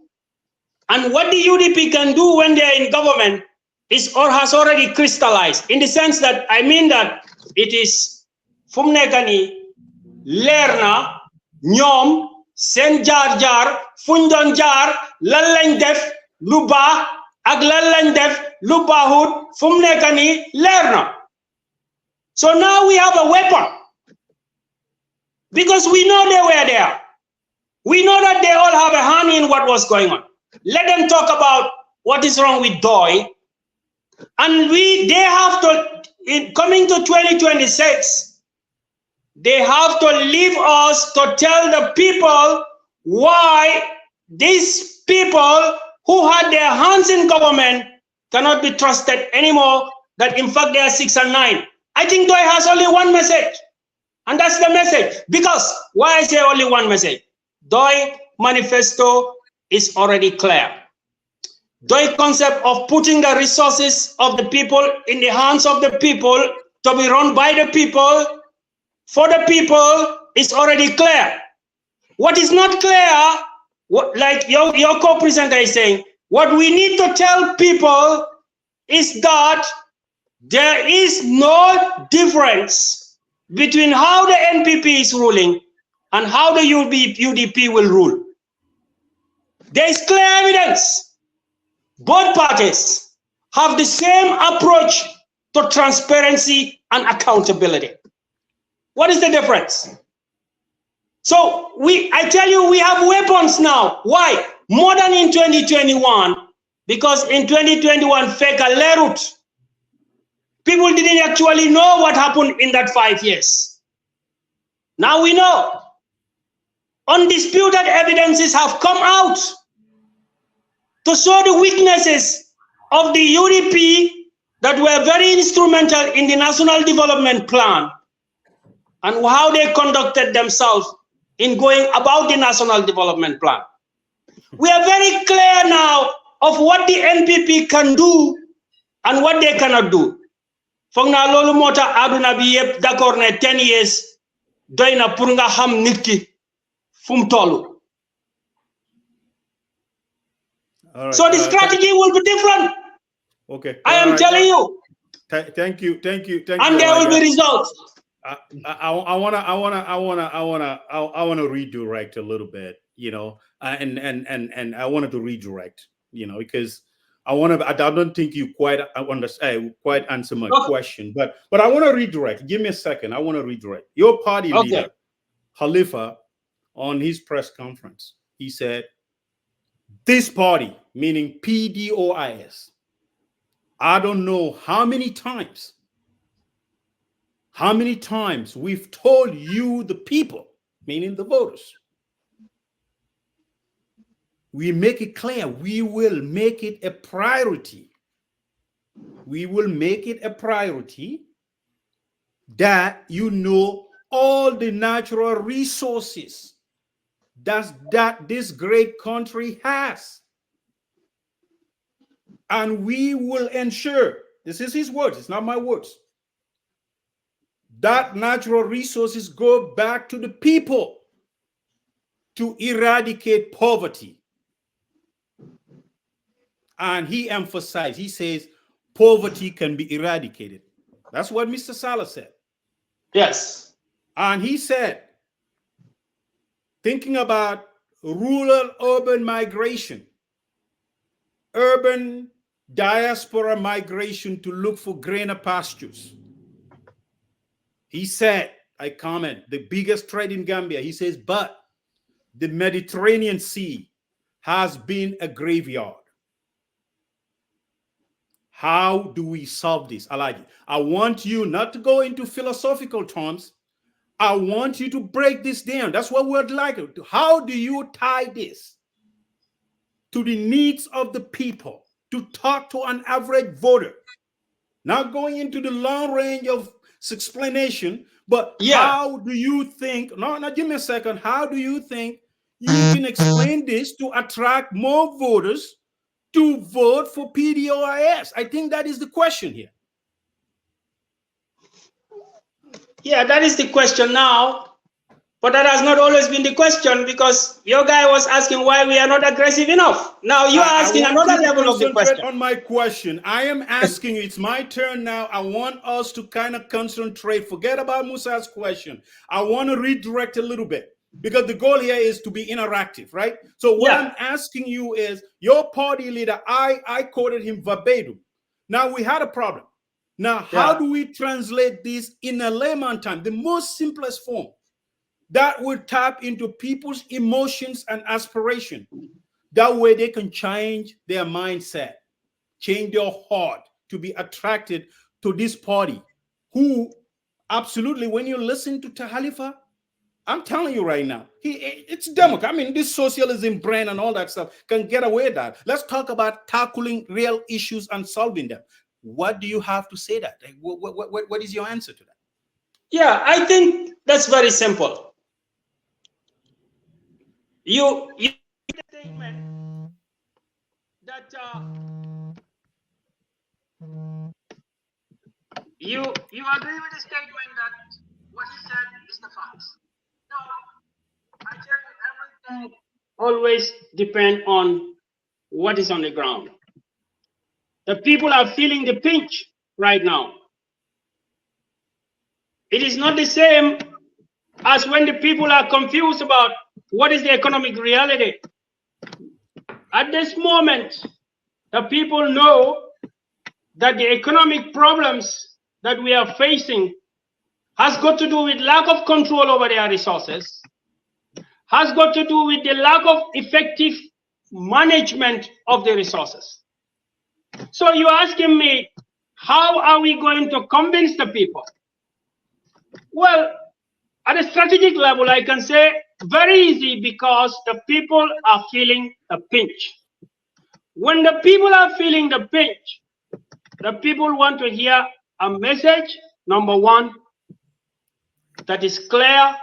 and what the UDP can do when they're in government has already crystallized, in the sense that, I mean that it is Fumnekani, Lerna, Nyom, seen jaar-jaar fuñ doon jaar lan lañ def lu baax ak lan lañ def lu baaxut fu mu nekk nii leer na. So now we have a weapon because we know they were there. We know that they all have a hand in what was going on. Let them talk about what is wrong with Pdois. And they have to, coming to 2026, they have to leave us to tell the people why these people who had their hands in government cannot be trusted anymore, that in fact they are 6 and 9. I think Pdois has only one message, and that's the message. Because, why I say only one message? Pdois manifesto is already clear. Pdois concept of putting the resources of the people in the hands of the people to be run by the people, for the people, is already clear. What is not clear, like your co-presenter is saying, what we need to tell people is that there is no difference between how the NPP is ruling and how the UDP will rule. There is clear evidence. Both parties have the same approach to transparency and accountability. What is the difference? So I tell you, we have weapons now. Why? More than in 2021, because in 2021, fake lerut. People didn't actually know what happened in that 5 years. Now we know. Undisputed evidences have come out to show the weaknesses of the UDP that were very instrumental in the National Development Plan and how they conducted themselves in going about the National Development Plan. We are very clear now of what the NPP can do and what they cannot do. Foog naa loolu moo tax àdduna bi yëpp d'accord ne 10 years doy na pour nga xam nit ki fu mu tollu. So the strategy will be different. Okay. I am telling you. Thank you. And there will be results. I wanna redirect a little bit, you know, and I wanted to redirect, you know, because I don't think you quite understand, quite answer my question, but I want to redirect. Give me a second. I want to redirect. Your party leader, Khalifa, on his press conference, he said, this party, meaning Pdois, I don't know how many times we've told you, the people, meaning the voters, we make it clear, we will make it a priority. We will make it a priority that you know all the natural resources that this great country has. And we will ensure, this is his words, it's not my words, that natural resources go back to the people to eradicate poverty. And he emphasized, he says, poverty can be eradicated. That's what Mr. Salah said. Yes. And he said, thinking about rural-urban migration, urban diaspora migration to look for greener pastures. He said, I comment, the biggest threat in Gambia, he says, but the Mediterranean Sea has been a graveyard. How do we solve this, Alaji? I want you not to go into philosophical terms. I want you to break this down. That's what we'd like. How do you tie this to the needs of the people, to talk to an average voter? Not going into the long range of explanation, but how do you think, no, give me a second. How do you think you can explain this to attract more voters to vote for Pdois? I think that is the question here. Yeah, that is the question now. But that has not always been the question, because your guy was asking why we are not aggressive enough. Now you are asking another level of the question. On my question, I am asking you, it's my turn now. I want us to kind of concentrate. Forget about Musa's question. I want to redirect a little bit. because the goal here is to be interactive, right? So what I'm asking you is, your party leader, I quoted him verbatim. Now we had a problem. Now, how do we translate this in a layman time, the most simplest form that would tap into people's emotions and aspiration? That way they can change their mindset, change their heart to be attracted to this party, who absolutely, when you listen to Tahalifa, I'm telling you right now, it's Democrat. I mean, this socialism brand and all that stuff can get away with that. Let's talk about tackling real issues and solving them. What do you have to say that? Like, what is your answer to that? Yeah, I think that's very simple. You statement that you agree with the statement that what he said is the facts. Now, I tell you, everything always depends on what is on the ground. The people are feeling the pinch right now. It is not the same as when the people are confused about what is the economic reality. At this moment, the people know that the economic problems that we are facing has got to do with lack of control over their resources, has got to do with the lack of effective management of the resources. So you're asking me, how are we going to convince the people? Well, at a strategic level, I can say very easy, because the people are feeling the pinch. When the people are feeling the pinch, the people want to hear a message, number one, that is clear,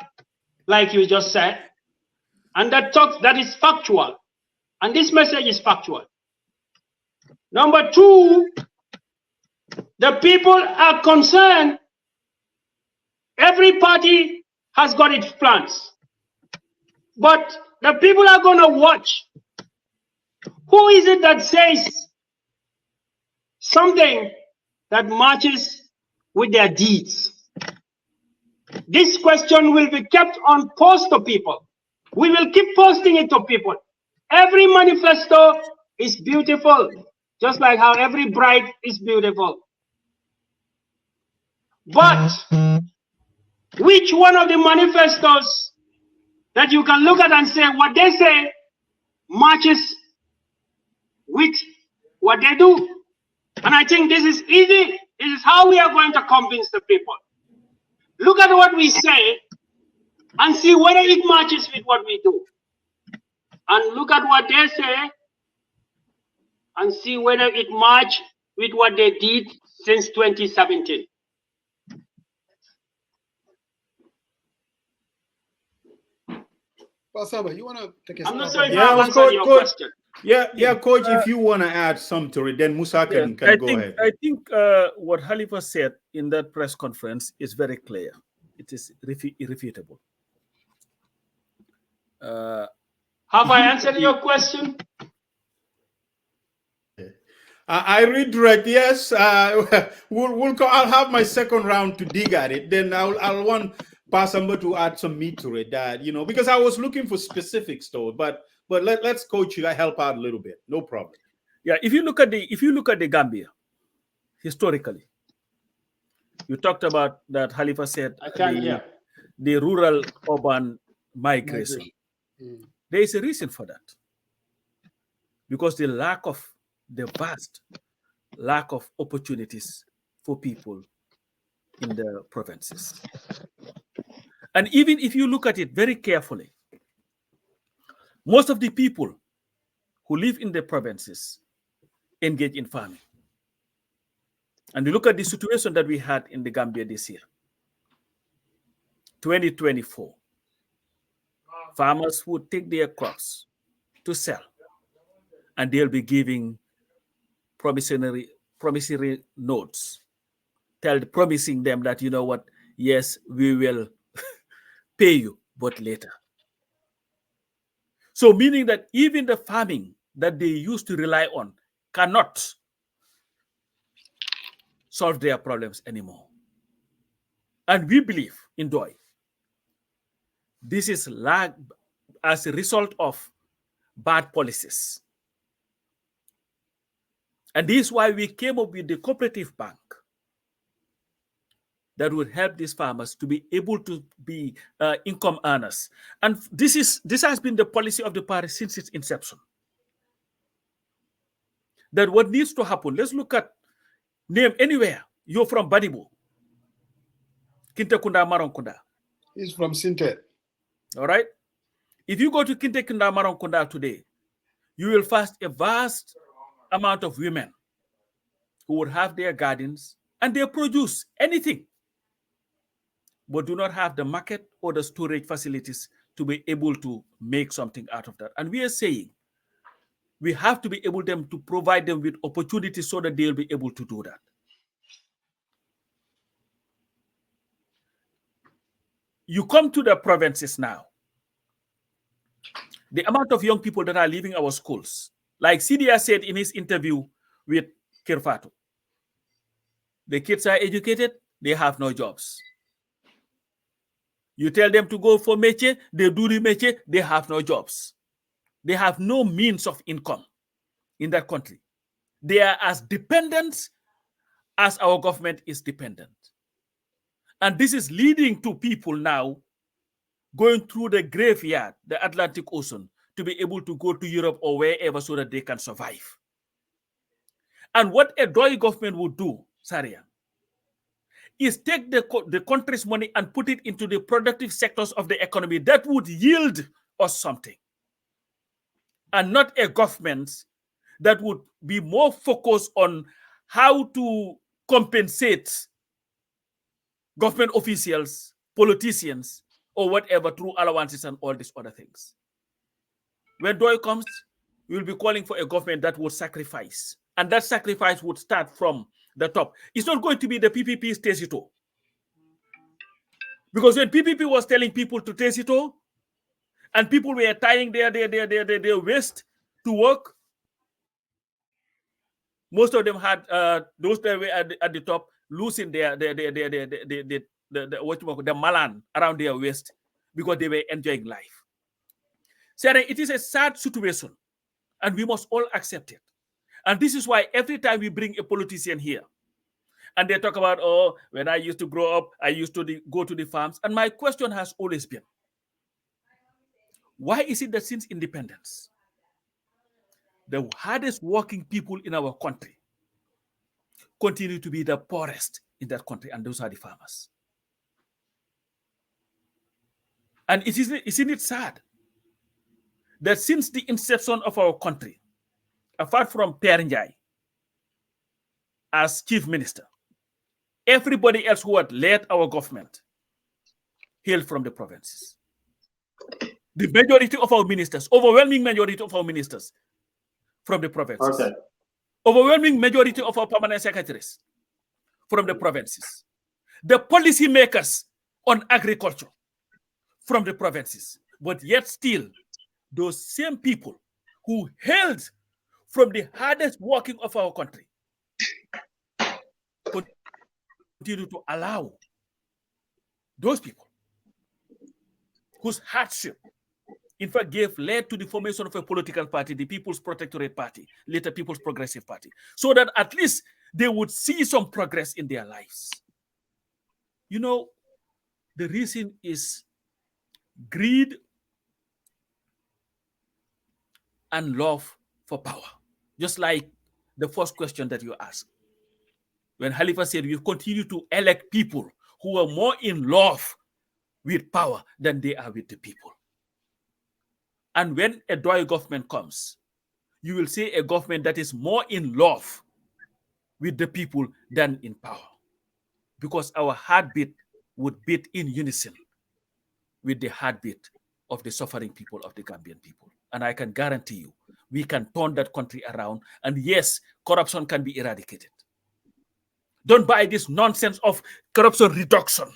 like you just said, and that is factual. And this message is factual. Number two, the people are concerned. Every party has got its plans, but the people are going to watch. Who is it that says something that matches with their deeds? This question will be kept on post to people. We will keep posting it to people. Every manifesto is beautiful, just like how every bride is beautiful. But which one of the manifestos that you can look at and say what they say matches with what they do? And I think this is easy. This is how we are going to convince the people. Look at what we say and see whether it matches with what we do. And look at what they say and see whether it matches with what they did since 2017. Pasaba, you want to take a I'm not sure if I answered your question. Yeah, Coach, if you want to add something to it, then Musa can go ahead. I think what Halifa said in that press conference is very clear. It is irrefutable. Have I answered your question? I redirect. Yes, I'll have my second round to dig at it. Then I'll want Pasamba to add some meat to it. That, you know, because I was looking for specifics though. But let's Coach you help out a little bit. No problem. Yeah, if you look at the Gambia historically, you talked about that. Halifa said the rural urban migration. There is a reason for that, because the vast lack of opportunities for people in the provinces. And even if you look at it very carefully, most of the people who live in the provinces engage in farming. And you look at the situation that we had in the Gambia this year, 2024. Farmers would take their crops to sell, and they'll be giving promissory notes, promising them that, you know what, yes, we will pay you, but later. So meaning that even the farming that they used to rely on cannot solve their problems anymore. And we believe in Pdois This is lag as a result of bad policies. And this is why we came up with the cooperative bank that would help these farmers to be able to be income earners. And this has been the policy of the party since its inception. That what needs to happen, let's look at name anywhere. You're from Badibo. Kinte Kunda Maronkunda. He's from Sinte. All right. If you go to Kinte Kunda Maronkunda today, you will find a vast amount of women who would have their gardens and they produce anything, but do not have the market or the storage facilities to be able to make something out of that. And we are saying we have to be able to provide them with opportunities so that they'll be able to do that. You come to the provinces now, the amount of young people that are leaving our schools, like Sidia said in his interview with Kirfatu, the kids are educated, they have no jobs. You tell them to go for métier, they do the métier, they have no jobs. They have no means of income in that country. They are as dependent as our government is dependent. And this is leading to people now going through the graveyard, the Atlantic Ocean, to be able to go to Europe or wherever so that they can survive. And what a Pdois government would do, Saria, is take the country's money and put it into the productive sectors of the economy that would yield us something. And not a government that would be more focused on how to compensate government officials, politicians, or whatever through allowances and all these other things. When Pdois comes, we will be calling for a government that would sacrifice. And that sacrifice would start from the top. It's not going to be the PPP's Tesito. Because when PPP was telling people to Tesito, and people were tying their waist to work, most of them had those that were at the top losing the malan around their waist because they were enjoying life. So it is a sad situation, and we must all accept it. And this is why every time we bring a politician here, and they talk about, oh, when I used to grow up, I used to go to the farms. And my question has always been, why is it that since independence, the hardest working people in our country continue to be the poorest in that country, and those are the farmers? And isn't it sad that since the inception of our country, apart from Pierre Njai as chief minister, everybody else who had led our government hailed from the provinces. The majority of our ministers, overwhelming majority of our ministers from the provinces. Okay. Overwhelming majority of our permanent secretaries from the provinces. The policy makers on agriculture from the provinces. But yet still, those same people who hailed from the hardest working of our country continue to allow those people whose hardship, in fact, led to the formation of a political party, the People's Protectorate Party, later People's Progressive Party, so that at least they would see some progress in their lives. You know, the reason is greed and love for power. Just like the first question that you asked. When Halifa said we continue to elect people who are more in love with power than they are with the people. And when a Pdois government comes, you will see a government that is more in love with the people than in power. Because our heartbeat would beat in unison with the heartbeat of the suffering people of the Gambian people. And I can guarantee you, we can turn that country around. And yes, corruption can be eradicated. Don't buy this nonsense of corruption reduction.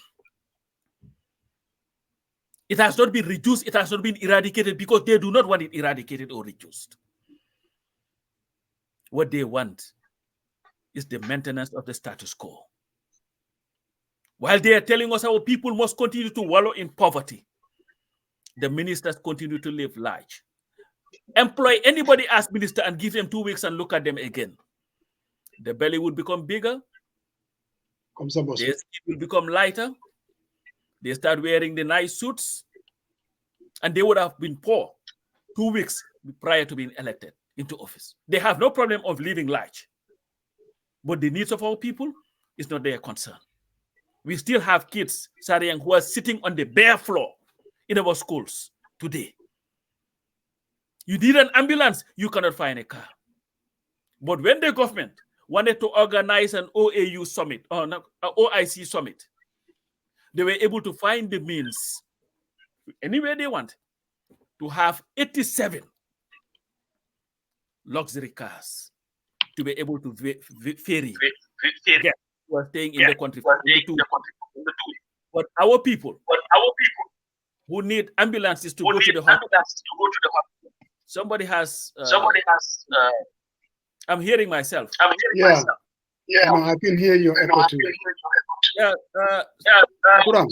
It has not been reduced, it has not been eradicated because they do not want it eradicated or reduced. What they want is the maintenance of the status quo. While they are telling us our people must continue to wallow in poverty, the ministers continue to live large. Employ anybody as minister and give them 2 weeks and look at them again. The belly would become bigger. Their skin will become lighter. They start wearing the nice suits. And they would have been poor 2 weeks prior to being elected into office. They have no problem of living large. But the needs of our people is not their concern. We still have kids, Sariang, who are sitting on the bare floor in our schools today. You need an ambulance, you cannot find a car. But when the government wanted to organize an OAU summit, or an OIC summit, they were able to find the means, anywhere they want, to have 87 luxury cars to be able to ferry guests who are staying in the country. But our people who need ambulances to go to the hospital. Somebody has. I'm hearing myself. Yeah, no, I can hear you echo too. Yeah, Kurang.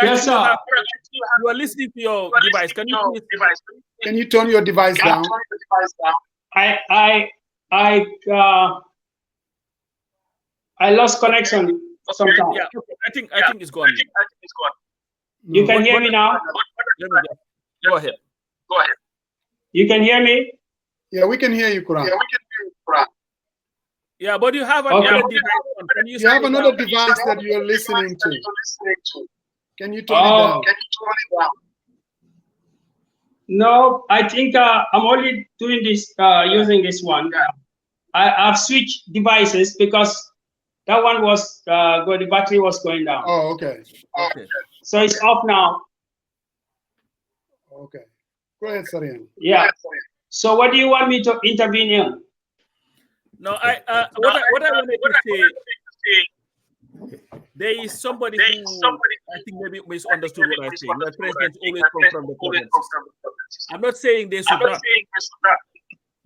Yes, sir. You are listening to your device. Can you turn your device down? I lost connection for some time. Yeah, I think it's gone. You can hear me now? Go ahead. You can hear me? Yeah, we can hear you, Kurang. Yeah, but you have another device. You have another device that you are listening to. Can you turn it down? No, I think I'm only doing this using this one. I've switched devices because that one was the battery was going down. Oh, okay. So it's off now. Okay. Go ahead, Sarian. Yeah. So what do you want me to intervene in? No, what I wanted to say, there is somebody who I think maybe misunderstood what I say. That presidents always come from the provinces. I'm not saying they should not,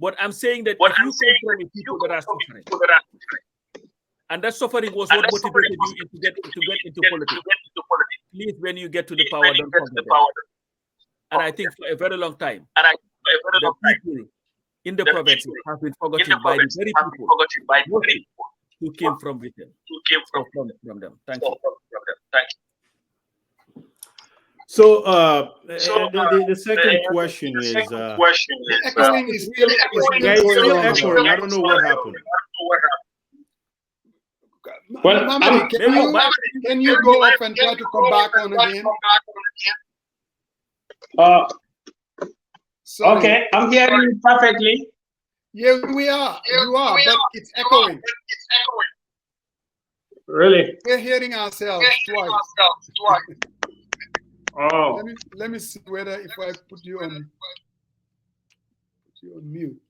but I'm saying that if you come from the people that are suffering, and that suffering was what motivated you to get into politics. Please, when you get to the power, don't forget them. And I think for a very long time, the people in the provinces have been forgotten by the very people who came from within. From them. Thank you. So the second question is echoing is still echoing. I don't know what happened. Well, can you go off and try to come back on again? Okay, I'm hearing you perfectly. Yeah, we are. You are, but it's echoing. Really? We're hearing ourselves twice. Oh. Let me see whether if I put you on mute.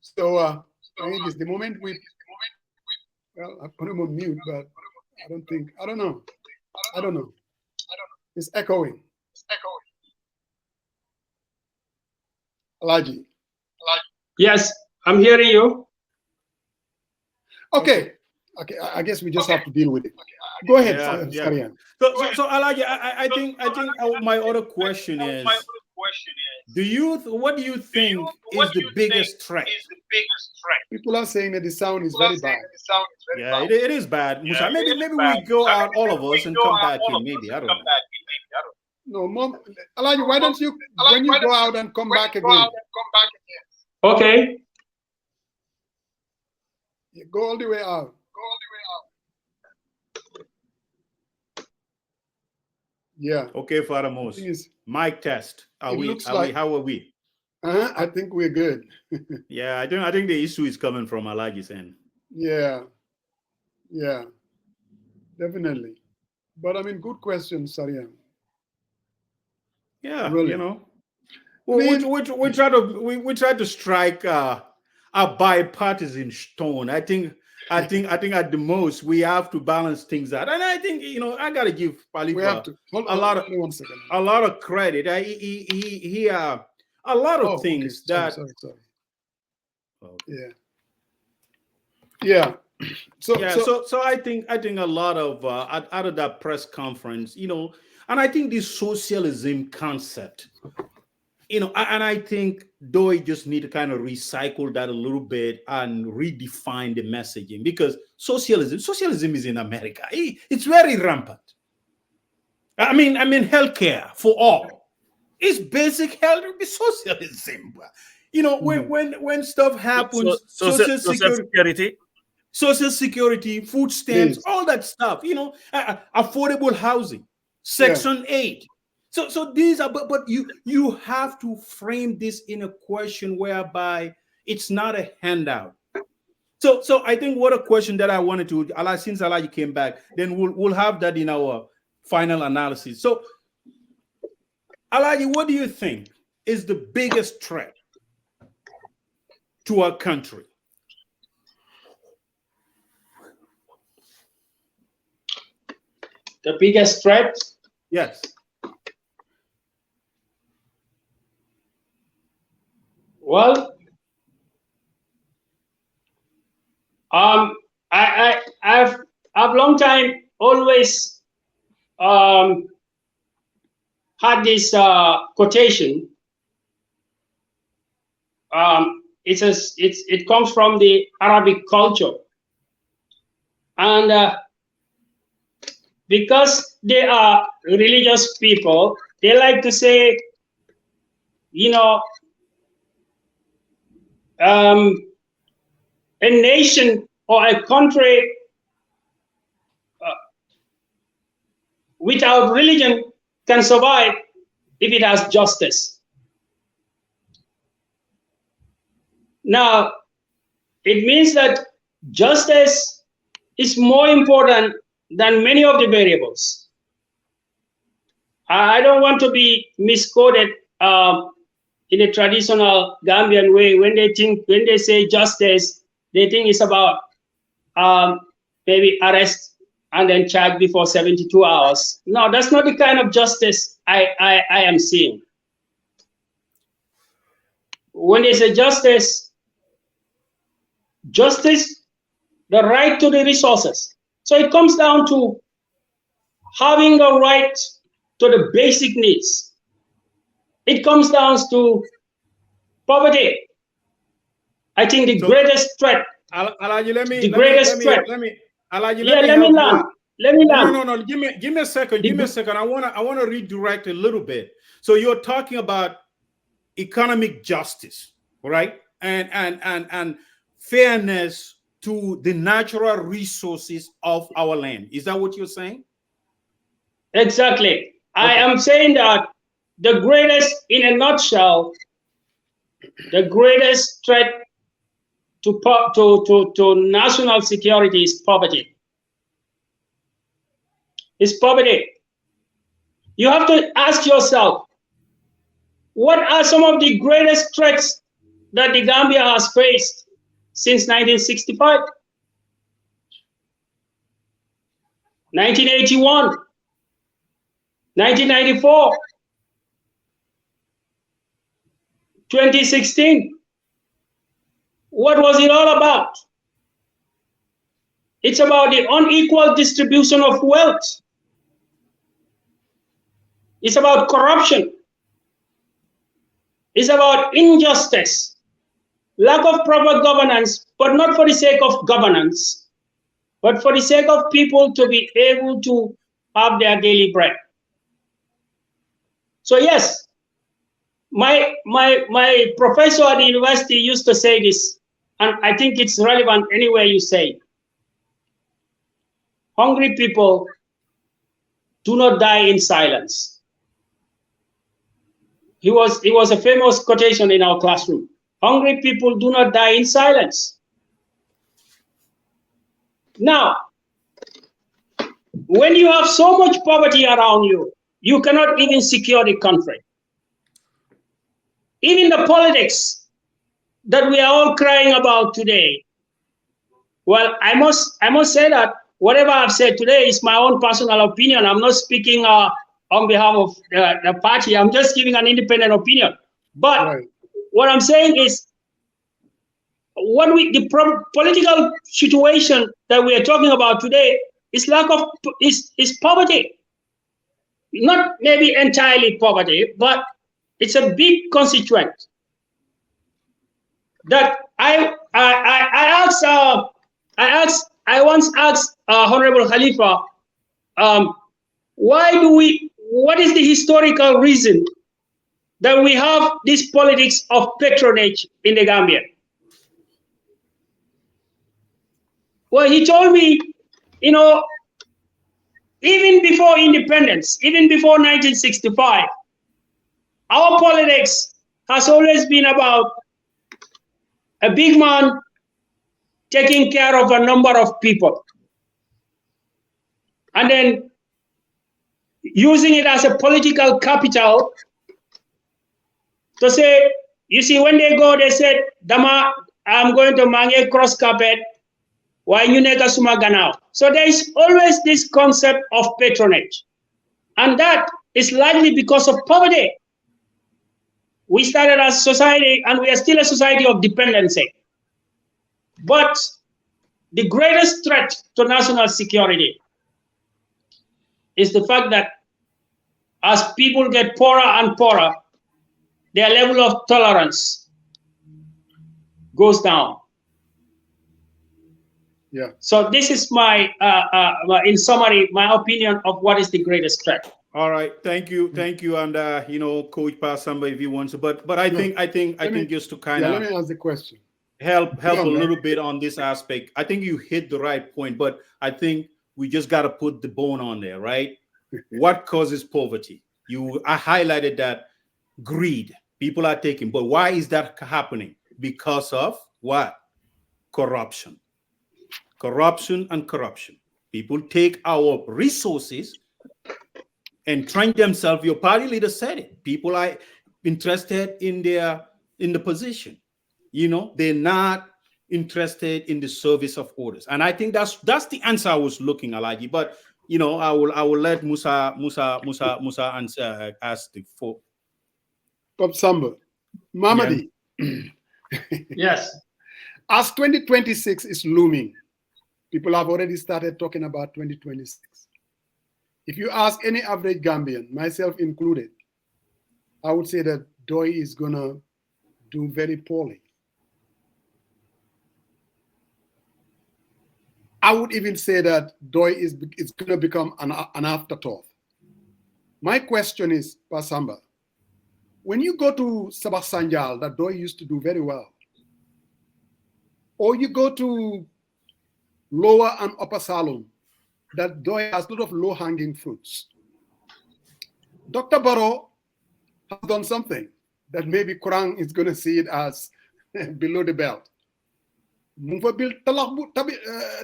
So I think it's the moment well, I put him on mute, but I don't know. It's echoing. Alaji. Yes, I'm hearing you. Okay. I guess we just have to deal with it. Go ahead, Sarian. So Alaji, I think my other question is, what do you think is the biggest threat? People are saying that the sound is very bad. Yeah, it is bad. Musa, maybe we go out, all of us, and come back in. Maybe I don't know. No, Mom, Alaji, why don't you, when you go out and come back again? Okay. Yeah, go all the way out. Yeah. Okay, Father Moses. Mic test. How are we? I think we're good. Yeah, I think the issue is coming from Alaji's end. Yeah, definitely. But I mean, good question, Sarian. Yeah, really. We try to strike a bipartisan tone. I think at the most we have to balance things out, and I think I gotta give Palifa a lot of credit. He a lot of things that. Sorry. Yeah. So I think a lot of out of that press conference, And I think this socialism concept, and I think Pdois just need to kind of recycle that a little bit and redefine the messaging, because socialism is in America. It's very rampant. I mean, healthcare for all. It's basic health. It's socialism. When stuff happens, social security, food stamps, all that stuff. Affordable housing, Section 8. So these are, but you have to frame this in a question whereby it's not a handout. So I think what a question that I wanted to, since Alaji came back, then we'll have that in our final analysis. So Alaji, what do you think is the biggest threat to our country? The biggest threat? Yes. Well, I've long time always had this quotation. It comes from the Arabic culture, and because they are religious people, they like to say, a nation or a country without religion can survive if it has justice. Now, it means that justice is more important than many of the variables. I don't want to be misquoted in a traditional Gambian way. When they say justice, they think it's about maybe arrest and then charge before 72 hours. No, that's not the kind of justice I am seeing. When they say justice, the right to the resources. So it comes down to having a right to the basic needs. It comes down to poverty. I think the greatest threat. Alaji, let me land. No. Give me a second. I want to redirect a little bit. So you're talking about economic justice, right? And fairness to the natural resources of our land. Is that what you're saying? Exactly. Okay. I am saying that the greatest, in a nutshell, the greatest threat to national security is poverty. It's poverty. You have to ask yourself, what are some of the greatest threats that the Gambia has faced since 1965? 1981, 1994, 2016. What was it all about? It's about the unequal distribution of wealth. It's about corruption. It's about injustice, lack of proper governance, but not for the sake of governance, but for the sake of people to be able to have their daily bread. So yes, my professor at the university used to say this, and I think it's relevant anywhere you say it. Hungry people do not die in silence. It was a famous quotation in our classroom. Hungry people do not die in silence. Now, when you have so much poverty around you, you cannot even secure the country. Even the politics that we are all crying about today, well, I must say that whatever I've said today is my own personal opinion. I'm not speaking on behalf of the party. I'm just giving an independent opinion. But what I'm saying is, the political situation that we are talking about today is poverty. not maybe entirely poverty, but it's a big constituent. That I once asked Honorable Khalifa, what is the historical reason that we have this politics of patronage in the Gambia? Well, he told me, even before independence, even before 1965, our politics has always been about a big man taking care of a number of people and then using it as a political capital to say, you see, when they go, they said, Dama, I'm going to mange cross carpet. Why you nega suma ganao? So there is always this concept of patronage. And that is largely because of poverty. We started as a society and we are still a society of dependency. But the greatest threat to national security is the fact that as people get poorer and poorer, their level of tolerance goes down. Yeah. So this is my, in summary, my opinion of what is the greatest threat. All right, thank you, and Coach Pasamba, if you want to, but I think just to kind of let me ask the question. Help a little bit on this aspect. I think you hit the right point, but I think we just got to put the bone on there, right? What causes poverty? I highlighted that greed. People are taking, but why is that happening? Because of what? Corruption. Corruption and corruption. People take our resources and train themselves. Your party leader said it. People are interested in the position. They're not interested in the service of others. And I think that's the answer I was looking at, Alaji. But I will let Musa answer ask the for. Pop Samba. Mamadi. Yes. As 2026 is looming, people have already started talking about 2026. If you ask any average Gambian, myself included, I would say that Pdois is going to do very poorly. I would even say that Pdois is going to become an afterthought. My question is, Pasamba, when you go to Sabah Sanjal, that Pdois used to do very well, or you go to Lower and Upper Salon, that Pdois has a lot of low-hanging fruits. Dr. Barrow has done something that maybe Kurang is going to see it as below the belt. Mu fa bil talax bu tabi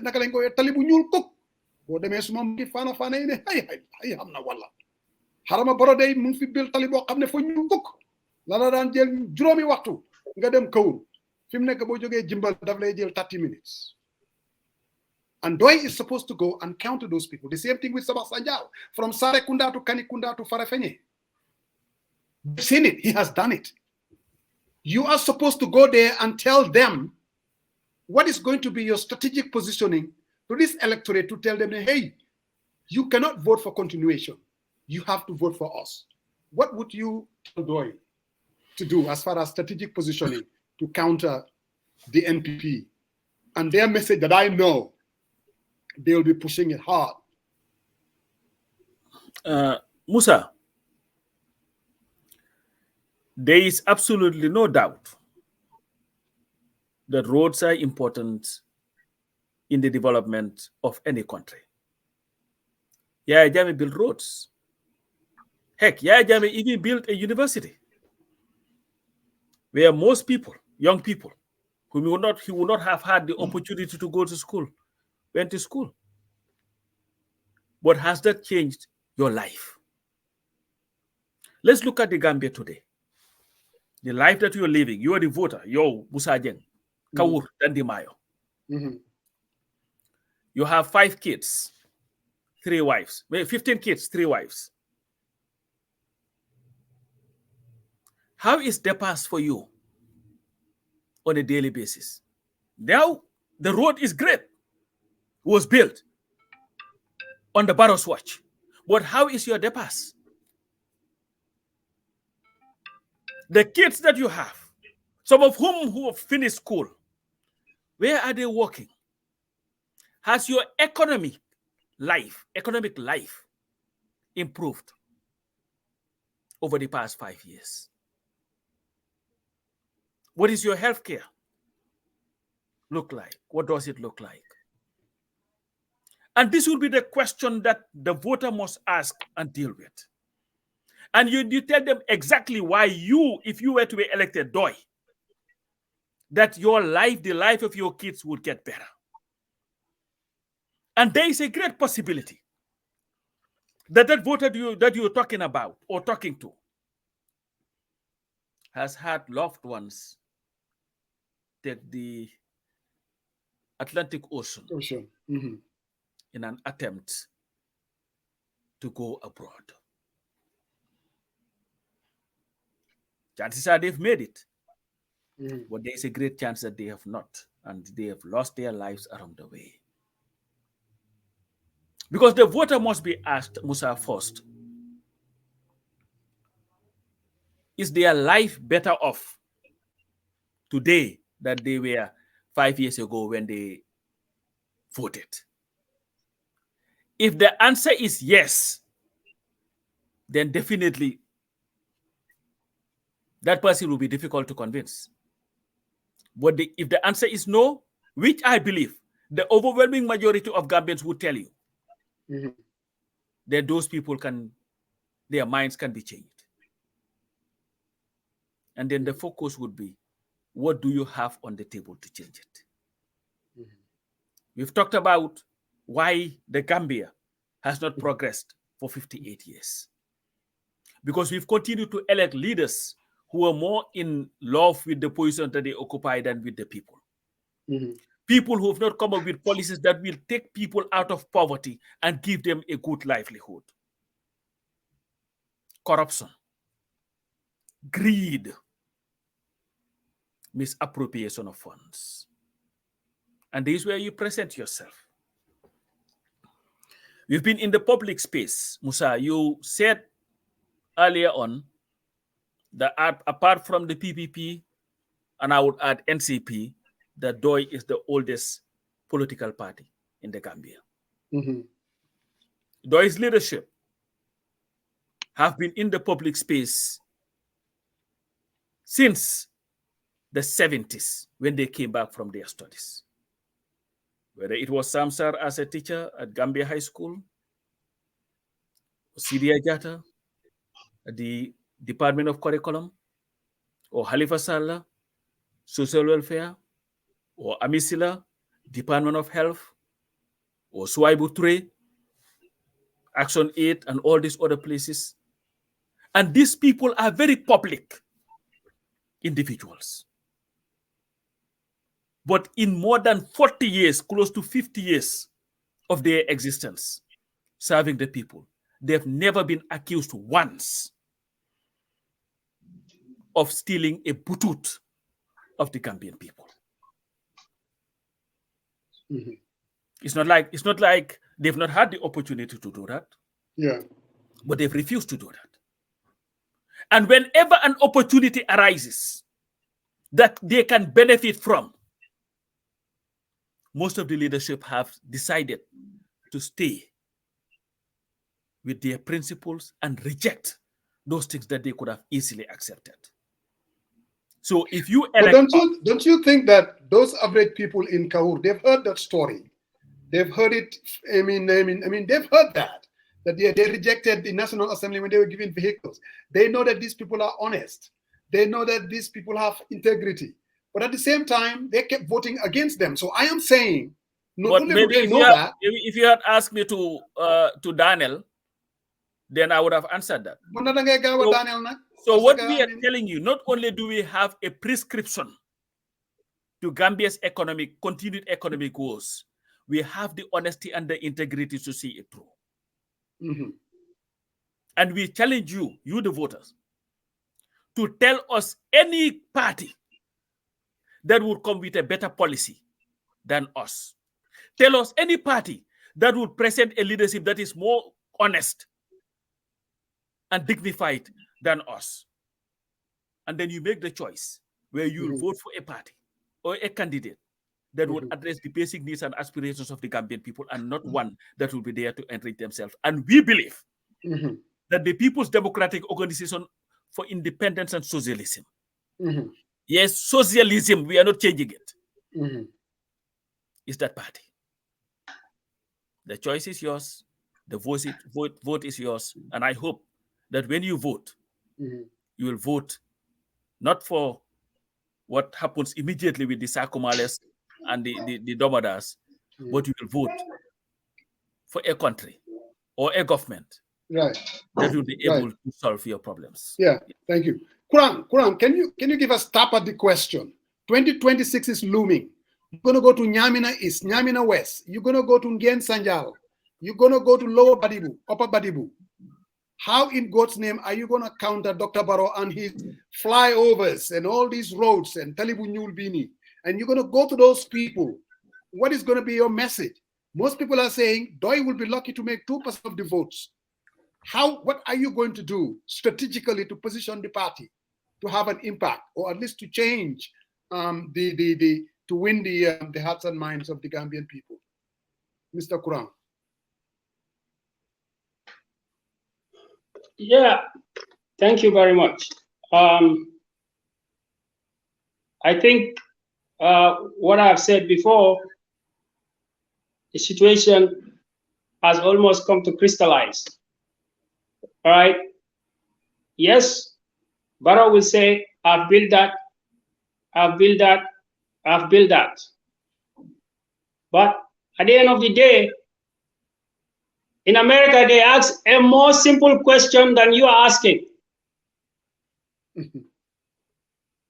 naka lañ koy tali bu ñuul kuk boo demee suma mbi fana yi ne ay xam na walla xarama Barrow day mu fi bil tali boo xam ne fa ñuul kuk la daan jël juróomi waxtu nga dem kawul fi mu nekk boo jógee jimbal daf lay jël 30 minutes. And Pdois is supposed to go and counter those people. The same thing with Sabah Sanjal, from Sarekunda to Kanikunda to Farafenye. You've seen it. He has done it. You are supposed to go there and tell them what is going to be your strategic positioning to this electorate, to tell them, hey, you cannot vote for continuation. You have to vote for us. What would you tell Pdois to do as far as strategic positioning to counter the NPP? And their message that I know, they'll be pushing it hard. Musa, there is absolutely no doubt that roads are important in the development of any country. Yaya Jammeh built roads. Heck, Yaya Jammeh even built a university where most people, young people, who would not have had the opportunity to go to school, went to school. But has that changed your life? Let's look at the Gambia today. The life that you're living, you're the voter, yo, Musa Jeng, Kawur, Dandimayo. You have 5 kids, 3 wives, 15 kids, 3 wives. How is the pass for you on a daily basis? Now, the road is great. Was built on the Barrow's watch. But how is your depass? The kids that you have, some of whom who have finished school, where are they working? Has your economic life improved over the past 5 years? What is your healthcare look like? What does it look like? And this will be the question that the voter must ask and deal with. And you tell them exactly why you, if you were to be elected, Pdois, that your life, the life of your kids would get better. And there is a great possibility that that voter that you're talking about or talking to has had loved ones take the Atlantic Ocean. Mm-hmm. In an attempt to go abroad. Chances are they've made it, but there is a great chance that they have not, and they have lost their lives along the way. Because the voter must be asked, Musa, first, is their life better off today than they were 5 years ago when they voted? If the answer is yes, then definitely that person will be difficult to convince. But if the answer is no, which I believe the overwhelming majority of Gambians would tell you, then those people their minds can be changed. And then the focus would be, what do you have on the table to change it? We've talked about why the Gambia has not progressed for 58 years. Because we've continued to elect leaders who are more in love with the position that they occupy than with the people. People who have not come up with policies that will take people out of poverty and give them a good livelihood. Corruption, greed, misappropriation of funds. And this is where you present yourself. We've been in the public space. Musa, you said earlier on that apart from the PPP, and I would add NCP, that Pdois is the oldest political party in the Gambia. Pdois leadership have been in the public space since the 70s when they came back from their studies. Whether it was Samsar as a teacher at Gambia High School, Sidia Jata at the Department of Curriculum, or Halifa Sallah, Social Welfare, or Amisila, Department of Health, or Swaibu Ture, Action Aid, and all these other places. And these people are very public individuals. But in more than 40 years, close to 50 years of their existence, serving the people, they've never been accused once of stealing a butut of the Gambian people. It's not like they've not had the opportunity to do that. Yeah. But they've refused to do that. And whenever an opportunity arises that they can benefit from, most of the leadership have decided to stay with their principles and reject those things that they could have easily accepted. So if you elect, don't you think that those average people in Kahur, they've heard that story, they've heard it. I mean, they've heard that they rejected the National Assembly when they were given vehicles. They know that these people are honest. They know that these people have integrity. But at the same time, they kept voting against them. So I am saying, if you had asked me to Daniel, then I would have answered that. So what we are telling you, not only do we have a prescription to Gambia's continued economic woes, we have the honesty and the integrity to see it through. And we challenge you the voters, to tell us any party that would come with a better policy than us. Tell us any party that would present a leadership that is more honest and dignified than us. and then you make the choice where you'll vote for a party or a candidate that would address the basic needs and aspirations of the Gambian people, and not one that will be there to enrich themselves. And we believe that the People's Democratic Organization for Independence and Socialism, yes, socialism, we are not changing it, is that party. The choice is yours. The vote is yours. And I hope that when you vote, you will vote not for what happens immediately with the Sakumales and the Domadas, but you will vote for a country or a government that will be able to solve your problems. Yeah, thank you. Kurang, can you give us tap at the question? 2026 is looming. You're going to go to Nyamina East, Nyamina West. You're going to go to Ngien Sanjal. You're going to go to Lower Badibu, Upper Badibu. How in God's name are you going to counter Dr. Barrow and his flyovers and all these roads and Talibu Nyulbini? And you're going to go to those people. What is going to be your message? Most people are saying Doi will be lucky to make 2% of the votes. What are you going to do strategically to position the party to have an impact, or at least to change to win the hearts and minds of the Gambian people? Mr. Kurang. Yeah, thank you very much. I think what I've said before, the situation has almost come to crystallize. All right. Yes, Barrow will say, I've built that, I've built that, I've built that. But at the end of the day, in America, they ask a more simple question than you are asking.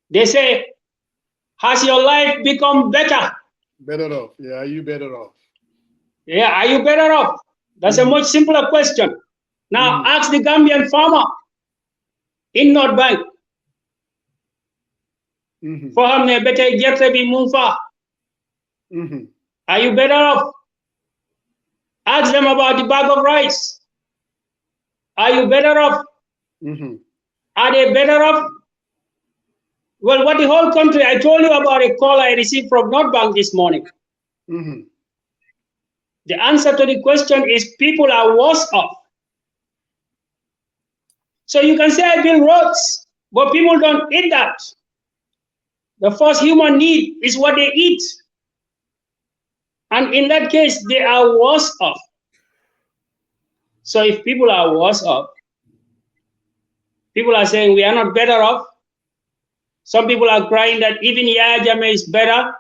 They say, has your life become better? Better off. Yeah, are you better off? Yeah, are you better off? That's a much simpler question. Now ask the Gambian farmer in North Bank. For him, better get to be Mufa. Are you better off? Ask them about the bag of rice. Are you better off? Are they better off? Well, what the whole country, I told you about a call I received from North Bank this morning. The answer to the question is people are worse off. So you can say I build roads, but people don't eat that. The first human need is what they eat. And in that case, they are worse off. So if people are worse off, people are saying we are not better off. Some people are crying that even Yaya Jammeh is better.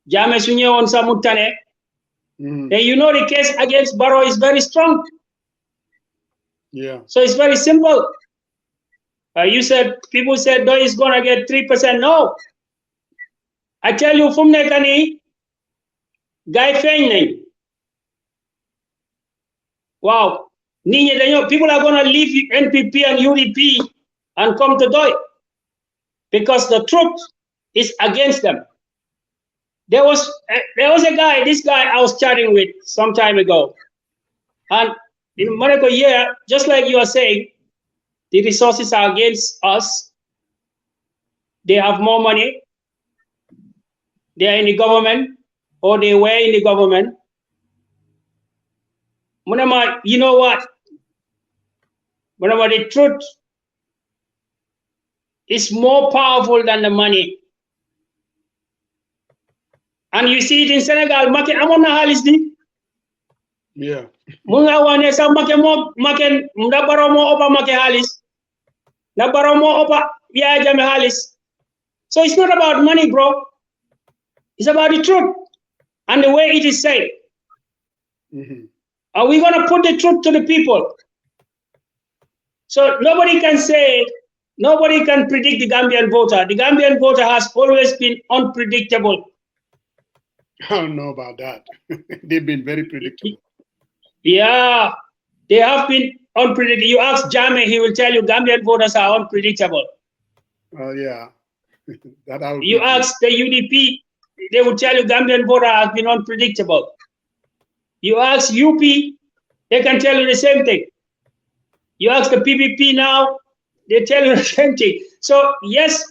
Jammeh sunye on samutane. And you know the case against Barrow is very strong. Yeah. So it's very simple. You said, people said, Doi is going to get 3%. No. I tell you, Fumnekani, Guy Feigning. Wow. People are going to leave NPP and UDP and come to Doi because the truth is against them. There was a guy, this guy I was chatting with some time ago. And in Monaco, yeah, just like you are saying, the resources are against us. They have more money. They are in the government, or they were in the government. Munama, you know what? Munama, the truth is more powerful than the money. And you see it in Senegal. Make amon na halis di. Yeah. Munga wane sa make mo make ndabaro mo opa make halis. Ndabaro mo opa Yaya Jammeh halis. So it's not about money, bro. It's about the truth and the way it is said. Are we going to put the truth to the people? So nobody can say, nobody can predict the Gambian voter. The Gambian voter has always been unpredictable. I don't know about that. They've been very predictable. Yeah, they have been unpredictable. You ask Jammeh, he will tell you Gambian voters are unpredictable. Oh, yeah. You ask the UDP, they will tell you Gambian voter has been unpredictable. You ask UP, they can tell you the same thing. You ask the PPP now, they tell you the same thing. So yes,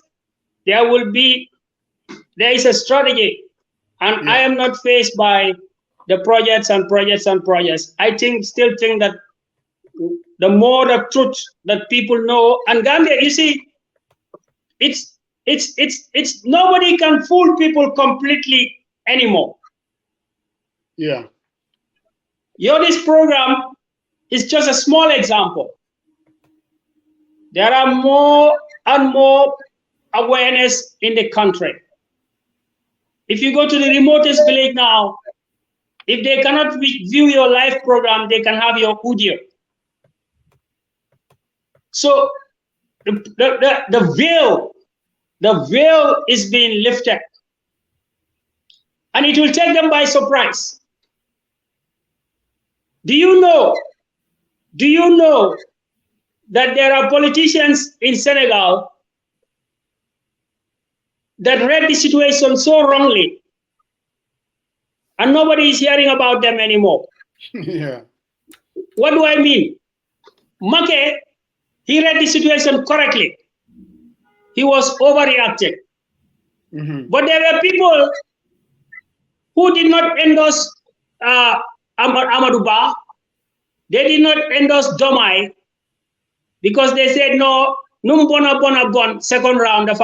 there is a strategy, and I am not faced by the projects and projects and projects. I still think that the more the truth that people know, and Gambia, you see, it's nobody can fool people completely anymore. Yeah. This program is just a small example. There are more and more awareness in the country. If you go to the remotest village now, if they cannot view your live program, they can have your audio. So the veil is being lifted, and it will take them by surprise. Do you know that there are politicians in Senegal that read the situation so wrongly, and nobody is hearing about them anymore? Yeah. What do I mean? Make, he read the situation correctly. He was overreacting. But there were people who did not endorse Amadou Ba. They did not endorse Domai because they said, no, bon, second round of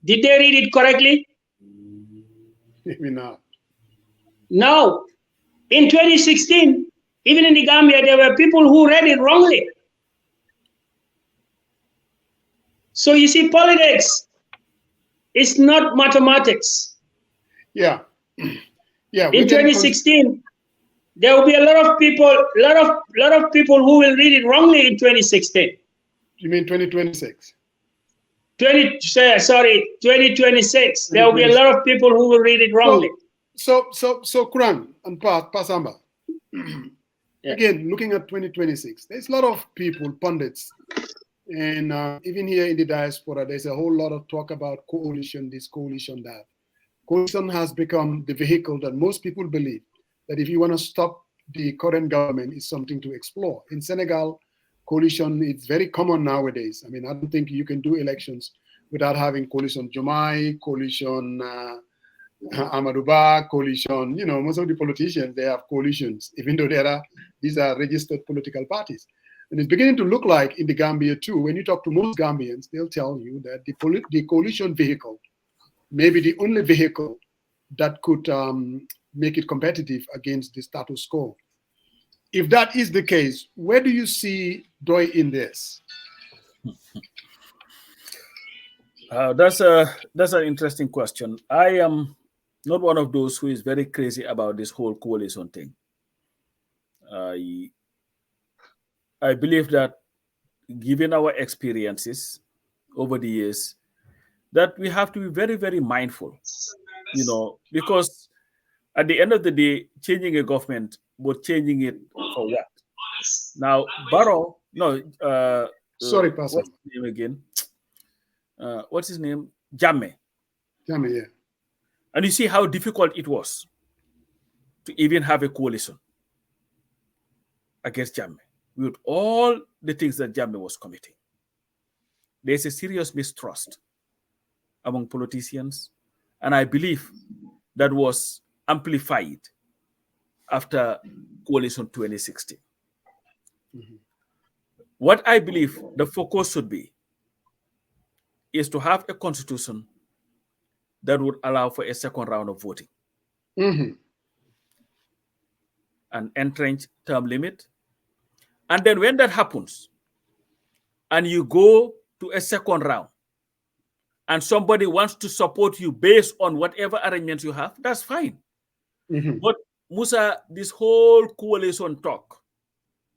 Did they read it correctly? Maybe not. No. In 2016, even in the Gambia, there were people who read it wrongly. So you see, politics is not mathematics. Yeah. Yeah. In 2016, there will be a lot of people who will read it wrongly in 2016. You mean 2026? 2026. There will be a lot of people who will read it wrongly. So Kurang and Pasamba. Again, looking at 2026, there's a lot of people, pundits, and even here in the diaspora, there's a whole lot of talk about coalition, this coalition, that. Coalition has become the vehicle that most people believe that if you want to stop the current government, it's something to explore. In Senegal, coalition is very common nowadays. I mean, I don't think you can do elections without having coalition Jomai, coalition Amadou Ba, coalition. You know, most of the politicians, they have coalitions, even though these are registered political parties. And it's beginning to look like in the Gambia too. When you talk to most Gambians, they'll tell you that the coalition vehicle may be the only vehicle that could make it competitive against the status quo. If that is the case, where do you see Pdois in this? That's an interesting question. I am not one of those who is very crazy about this whole coalition thing. I believe that given our experiences over the years, that we have to be very, very mindful, because at the end of the day, changing a government, but changing it for what? Now, Barrow, sorry, Pastor. What's his name again? What's his name? Jammeh. Jammeh, yeah. And you see how difficult it was to even have a coalition against Jammeh with all the things that Jammeh was committing. There's a serious mistrust among politicians, and I believe that was amplified after coalition 2016. What I believe the focus should be is to have a constitution that would allow for a second round of voting, an entrenched term limit, and then when that happens and you go to a second round and somebody wants to support you based on whatever arrangements you have, that's fine. But Musa, this whole coalition talk,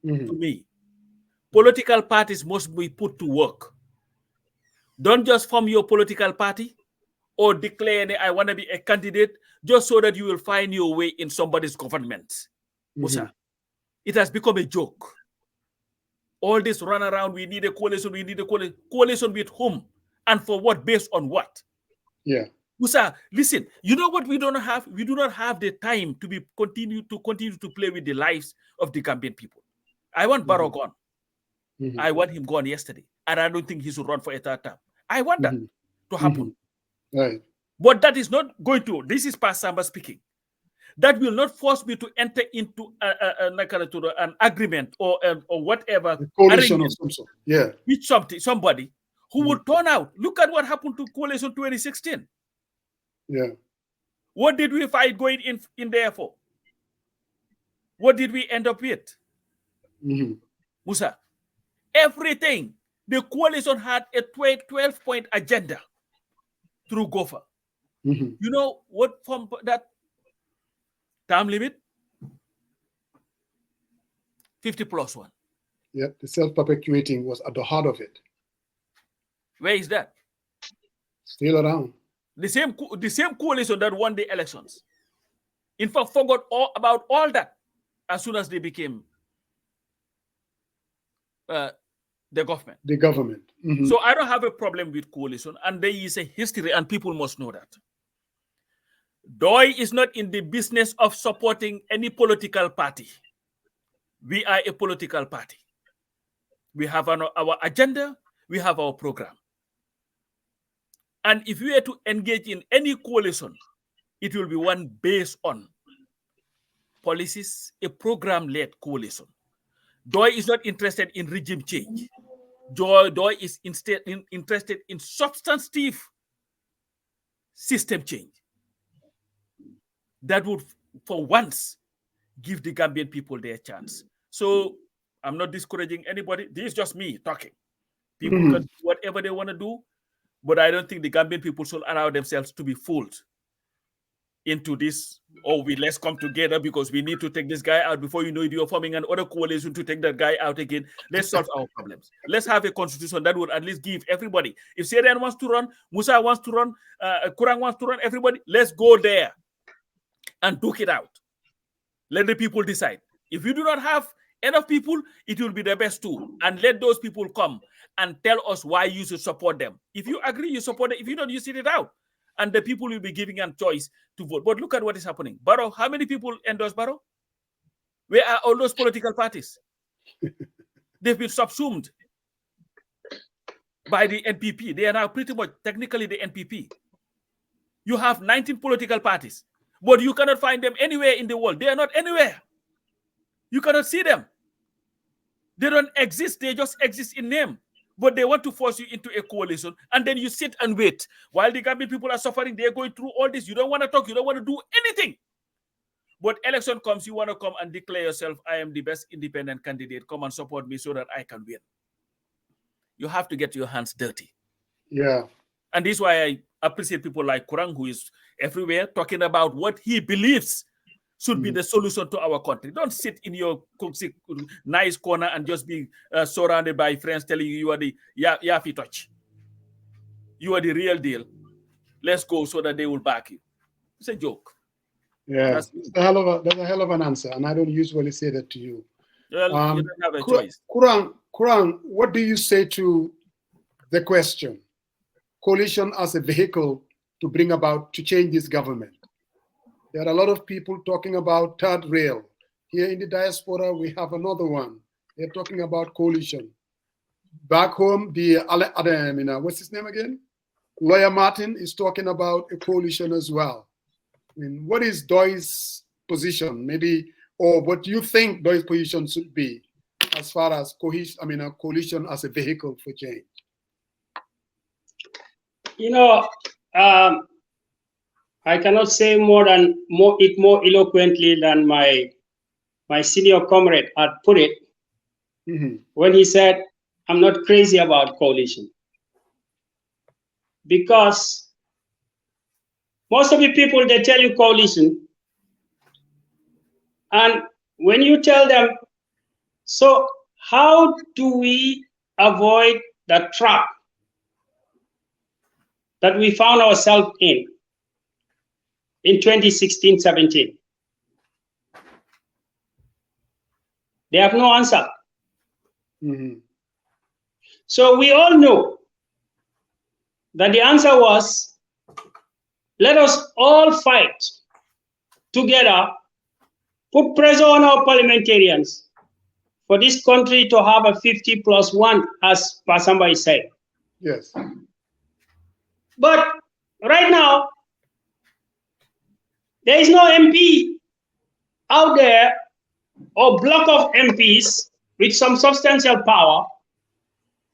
to me, political parties must be put to work. Don't just form your political party or declare I want to be a candidate just so that you will find your way in somebody's government. Musa, it has become a joke. All this run around, we need a coalition, coalition with whom and for what, based on what? Yeah. Musa, listen, you know what we don't have? We do not have the time to continue to play with the lives of the Gambian people. I want Barrow gone. I want him gone yesterday. And I don't think he should run for a third term. I want that to happen. Right. But that is not going to, this is Pa Samba speaking. That will not force me to enter into an agreement or whatever. A coalition of some sort. Yeah. With somebody who will turn out. Look at what happened to coalition 2016. Yeah. What did we fight going in there for? What did we end up with? Musa, everything. The coalition had a 12-point agenda through GOFA. You know what from that term limit? 50+1. Yeah, the self-perpetuating was at the heart of it. Where is that? Still around. The same coalition that won the elections. In fact, forgot all about all that as soon as they became the government. The government. So I don't have a problem with coalition, and there is a history, and people must know that. Pdois is not in the business of supporting any political party. We are a political party. We have our agenda, we have our program. And if we are to engage in any coalition, it will be one based on policies, a program-led coalition. Pdois is not interested in regime change. Pdois is instead interested in substantive system change that would, for once, give the Gambian people their chance. So I'm not discouraging anybody. This is just me talking. People can do whatever they want to do, but I don't think the Gambian people should allow themselves to be fooled into this, let's come together because we need to take this guy out. Before you know it, you're forming another coalition to take that guy out again. Let's solve our problems. Let's have a constitution that would at least give everybody. If Syrian wants to run, Musa wants to run, Kurang wants to run, everybody, let's go there and duke it out. Let the people decide. If you do not have enough people, it will be the best too. And let those people come and tell us why you should support them. If you agree, you support it. If you don't, you sit it out. And the people will be giving them choice to vote. But look at what is happening. Barrow, how many people endorse Barrow? Where are all those political parties? They've been subsumed by the NPP. They are now pretty much technically the NPP. You have 19 political parties, but you cannot find them anywhere in the world. They are not anywhere. You cannot see them. They don't exist. They just exist in name. But they want to force you into a coalition, and then you sit and wait. While the Gambian people are suffering, they're going through all this. You don't want to talk. You don't want to do anything. But election comes, you want to come and declare yourself, I am the best independent candidate. Come and support me so that I can win. You have to get your hands dirty. Yeah. And this is why I appreciate people like Kurang, who is everywhere talking about what he believes should be the solution to our country. Don't sit in your nice corner and just be surrounded by friends telling you you are the Yafi touch. You are the real deal. Let's go so that they will back you. It's a joke. Yeah, that's a hell of an answer, and I don't usually say that to you. Well, you don't have a choice. Kurang, what do you say to the question? Coalition as a vehicle to bring about, to change this government. There are a lot of people talking about third rail. Here in the diaspora, we have another one. They're talking about coalition. Back home, what's his name again? Lawyer Martin is talking about a coalition as well. I mean, what is Pdois' position? Maybe, or what do you think Pdois' position should be as far as a coalition as a vehicle for change? You know, I cannot say more eloquently than my senior comrade had put it when he said, I'm not crazy about coalition. Because most of the people, they tell you coalition. And when you tell them, so how do we avoid the trap that we found ourselves in 2016-17? They have no answer. So we all know that the answer was, let us all fight together, put pressure on our parliamentarians for this country to have a 50+1, as somebody said. Yes. But right now, there is no MP out there or block of MPs with some substantial power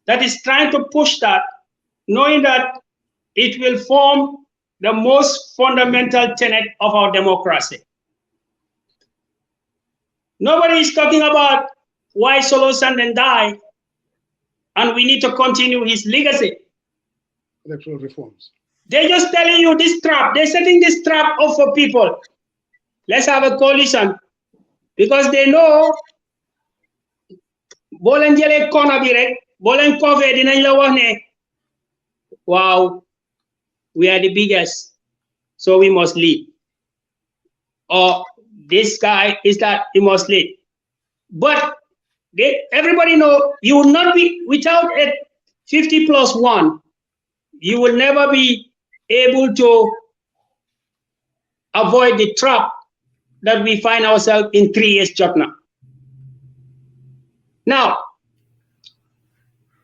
that is trying to push that, knowing that it will form the most fundamental tenet of our democracy. Nobody is talking about why Solo Sanden died, and we need to continue his legacy. Electoral reforms. They're just telling you this trap. They're setting this trap up for people. Let's have a coalition, because they know bolen jele kona birek, bolen kove dinañ la wax ne wow, we are the biggest, so we must lead. Or this guy is that he must lead. But everybody know you will not be, without a 50+1, you will never be able to avoid the trap that we find ourselves in 3 years Jotna. Now,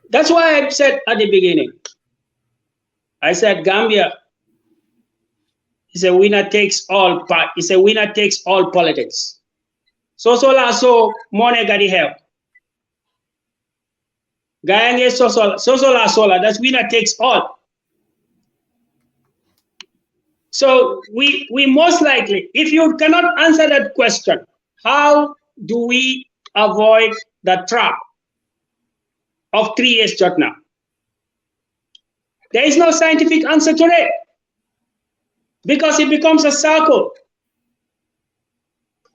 that's why I said at the beginning, I said Gambia is a winner takes all it's a winner takes all politics. So money got help. Gayange sola, that's winner takes all. So we most likely, if you cannot answer that question, how do we avoid the trap of 3 years Jotna? There is no scientific answer to it, because it becomes a circle.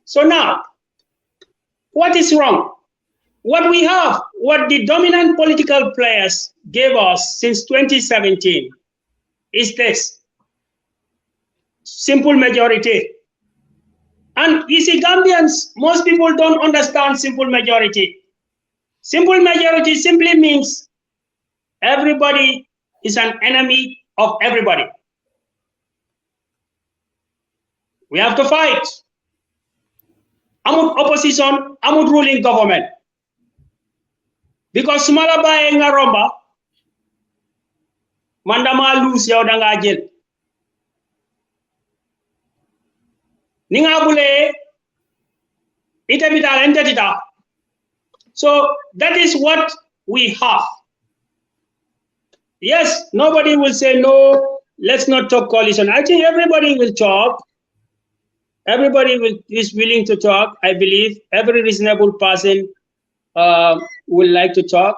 So now, what is wrong? What we have, what the dominant political players gave us since 2017 is this: simple majority. And you see, Gambians, most people don't understand simple majority. Simple majority simply means everybody is an enemy of everybody. We have to fight. Amut opposition, amut ruling government. Because sumala baye nga romba, mandama lose yaw danga jël. Ninga bule ita bital entetita. So that is what we have. Yes, nobody will say no, let's not talk coalition. I think everybody will talk. Everybody is willing to talk. I believe every reasonable person would like to talk.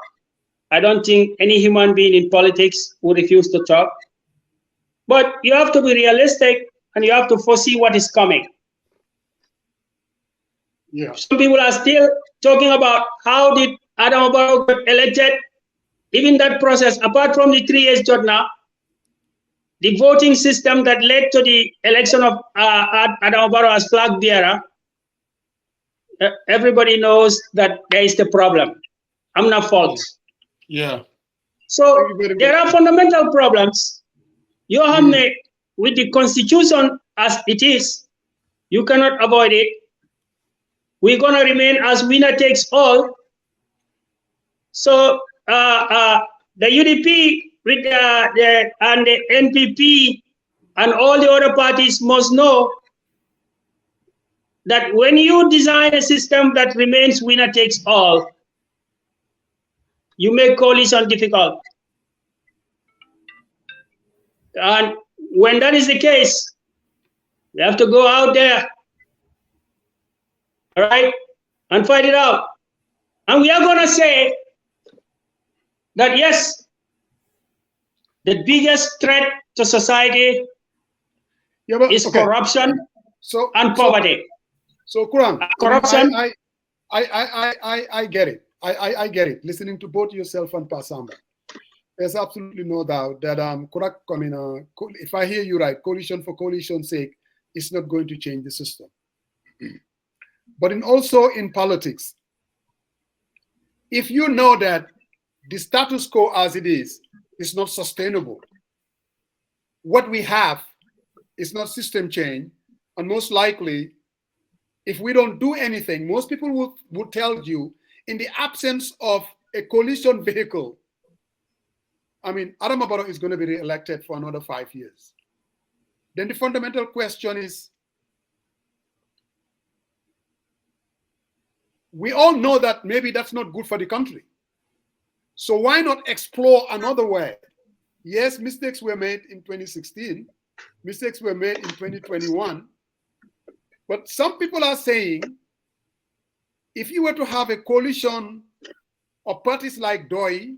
I don't think any human being in politics would refuse to talk. But you have to be realistic, and you have to foresee what is coming. Yeah. Some people are still talking about how did Adam Barrow get elected. Even that process, apart from the 3 years Jotna, the voting system that led to the election of Adam Barrow as flag bearer, everybody knows that there is the problem. I'm not fault. Yeah. So there are fundamental problems. You have made with the constitution as it is, you cannot avoid it. We're going to remain as winner takes all. So the UDP with and the NPP and all the other parties must know that when you design a system that remains winner takes all, you make coalition difficult. And when that is the case, you have to go out there, all right, and fight it out. And we are going to say that, yes, the biggest threat to society is corruption and poverty. So Kurang, corruption. I get it. I get it. Listening to both yourself and Pasamba, there's absolutely no doubt that if I hear you right, coalition for coalition's sake is not going to change the system. But also in politics, if you know that the status quo as it is not sustainable, what we have is not system change, and most likely, if we don't do anything, most people would tell you in the absence of a coalition vehicle, I mean, Adama Barrow is going to be re-elected for another 5 years. Then the fundamental question is, we all know that maybe that's not good for the country. So why not explore another way? Yes, mistakes were made in 2016. Mistakes were made in 2021. But some people are saying, if you were to have a coalition of parties like Pdois,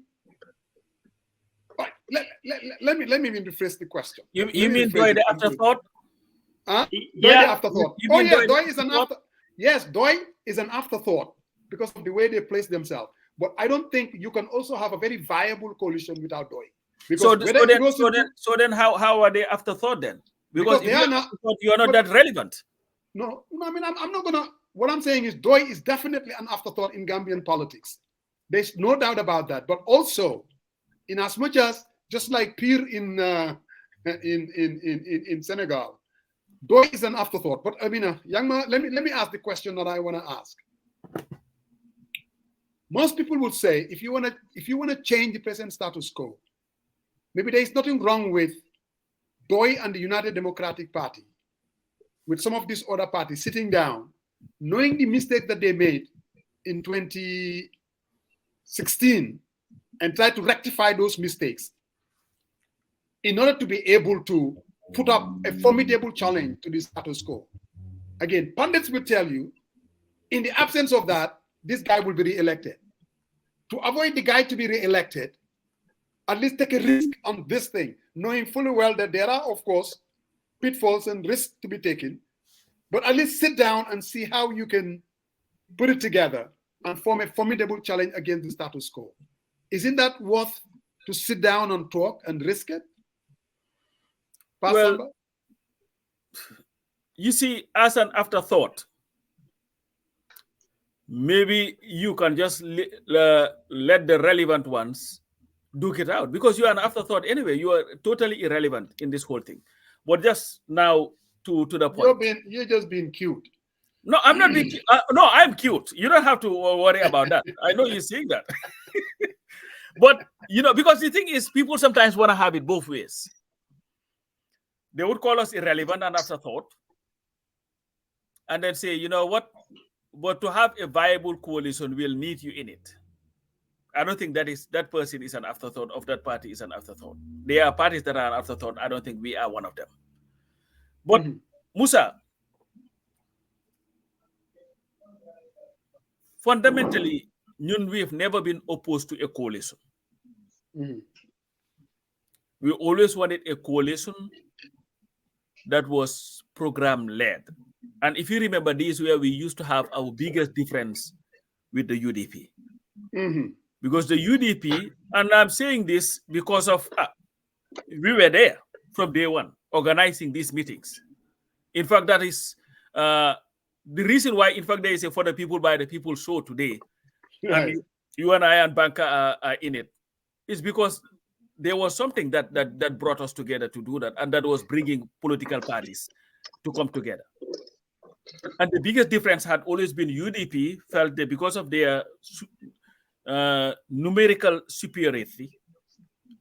let me rephrase the question. You mean Pdois the afterthought? Huh? Yeah. The afterthought. Oh yeah, Pdois is an after. Yes, Pdois is an afterthought because of the way they place themselves. But I don't think you can also have a very viable coalition without Pdois. So then how are they afterthought then? Because they are not. You are not that relevant. No, I mean I'm not gonna. What I'm saying is Pdois is definitely an afterthought in Gambian politics. There's no doubt about that. But also, in as much as just like Pir in Senegal, Pdois is an afterthought. But I mean, young man, let me ask the question that I want to ask. Most people would say, if you want to change the present status quo, maybe there is nothing wrong with Pdois and the United Democratic Party, with some of these other parties sitting down, knowing the mistake that they made in 2016, and try to rectify those mistakes in order to be able to put up a formidable challenge to the status quo. Again, pundits will tell you, in the absence of that, this guy will be re-elected. To avoid the guy to be re-elected, at least take a risk on this thing, knowing fully well that there are, of course, pitfalls and risks to be taken, but at least sit down and see how you can put it together and form a formidable challenge against the status quo. Isn't that worth to sit down and talk and risk it? Well, you see, as an afterthought, maybe you can just let the relevant ones duke it out, because you are an afterthought anyway. You are totally irrelevant in this whole thing. But just now to the point. You're just being cute. No, I'm not being cute. No, I'm cute. You don't have to worry about that. I know you're saying that. But, because the thing is, people sometimes want to have it both ways. They would call us irrelevant and afterthought, and then say, you know what? But to have a viable coalition, we'll need you in it. I don't think that person is an afterthought, of that party is an afterthought. There are parties that are an afterthought. I don't think we are one of them. But Musa, fundamentally, we've never been opposed to a coalition. We always wanted a coalition that was program-led. And if you remember, this is where we used to have our biggest difference with the UDP. Because the UDP, and I'm saying this because of, we were there from day one, organizing these meetings. In fact, that is the reason why, in fact, there is a For the People, by the People show today. Right. And you and I and Banka are in it. It's because there was something that brought us together to do that, and that was bringing political parties to come together. And the biggest difference had always been UDP felt that because of their numerical superiority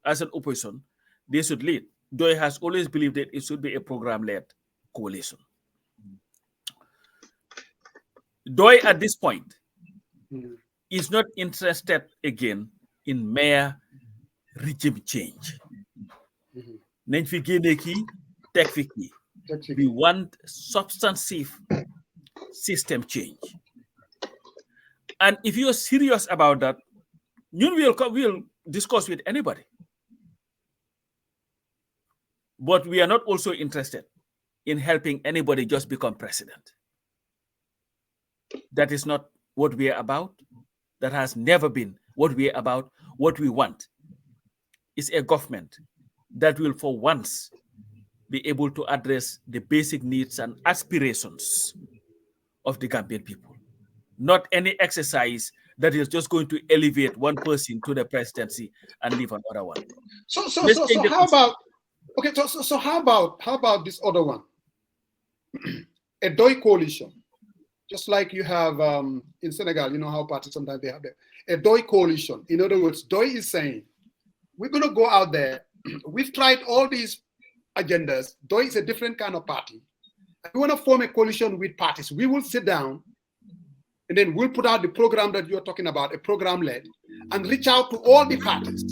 as an opposition, they should lead. Pdois has always believed that it should be a program-led coalition. Pdois at this point is not interested again in mere regime change. We want substantive system change. And if you're serious about that, we'll discuss with anybody. But we are not also interested in helping anybody just become president. That is not what we are about. That has never been what we are about. What we want is a government that will, for once, be able to address the basic needs and aspirations of the Gambian people. Not any exercise that is just going to elevate one person to the presidency and leave another one. So how about, okay, how about this other one? A Pdois coalition. just like you have in Senegal, you know how parties sometimes they have a Pdois coalition. In other words, Pdois is saying, we're going to go out there. We've tried all these agendas. Pdois is a different kind of party. We want to form a coalition with parties. We will sit down and then we'll put out the program that you're talking about, a program-led, and reach out to all the parties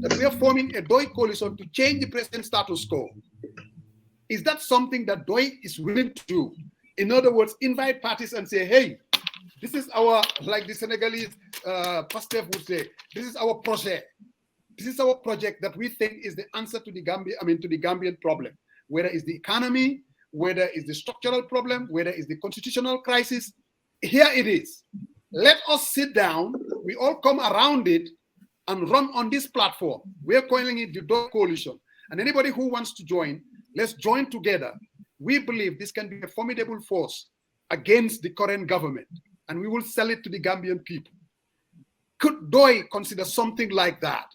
that we are forming a Pdois coalition to change the present status quo. Is that something that Pdois is willing to do? In other words, invite parties and say, hey, this is our, like the Senegalese pastor would say, this is our project. This is our project that we think is the answer to the Gambian problem, whether it's the economy, whether it's the structural problem, whether it's the constitutional crisis. Here it is. Let us sit down. We all come around it and run on this platform. We are calling it the Pdois Coalition. And anybody who wants to join, let's join together. We believe this can be a formidable force against the current government, and we will sell it to the Gambian people. Could Pdois consider something like that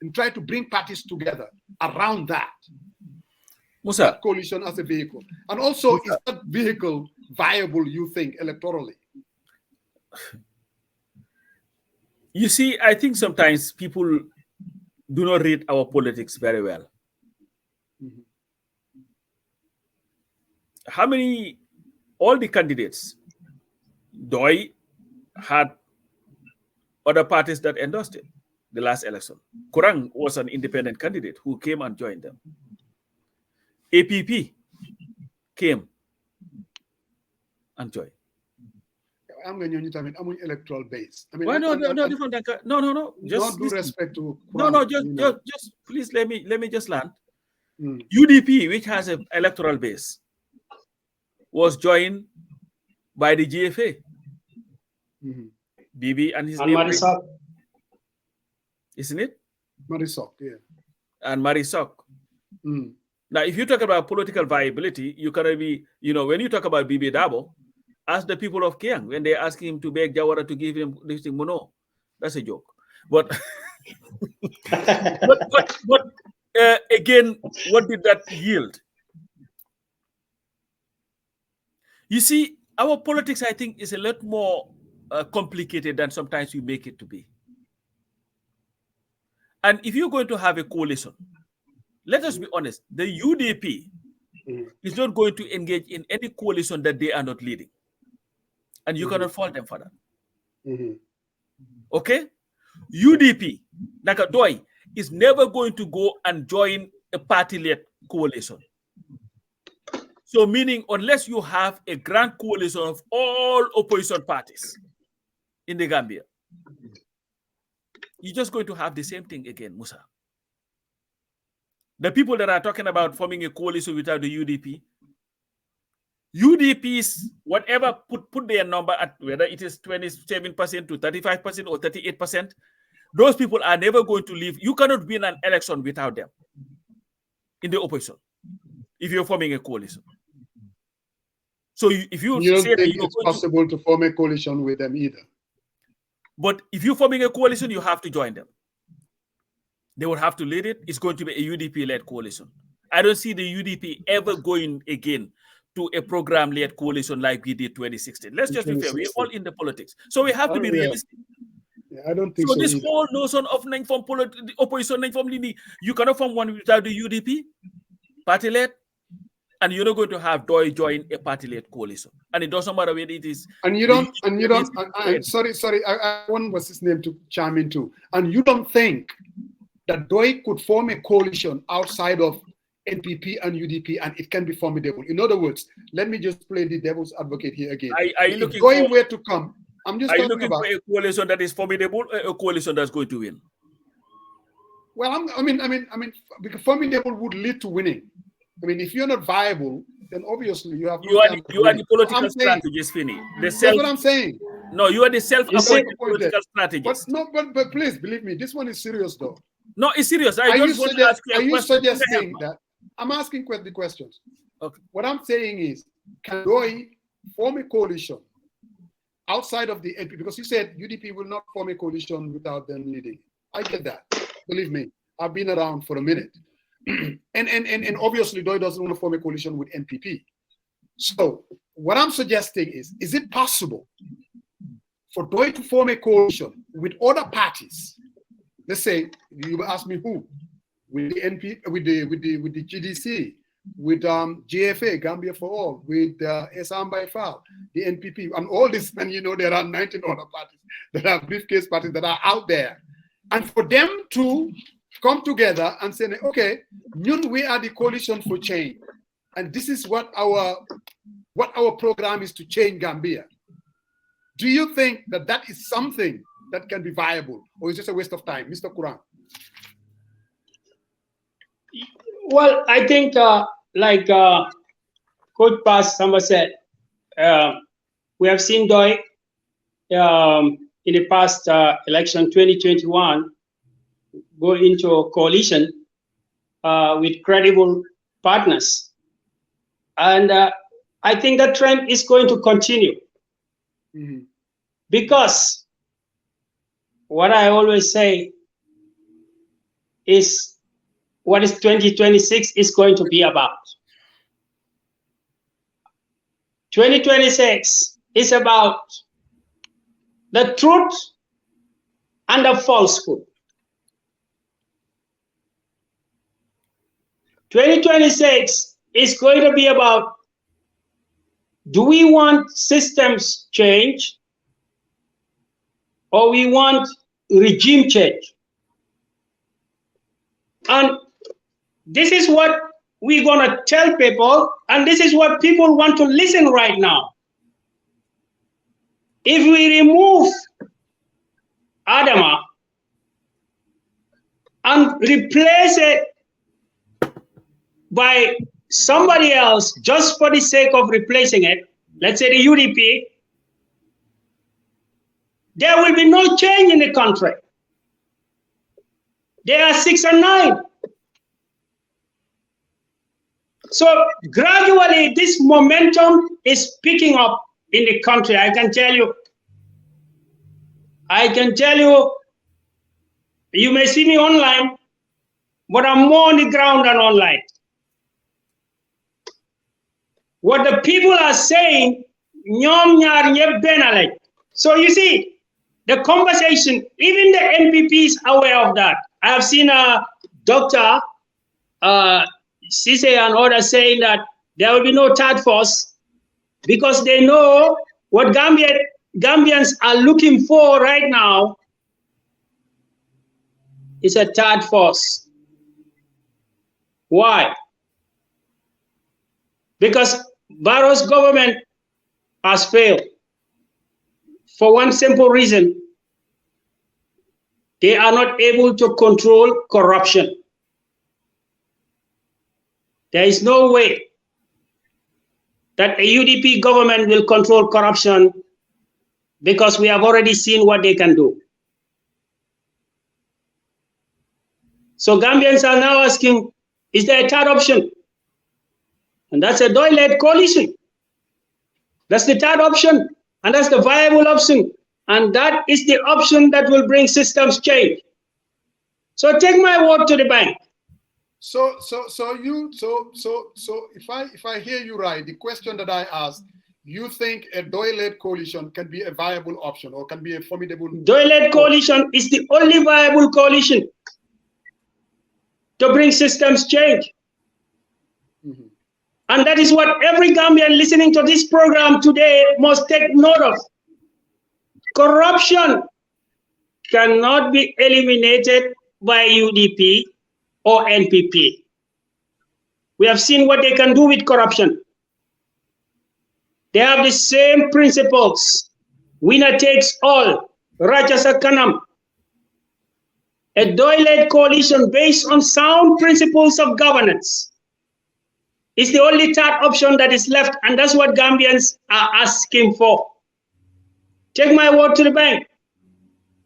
and try to bring parties together around that? Musa. That coalition as a vehicle. And also, Musa, is that vehicle viable, you think, electorally? You see, I think sometimes people do not read our politics very well. Mm-hmm. How many, all the candidates, Pdois had other parties that endorsed it the last election. Kurang was an independent candidate who came and joined them. APP came and joined. I'm going to tell you, electoral base. I mean, why no. Just not due respect to Kurang, just please let me just land. UDP, which has an electoral base, was joined by the GFA. Mm-hmm. Bibi and his and Marisok. Isn't it? Marisok, yeah. And Marisok. Mm. Now, if you talk about political viability, you can be, when you talk about Bibi Dabo, ask the people of Kiang when they ask him to beg Jawara to give him this thing, Mono. That's a joke. But, again, what did that yield? You see, our politics, I think, is a lot more complicated than sometimes we make it to be. And if you're going to have a coalition, let us be honest, the UDP is not going to engage in any coalition that they are not leading. And you cannot fault them for that. Okay? UDP, like a Pdois, is never going to go and join a party-led coalition. So meaning, unless you have a grand coalition of all opposition parties in the Gambia, you're just going to have the same thing again, Musa. The people that are talking about forming a coalition without the UDPs, whatever, put their number at, whether it is 27% to 35% or 38%, those people are never going to leave. You cannot win an election without them in the opposition if you're forming a coalition. So if you don't say think it's possible to form a coalition with them either. But if you're forming a coalition, you have to join them. They would have to lead it. It's going to be a UDP-led coalition. I don't see the UDP ever going again to a program-led coalition like we did 2016. Let's just be fair. We're all in the politics. So we have to be realistic. Yeah, I don't think so. So this either. whole notion of non-form opposition, non-form leading, you cannot form one without the UDP, party-led, and you're not going to have Pdois join a party-led coalition. And it doesn't matter whether it is. And you don't. Sorry. I want what's his name to chime in too. And you don't think that Pdois could form a coalition outside of NPP and UDP, and it can be formidable. In other words, let me just play the devil's advocate here again. If Pdois were to come, I'm just talking looking about for a coalition that is formidable, a coalition that's going to win. Well, I mean, because formidable would lead to winning. I mean, if you're not viable, then obviously you have. You are the political strategist, Finney. That's what I'm saying. No, you are the self-appointed political strategist. But please believe me, this one is serious though. No, it's serious. I just want to ask you a question. Are you suggesting that? I'm asking the questions. Okay. What I'm saying is, can Pdois form a coalition outside of the NPP? Because you said UDP will not form a coalition without them leading. I get that. Believe me, I've been around for a minute. and obviously Pdois doesn't want to form a coalition with NPP. So what I'm suggesting is it possible for Pdois to form a coalition with other parties? Let's say you ask me who, with the NP, with the GDC, with GFA, Gambia for All, with Esam by Fal, the NPP, and all this. And you know there are 19 other parties that are briefcase parties that are out there, and for them to come together and say, okay, we are the coalition for change, and this is what our program is to change Gambia. Do you think that that is something that can be viable, or is it just a waste of time, Mr. Kurang? Well, I think like Coach Pass Samba said, we have seen Pdois in the past election 2021 go into a coalition with credible partners. And I think that trend is going to continue. Mm-hmm. Because what I always say is what is 2026 is going to be about. 2026 is about the truth and the falsehood. 2026 is going to be about, do we want systems change or we want regime change? And this is what we're going to tell people, and this is what people want to listen right now. If we remove Adama and replace it by somebody else just for the sake of replacing it, let's say the UDP, there will be no change in the country. They are 6 and 9. So gradually, this momentum is picking up in the country. I can tell you, you may see me online, but I'm more on the ground than online. What the people are saying, so you see, the conversation, even the NPP is aware of that. I have seen a doctor, Cisse and others saying that there will be no third force because they know what Gambians are looking for right now is a third force. Why? Because Barrow's government has failed for one simple reason. They are not able to control corruption. There is no way that a UDP government will control corruption because we have already seen what they can do. So Gambians are now asking, is there a third option? And that's a Pdois-led coalition. That's the third option, and that's the viable option. And that is the option that will bring systems change. So take my word to the bank. So if I hear you right, the question that I asked, you think a Pdois-led coalition can be a viable option or can be a formidable? Pdois-led coalition is the only viable coalition to bring systems change. Mm-hmm. And that is what every Gambian listening to this program today must take note of. Corruption cannot be eliminated by UDP or NPP. We have seen what they can do with corruption. They have the same principles. Winner takes all. Rajasa Kanam. A Pdois-led coalition based on sound principles of governance is the only third option that is left, and that's what Gambians are asking for. Take my word to the bank.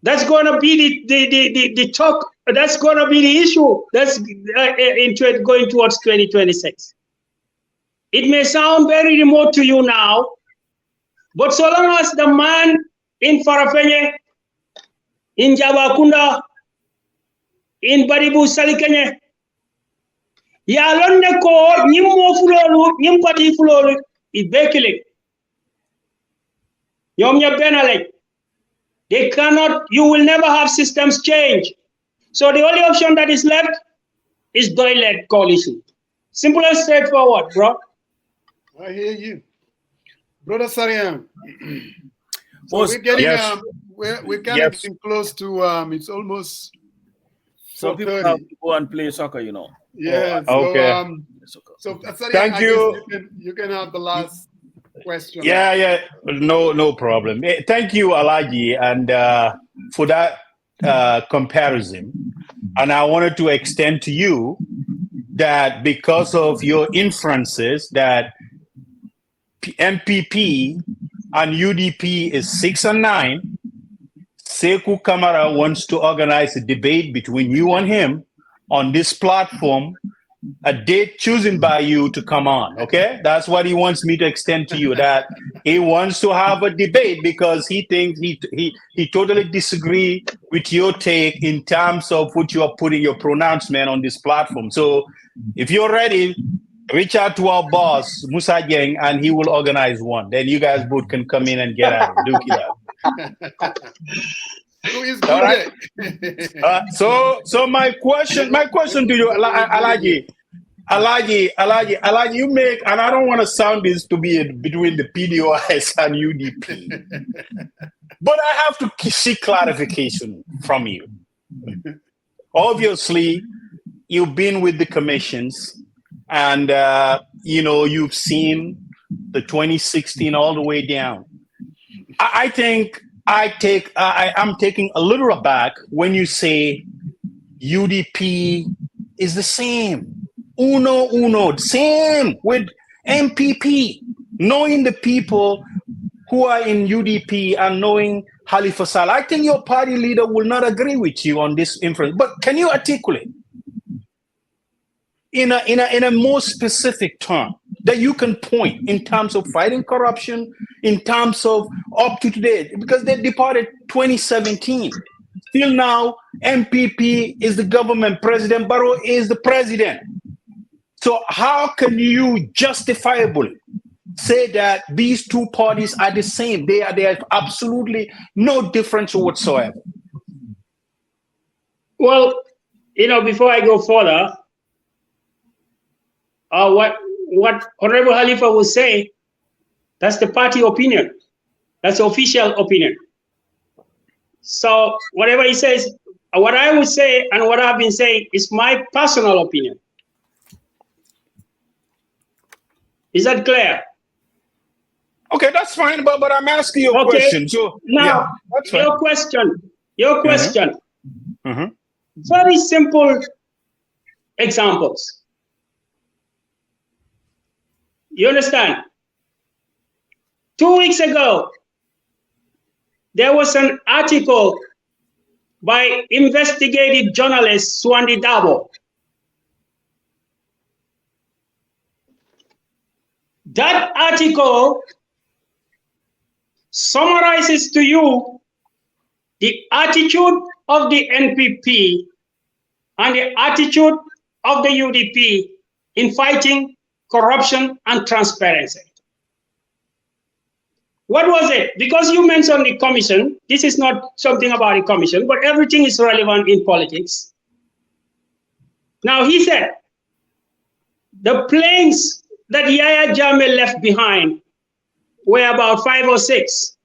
That's going to be the talk. That's going to be the issue. That's going towards 2026. It may sound very remote to you now, but so long as the man in Farafenye, in Jabakunda, in Baribu Salikenye, Yalonde ko nyimmo fulolu, nyimpati fulolu, is Bekilik. They cannot, you will never have systems change. So the only option that is left is Doi-led coalition. Simple and straightforward, bro. I hear you. Brother Sariam. So Was, we're getting yes. we're kind of getting close to it's almost some people have to go and play soccer, you know. Yeah. Okay. So Sariam, Thank you. You can have the last question. Yeah. No problem. Thank you, Alaji, and for that comparison. And I wanted to extend to you that because of your inferences that MPP and UDP is 6 and 9, Sekou Kamara wants to organize a debate between you and him on this platform, a date chosen by you to come on, okay? That's what he wants me to extend to you, that he wants to have a debate because he thinks he totally disagree with your take in terms of what you are putting your pronouncement on this platform. So if you're ready, reach out to our boss, Musa Jeng, and he will organize one. Then you guys both can come in and get at it. Look it up. Who is good? All right. So my question to you, Alaji, you make, and I don't want to sound this to be between the Pdois and UDP, but I have to seek clarification from you. Obviously, you've been with the commissions, and you've seen the 2016 all the way down. I think I'm taking a little aback when you say UDP is the same. Same with MPP. Knowing the people who are in UDP and knowing Halifa Sallah, I think your party leader will not agree with you on this inference. But can you articulate in a more specific term that you can point in terms of fighting corruption, in terms of up to today, because they departed 2017. Still now, MPP is the government, President Barrow is the president. So how can you justifiably say that these two parties are the same? They are absolutely no difference whatsoever. Well, before I go further, what Honorable Halifa will say, that's the party opinion. That's the official opinion. So whatever he says, what I would say and what I've been saying is my personal opinion. Is that clear? Okay, that's fine, but I'm asking you a question. So now, yeah, your question. Mm-hmm. Very simple examples. You understand? 2 weeks ago, there was an article by investigative journalist Swandi Dabo. That article summarizes to you the attitude of the NPP and the attitude of the UDP in fighting corruption and transparency. What was it? Because you mentioned the commission, this is not something about the commission, but everything is relevant in politics. Now he said, the planes that Yahya Jammeh left behind were about 5 or 6.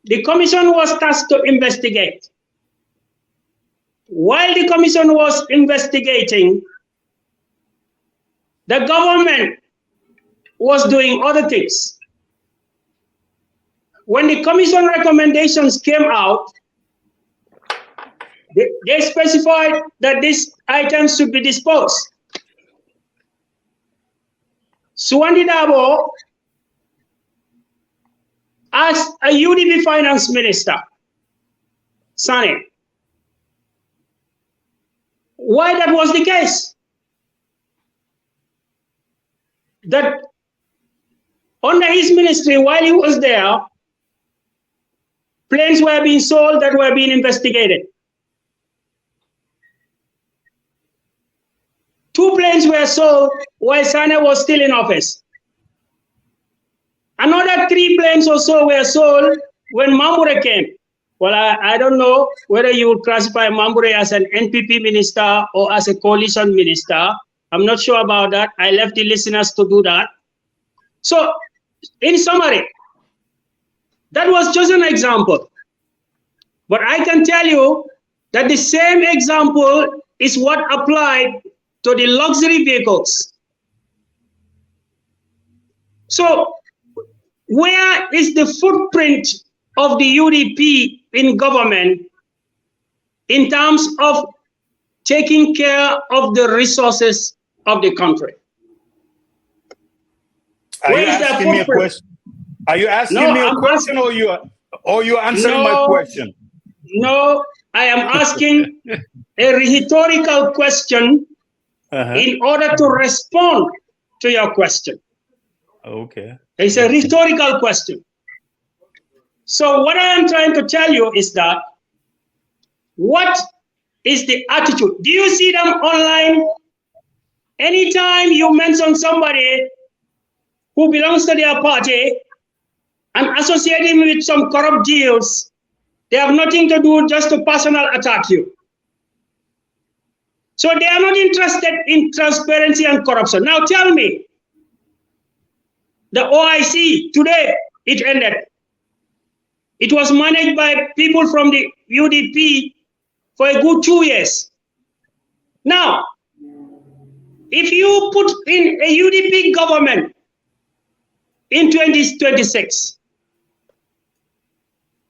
The commission was tasked to investigate. While the commission was investigating, the government was doing other things. When the commission recommendations came out, they specified that these items should be disposed. Swandi Dabo asked a UDP finance minister, Sane, why that was the case. That under his ministry, while he was there, planes were being sold that were being investigated. 2 planes were sold while Sane was still in office. Another 3 planes or so were sold when Mamure came. Well, I don't know whether you would classify Mamure as an NPP minister or as a coalition minister. I'm not sure about that. I left the listeners to do that. So, in summary, that was just an example. But I can tell you that the same example is what applied to the luxury vehicles. So, where is the footprint of the UDP in government in terms of taking care of the resources of the country? Are you asking me a question? Are you asking me a question, or you answering my question? No, I am asking a rhetorical question in order to respond to your question. Okay. It's a rhetorical question. So what I am trying to tell you is that, what is the attitude? Do you see them online? Anytime you mention somebody who belongs to their party and associate him with some corrupt deals, they have nothing to do just to personal attack you. So they are not interested in transparency and corruption. Now tell me, the OIC, today it ended. It was managed by people from the UDP for a good 2 years. Now, if you put in a UDP government in 2026,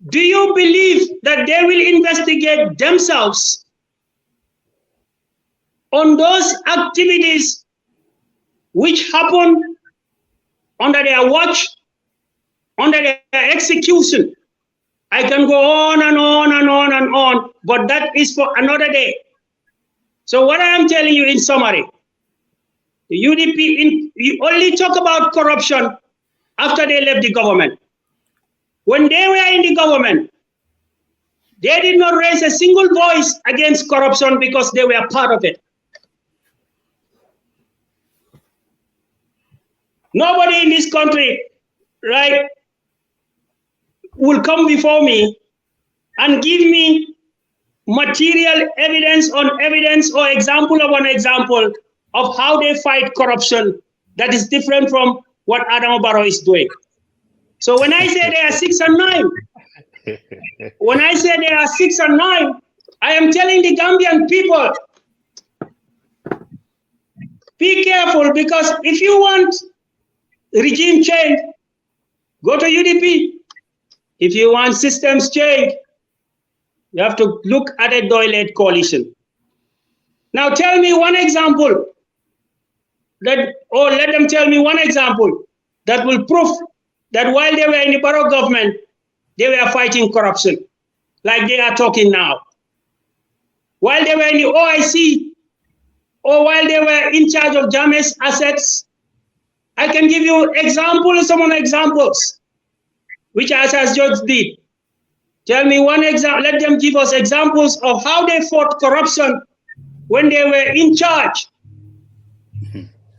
do you believe that they will investigate themselves on those activities which happened under their watch, under their execution? I can go on and on and on and on, but that is for another day. So what I am telling you in summary, the UDP, you only talk about corruption after they left the government. When they were in the government, they did not raise a single voice against corruption because they were part of it. Nobody in this country, right, will come before me and give me material evidence on evidence or example of an example of how they fight corruption that is different from what Adam Barrow is doing. So when I say they are 6 and 9, when I say they are 6 and 9, I am telling the Gambian people, be careful, because if you want regime change, go to UDP. If you want systems change, you have to look at a Doyle-led coalition. Now tell me one example or let them tell me one example that will prove that while they were in the Barrow government, they were fighting corruption, like they are talking now. While they were in the OIC, or while they were in charge of Jammeh's assets, I can give you examples, some examples, which as Judge did. Tell me one example, let them give us examples of how they fought corruption when they were in charge.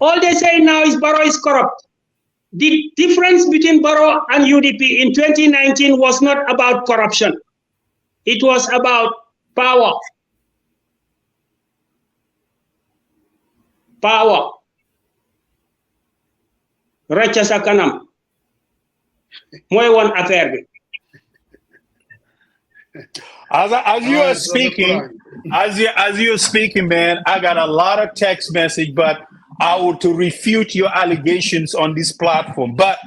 All they say now is Barrow is corrupt. The difference between Barrow and UDP in 2019 was not about corruption. It was about power. Power. Racha sa kanam. Moy won affaire bi. As you're speaking, man, I got a lot of text message, but I would to refute your allegations on this platform. But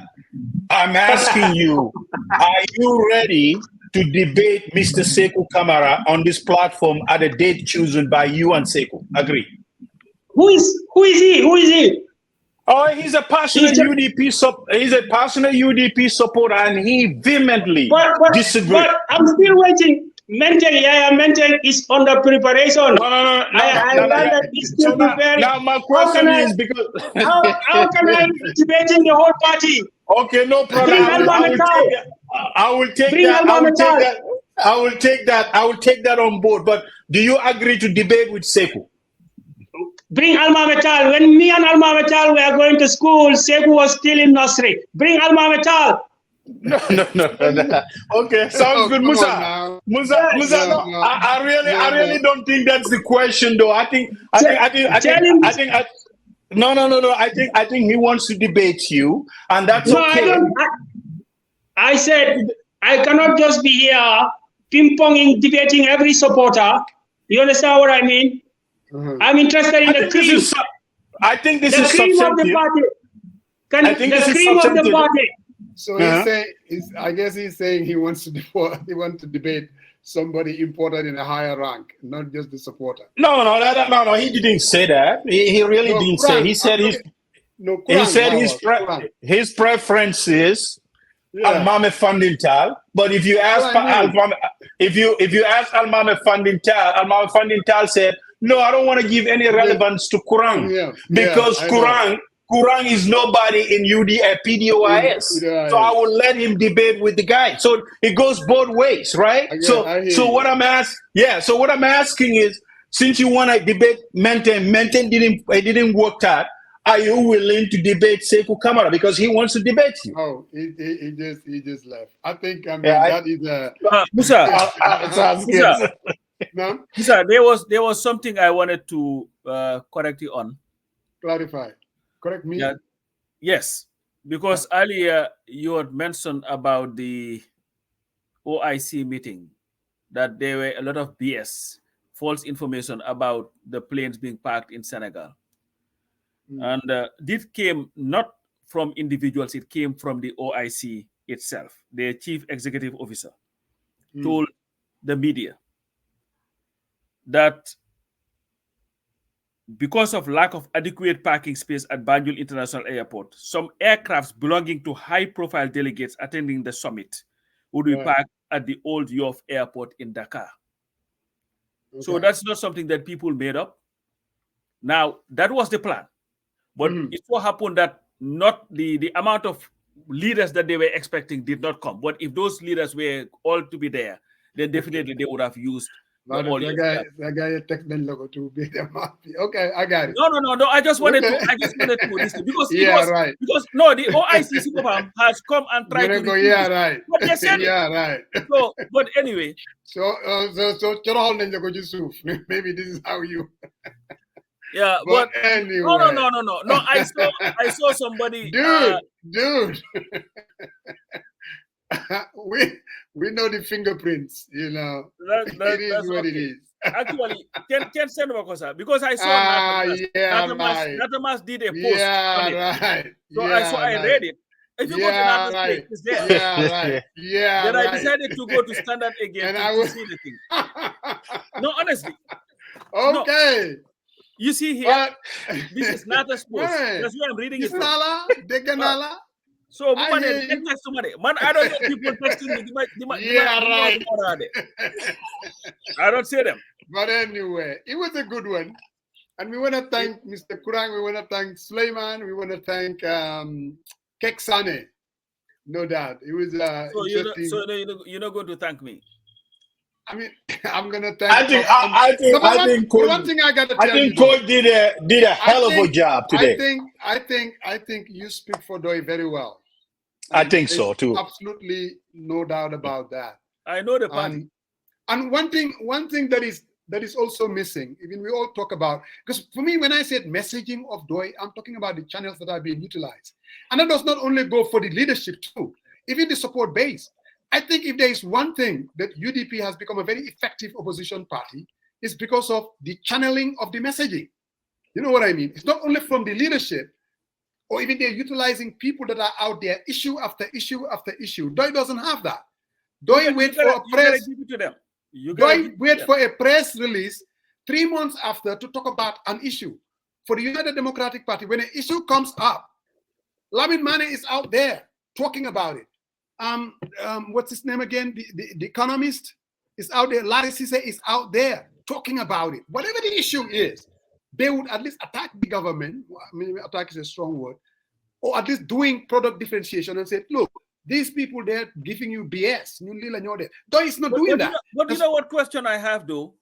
I'm asking you, are you ready to debate Mr. Sekou Kamara on this platform at a date chosen by you and Sekou? Agree. Who is he? Who is he? Oh, he's a passionate UDP supporter, and he vehemently disagrees. But I'm still waiting. Mentally, is under preparation. No. Now my question is because how can I be debating the whole party? Okay, no problem. I will take that on board. But do you agree to debate with Sekou? Bring Alma Metal. When me and Alma Metal were going to school, Sekou was still in nursery. Bring Alma Metal. No. Okay, sounds good, Musa. Musa, no, I really don't think that's the question, though. I think he wants to debate you, and that's okay. I said I cannot just be here ping-ponging, debating every supporter. You understand what I mean? I'm interested in the cream. I think this is the cream of the party. The cream of the party. So he's saying, I guess he's saying he wants to debate somebody important in a higher rank, not just the supporter. No. He didn't say that. He really didn't say. He said his preference is Almame Fundintal. But if you ask Almame Fundintal said, no, I don't want to give any relevance to Kurang because Kurang is nobody in Pdois. So I will let him debate with the guy. So it goes both ways, right? So what I'm asking is, since you want to debate Menten didn't work out. Are you willing to debate Sekou Kamara because he wants to debate you? Oh, he just left. I think that is Musa. No? Musa, there was something I wanted to correct you on. Clarify. Correct me? Yeah. Yes, because earlier you had mentioned about the OIC meeting that there were a lot of BS, false information about the planes being parked in Senegal. And this came not from individuals, it came from the OIC itself. The chief executive officer told the media that because of lack of adequate parking space at Banjul International Airport, some aircrafts belonging to high-profile delegates attending the summit would be parked at the old Yoff Airport in Dakar. Okay. So that's not something that people made up. Now, that was the plan. But it so happened that not the amount of leaders that they were expecting did not come. But if those leaders were all to be there, then definitely they would have used that guy text them logo to be the mafia. Okay, I got it. No. I just wanted to listen because because the OIC Superfam has come and tried to right. But they said right. So, but anyway. So maybe this is how you. Yeah, but anyway. No. I saw somebody. Dude. we know the fingerprints, you know. It is what it is. Actually, can send over because I saw Natamas did a post on it. Right. So I read it. If you go to Natamas page, it's there. Yeah, Then I decided to go to Standard again to see the thing. No, honestly. Okay. No. You see here, this is Nata's post. That's why I'm reading it. Deganala. So, man, I don't get people texting me. Right. I don't see them. But anyway, it was a good one. And we want to thank Mr. Kurang. We want to thank Suleiman. We want to thank Kexx. No doubt. It was you're not going to thank me. I mean, I'm gonna thank. I think one thing I gotta tell you. I think Coach did a hell of a job today. I think you speak for Pdois very well. I think so too. Absolutely, no doubt about that. I know the party. And one thing that is also missing, even we all talk about, because for me, when I said messaging of Pdois, I'm talking about the channels that are being utilized, and that does not only go for the leadership too, even the support base. I think if there is one thing that UDP has become a very effective opposition party, it's because of the channeling of the messaging. You know what I mean? It's not only from the leadership, or even they're utilizing people that are out there, issue after issue after issue. Pdois doesn't have that. Pdois wait for a press. Pdois wait for a press release 3 months after to talk about an issue. For the United Democratic Party, when an issue comes up, Lamin Mane is out there talking about it. What's his name again? The Economist is out there. Larry Cisse is out there talking about it. Whatever the issue is, they would at least attack the government. I mean, attack is a strong word, or at least doing product differentiation and say, look, these people they're giving you BS. Though it's not doing that. But you know what question I have though?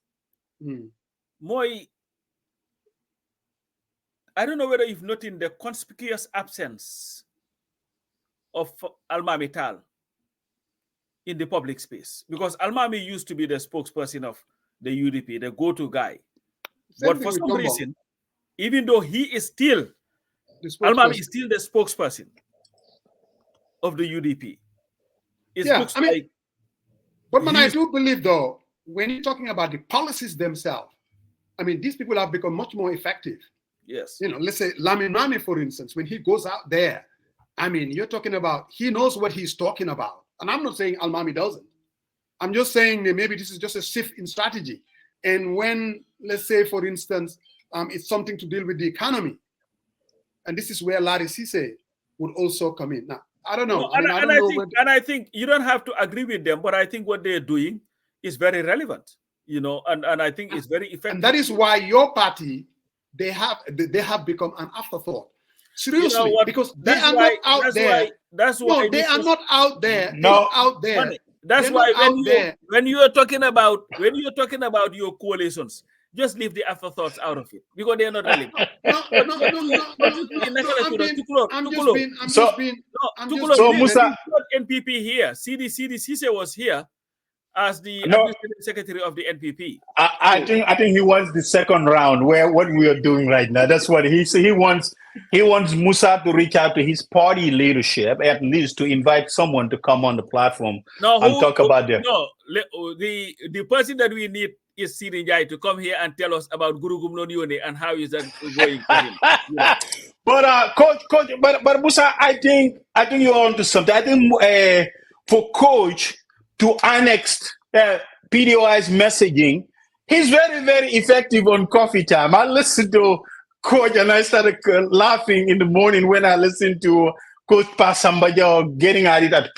Moi, I don't know whether you've noted the conspicuous absence of Almami Tal in the public space, because Almami used to be the spokesperson of the UDP, the go-to guy. But for some reason, even though he is still, Almami is still the spokesperson of the UDP. But man, I do believe though, when you're talking about the policies themselves, I mean, these people have become much more effective. Yes. You know, let's say Lamin Mami, for instance, when he goes out there, I mean, you're talking about, he knows what he's talking about. And I'm not saying Almami doesn't. I'm just saying that maybe this is just a shift in strategy. And when, let's say, for instance, it's something to deal with the economy, and this is where Larry Sise would also come in. Now, I don't know. I think you don't have to agree with them, but I think what they're doing is very relevant, you know, and I think it's very effective. And that is why your party, they have become an afterthought. Seriously, you know because they are not out there. That's why no, they are not out there. No, out there. Funny. That's why when you're talking about your coalitions, just leave the afterthoughts out of it because they're not relevant. No. Musa NPP here. CDC was here as the administrative secretary of the NPP. I think he wants the second round, where what we are doing right now. That's what he wants. He wants Musa to reach out to his party leadership, at least to invite someone to come on the platform and talk about them. No, the person that we need is Sidi Njai to come here and tell us about Guru Gumnonione and how is that going for him. Yeah. But coach, but Musa, I think you're onto something. I think for coach to annex Pdois messaging, he's very, very effective on coffee time. I listened to Coach and I started laughing in the morning when I listened to Coach Pasambajo getting at it at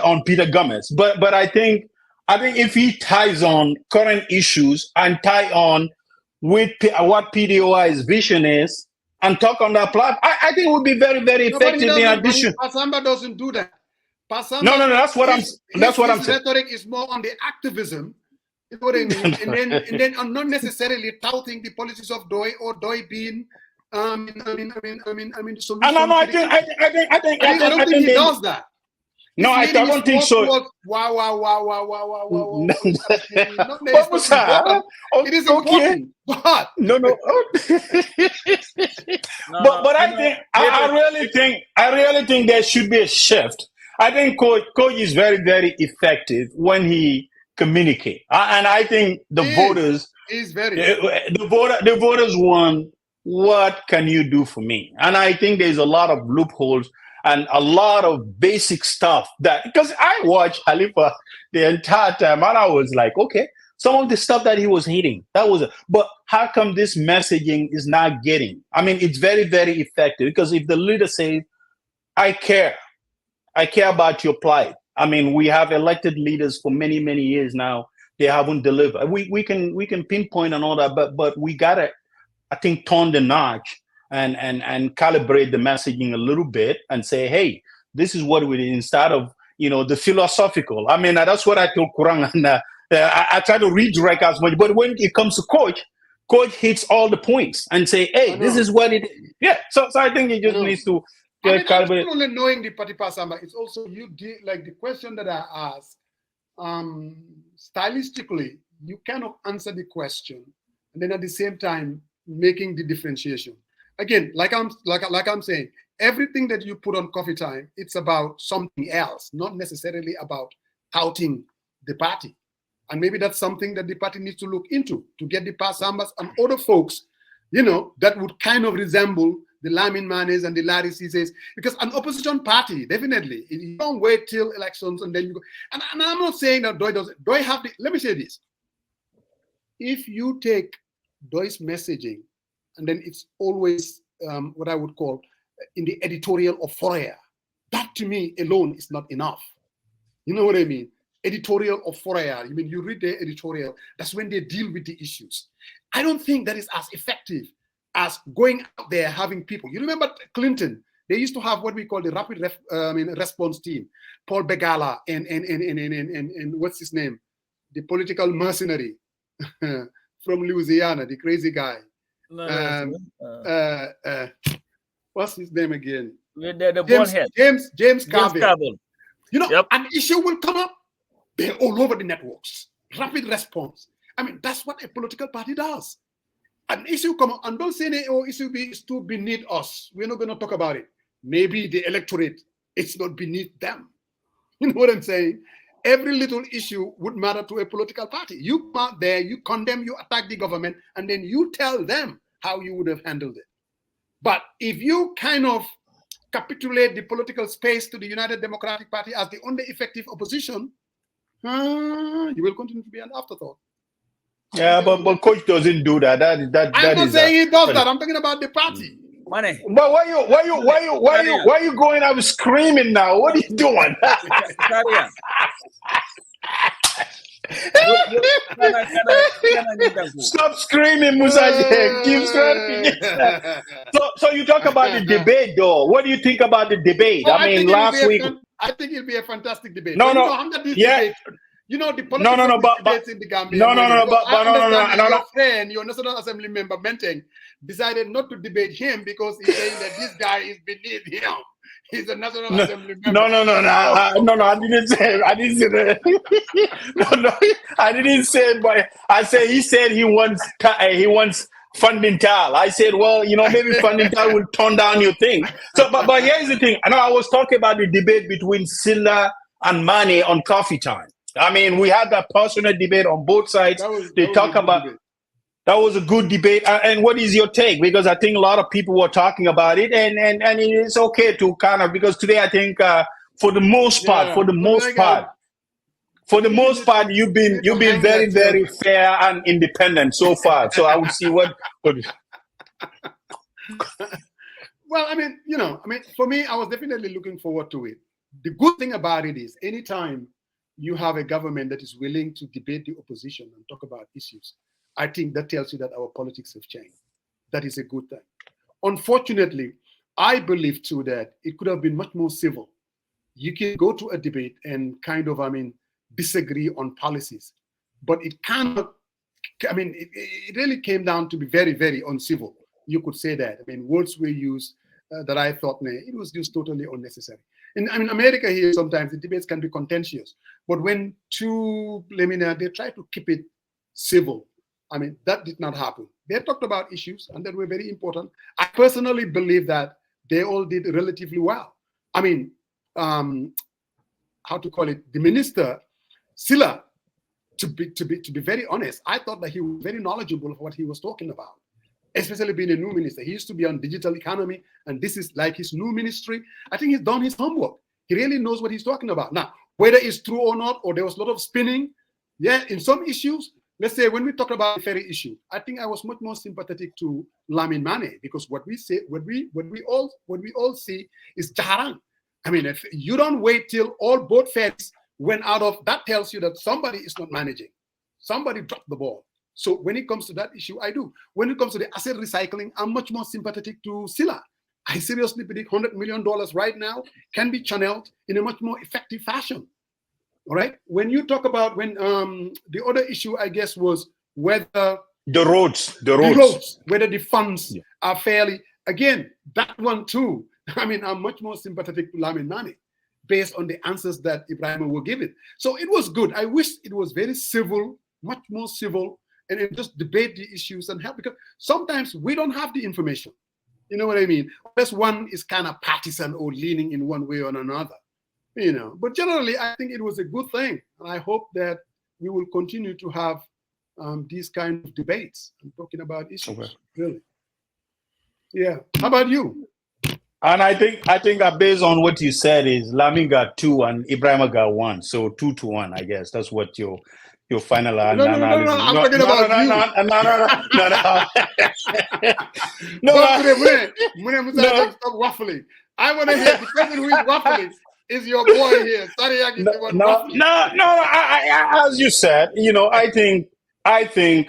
on Peter Gomez. But I think if he ties on current issues and tie on with what Pdois vision is and talk on that platform, I think it would be very, very effective. In addition, Pasamba doesn't do that. Pasamba, no. That's what I'm saying. Rhetoric is more on the activism. You know what I mean? and then I'm not necessarily touting the policies of Doi or Doi being the solution. I don't think he does that. No, I don't think so. Wow. It is important, but no. But I really think there should be a shift. I think coach is very, very effective when he communicate, and I think the voters want, what can you do for me? And I think there's a lot of loopholes and a lot of basic stuff that, because I watched Halifa the entire time and I was like, okay, some of the stuff that he was hitting, but how come this messaging is not getting? I mean, it's very, very effective, because if the leader says, I care about your plight. I mean, we have elected leaders for many, many years now. They haven't delivered. We can pinpoint and all that, but we gotta, I think, turn the notch and calibrate the messaging a little bit and say, hey, this is what we did, instead of, the philosophical. I mean, that's what I told Kurang, and I try to redirect as much. But when it comes to coach hits all the points and say, hey, this is what it is. Yeah. So I think it just needs to. It's not only knowing the party Pasamba, it's also like the question that I asked. Stylistically, you cannot answer the question, and then at the same time making the differentiation. Again, like I'm saying, everything that you put on Coffee Time, it's about something else, not necessarily about touting the party. And maybe that's something that the party needs to look into, to get the Pasambas and other folks, that would kind of resemble the Lamin Manes and the Larry Cises, because an opposition party, definitely, you don't wait till elections and then you go. And I'm not saying that Doi doesn't. Doi have the, let me say this. If you take Doi's messaging, and then it's always what I would call in the editorial of Fourier, that to me alone is not enough. You know what I mean? Editorial of Fourier. I mean, you read their editorial, that's when they deal with the issues. I don't think that is as effective as going out there having people. You remember Clinton? They used to have what we call the rapid response team. Paul Begala and what's his name? The political mercenary from Louisiana, the crazy guy. What's his name again? With the bald head. James Carville. You know, yep. An issue will come up. They're all over the networks. Rapid response. I mean, that's what a political party does. An issue come up, and don't say, oh, issue is too beneath us. We're not going to talk about it. Maybe the electorate, it's not beneath them. You know what I'm saying? Every little issue would matter to a political party. You come out there, you condemn, you attack the government, and then you tell them how you would have handled it. But if you kind of capitulate the political space to the United Democratic Party as the only effective opposition, you will continue to be an afterthought. Yeah, but Coach doesn't do that. I'm not saying he does that. I'm talking about the party. Money. But why you going out screaming now? What are you doing? Stop screaming, Musaje. Keep screaming. So you talk about the debate, though. What do you think about the debate? I mean, last week. I think it'll be a fantastic debate. No, you know, the political debates in the Gambia. Your friend, your National Assembly member, Menteng, decided not to debate him because he's saying that this guy is beneath him. He's a National Assembly member. No, I didn't say that. I didn't say, but I said he said he wants funding Tal. I said, well, you know, maybe funding Tal will turn down your thing. So, but here's the thing. I know I was talking about the debate between Silla and Mane on Coffee Time. I mean, we had that passionate debate on both sides. That was a good debate. And what is your take? Because I think a lot of people were talking about it, and it's okay to kind of, because today I think for the most part, you've been very, very fair and independent so far. So I would see what. Well, I mean, for me, I was definitely looking forward to it. The good thing about it is, anytime you have a government that is willing to debate the opposition and talk about issues, I think that tells you that our politics have changed. That is a good thing. Unfortunately, I believe too that it could have been much more civil. You can go to a debate and kind of, disagree on policies, but it cannot, it really came down to be very, very uncivil. You could say that. Words were used that I thought, it was just totally unnecessary. In America here, sometimes the debates can be contentious, but when they try to keep it civil. That did not happen. They talked about issues and that were very important. I personally believe that they all did relatively well. How to call it? The minister, Silla, to be very honest, I thought that he was very knowledgeable of what he was talking about, especially being a new minister. He used to be on digital economy, and this is like his new ministry. I think he's done his homework. He really knows what he's talking about. Now, whether it's true or not, or there was a lot of spinning, in some issues. Let's say when we talk about the ferry issue, I think I was much more sympathetic to Lamin Mane, because what we all see is Jaharang. If you don't wait till all boat ferries went out of, that tells you that somebody is not managing. Somebody dropped the ball. So when it comes to that issue, I do. When it comes to the asset recycling, I'm much more sympathetic to Silla. I seriously predict $100 million right now can be channeled in a much more effective fashion. All right. When you talk about the other issue, I guess, was whether the roads, whether the funds are fairly, again, that one too. I'm much more sympathetic to Lamin Mane based on the answers that Ibrahim were given. So it was good. I wish it was very civil, much more civil, and just debate the issues and help, because sometimes we don't have the information. You know what I mean? Unless one is kind of partisan or leaning in one way or another. But generally, I think it was a good thing. And I hope that we will continue to have these kind of debates and talking about issues, really. Yeah. How about you? And I think based on what you said is Lamin got 2 and Ibrahim got 1. So 2-1, I guess. That's what your final analysis. No. I'm talking about you. No. Stop waffling. I want to hear the person who is waffling. Is your boy here? As you said, I think, and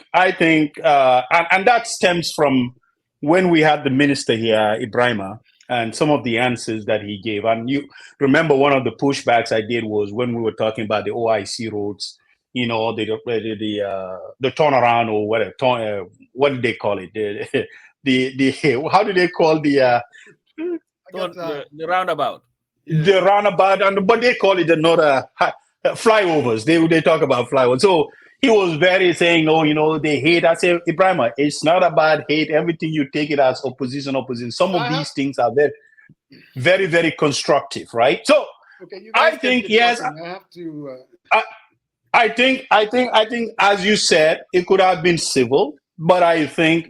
that stems from when we had the minister here, Ibrahima, and some of the answers that he gave. And you remember one of the pushbacks I did was when we were talking about the OIC roads, the turnaround or whatever. What do they call it? The how do they call the roundabout? The roundabout, but they call it another flyovers. They talk about flyovers. So he was very saying, oh, they hate. I say, Ibrahim, it's not about hate. Everything you take it as opposition. Some of these things are very, very, very constructive, right? So I think yes. I have to. I think, as you said, it could have been civil, but I think,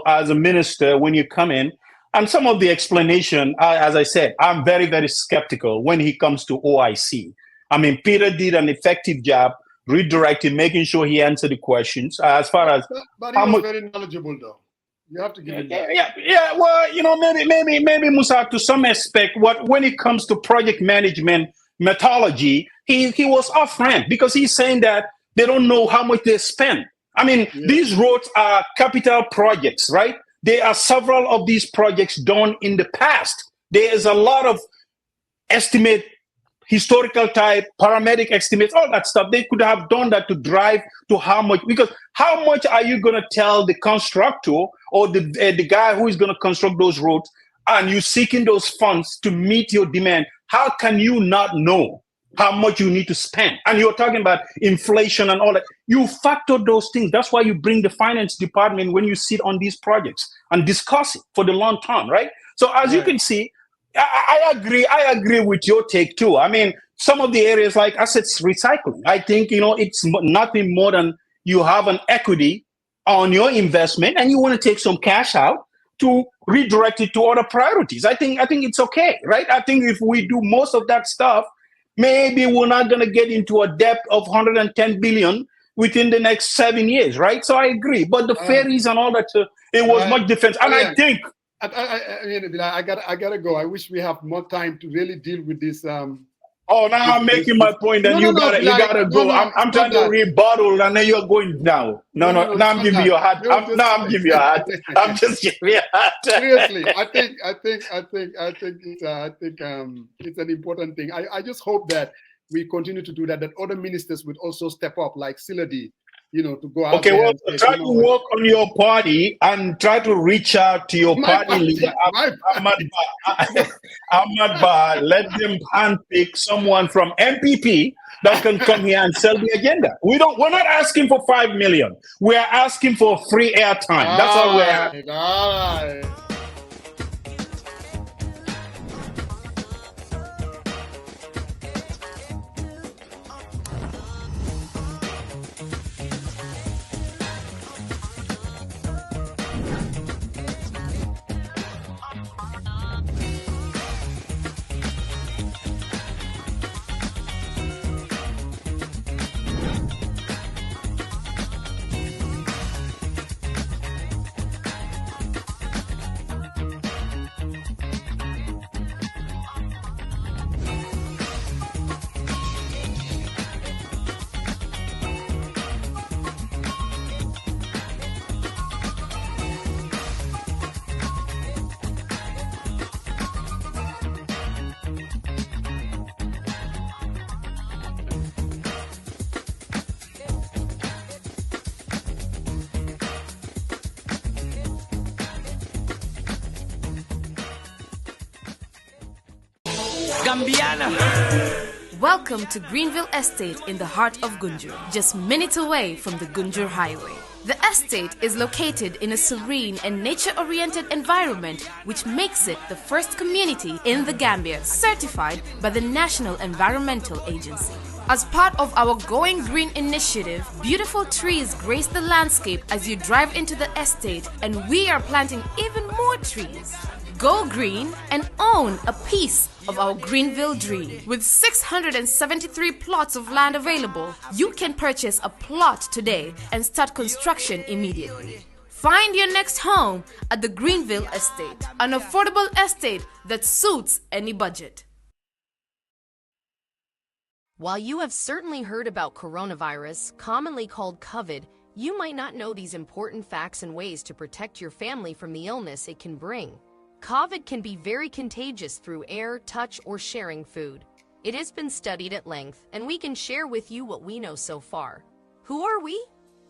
as a minister, when you come in, and some of the explanation, as I said, I'm very, very skeptical when he comes to OIC. I mean, Peter did an effective job redirecting, making sure he answered the questions. As far as but he was very knowledgeable, though. You have to give him that. Yeah. Well, maybe Musa, to some aspect, when it comes to project management methodology, he was off ramp because he's saying that they don't know how much they spend. I mean, these roads are capital projects, right? There are several of these projects done in the past. There is a lot of estimate, historical type, paramedic estimates, all that stuff. They could have done that to drive to how much, because how much are you going to tell the constructor or the guy who is going to construct those roads, and you seeking those funds to meet your demand? How can you not know how much you need to spend? And you're talking about inflation and all that. You factor those things. That's why you bring the finance department when you sit on these projects and discuss it for the long term, right? So as you can see, I agree with your take too. I mean, some of the areas like assets recycling, I think, it's nothing more than you have an equity on your investment and you want to take some cash out to redirect it to other priorities. I think it's okay, right? I think if we do most of that stuff, maybe we're not going to get into a debt of 110 billion within the next 7 years, right? So I agree. But the ferries and all that, it was much different. And I think I gotta go. I wish we have more time to really deal with this. Now I'm making my point, and you gotta go. I'm trying to rebuttal, and then you're going now. No. Now I'm giving you a hat. I'm giving you a hat. I'm just giving you a hat. Seriously, I think it's an important thing. I just hope that we continue to do that. That other ministers would also step up, like Siladi, to go out. Okay, well, try to work on your party and try to reach out to your party leader, Ahmad Ba. Let them handpick someone from MPP that can come here and sell the agenda. We're not asking for 5 million. We are asking for free airtime. That's all we're asking. All right. Gambiana. Welcome to Greenville Estate in the heart of Gunjur, just minutes away from the Gunjur Highway. The estate is located in a serene and nature-oriented environment, which makes it the first community in the Gambia certified by the National Environmental Agency. As part of our Going Green initiative, beautiful trees grace the landscape as you drive into the estate, and we are planting even more trees. Go green and own a piece of our Greenville dream. With 673 plots of land available, you can purchase a plot today and start construction immediately. Find your next home at the Greenville Estate, an affordable estate that suits any budget. While you have certainly heard about coronavirus, commonly called COVID, you might not know these important facts and ways to protect your family from the illness it can bring. COVID can be very contagious through air, touch, or sharing food. It has been studied at length, and we can share with you what we know so far. Who are we?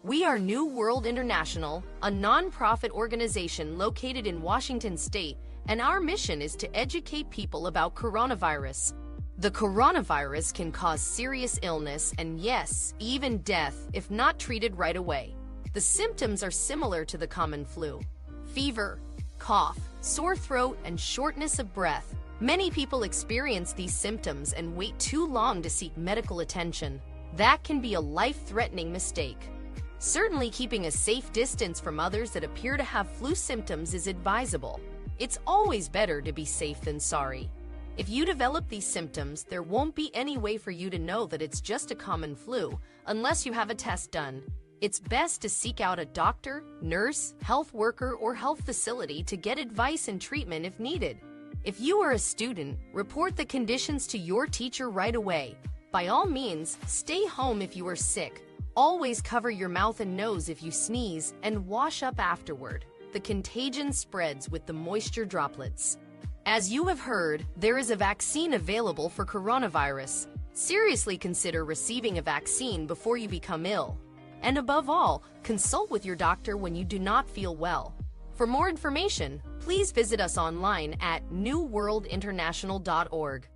We are New World International, a non-profit organization located in Washington State, and our mission is to educate people about coronavirus. The coronavirus can cause serious illness and, yes, even death if not treated right away. The symptoms are similar to the common flu: fever, cough, sore throat, and shortness of breath. Many people experience these symptoms and wait too long to seek medical attention. That can be a life-threatening mistake. Certainly, keeping a safe distance from others that appear to have flu symptoms is advisable. It's always better to be safe than sorry. If you develop these symptoms, there won't be any way for you to know that it's just a common flu unless you have a test done. It's best to seek out a doctor, nurse, health worker, or health facility to get advice and treatment if needed. If you are a student, report the conditions to your teacher right away. By all means, stay home if you are sick. Always cover your mouth and nose if you sneeze, and wash up afterward. The contagion spreads with the moisture droplets. As you have heard, there is a vaccine available for coronavirus. Seriously consider receiving a vaccine before you become ill. And above all, consult with your doctor when you do not feel well. For more information, please visit us online at newworldinternational.org.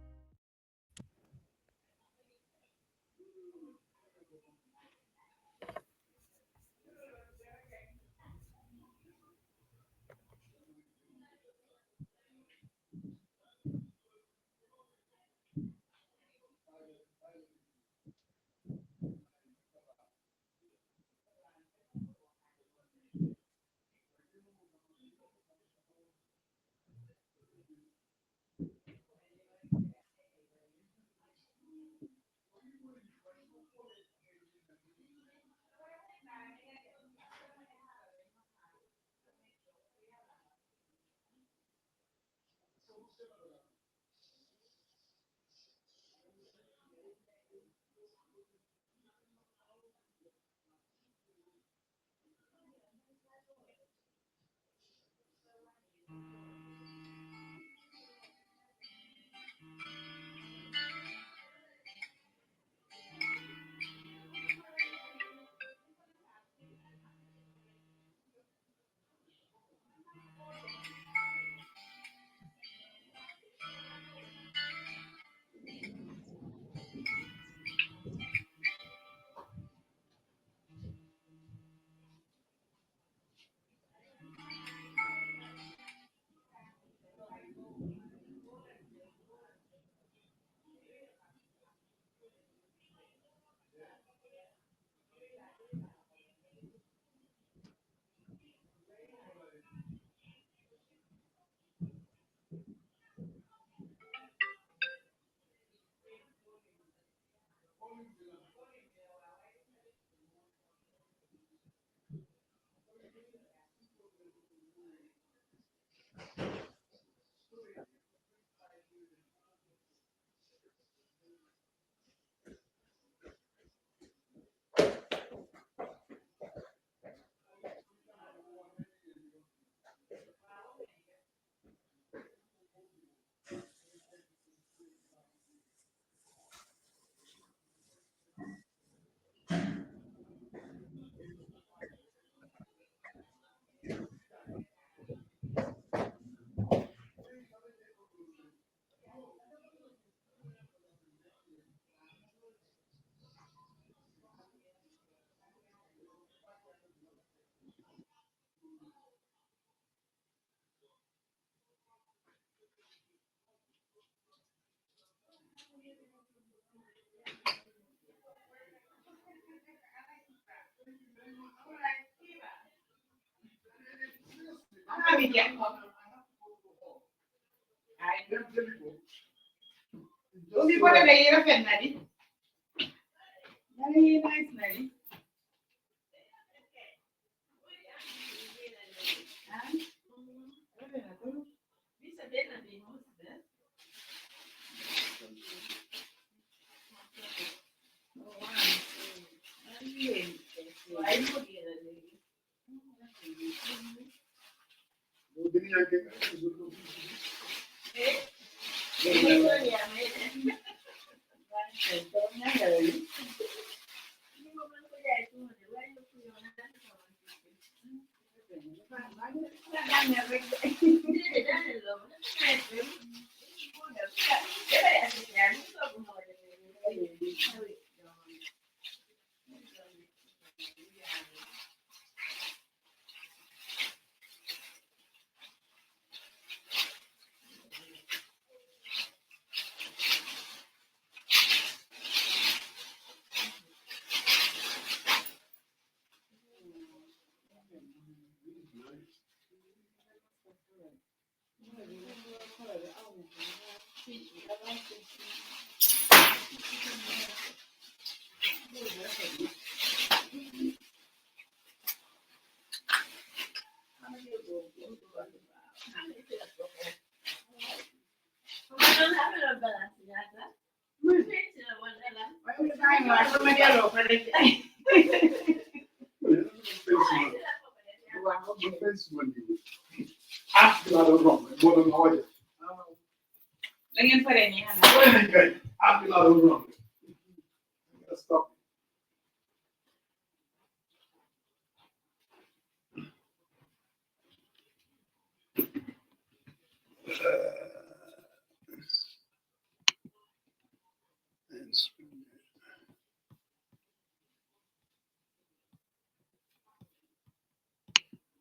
Stop.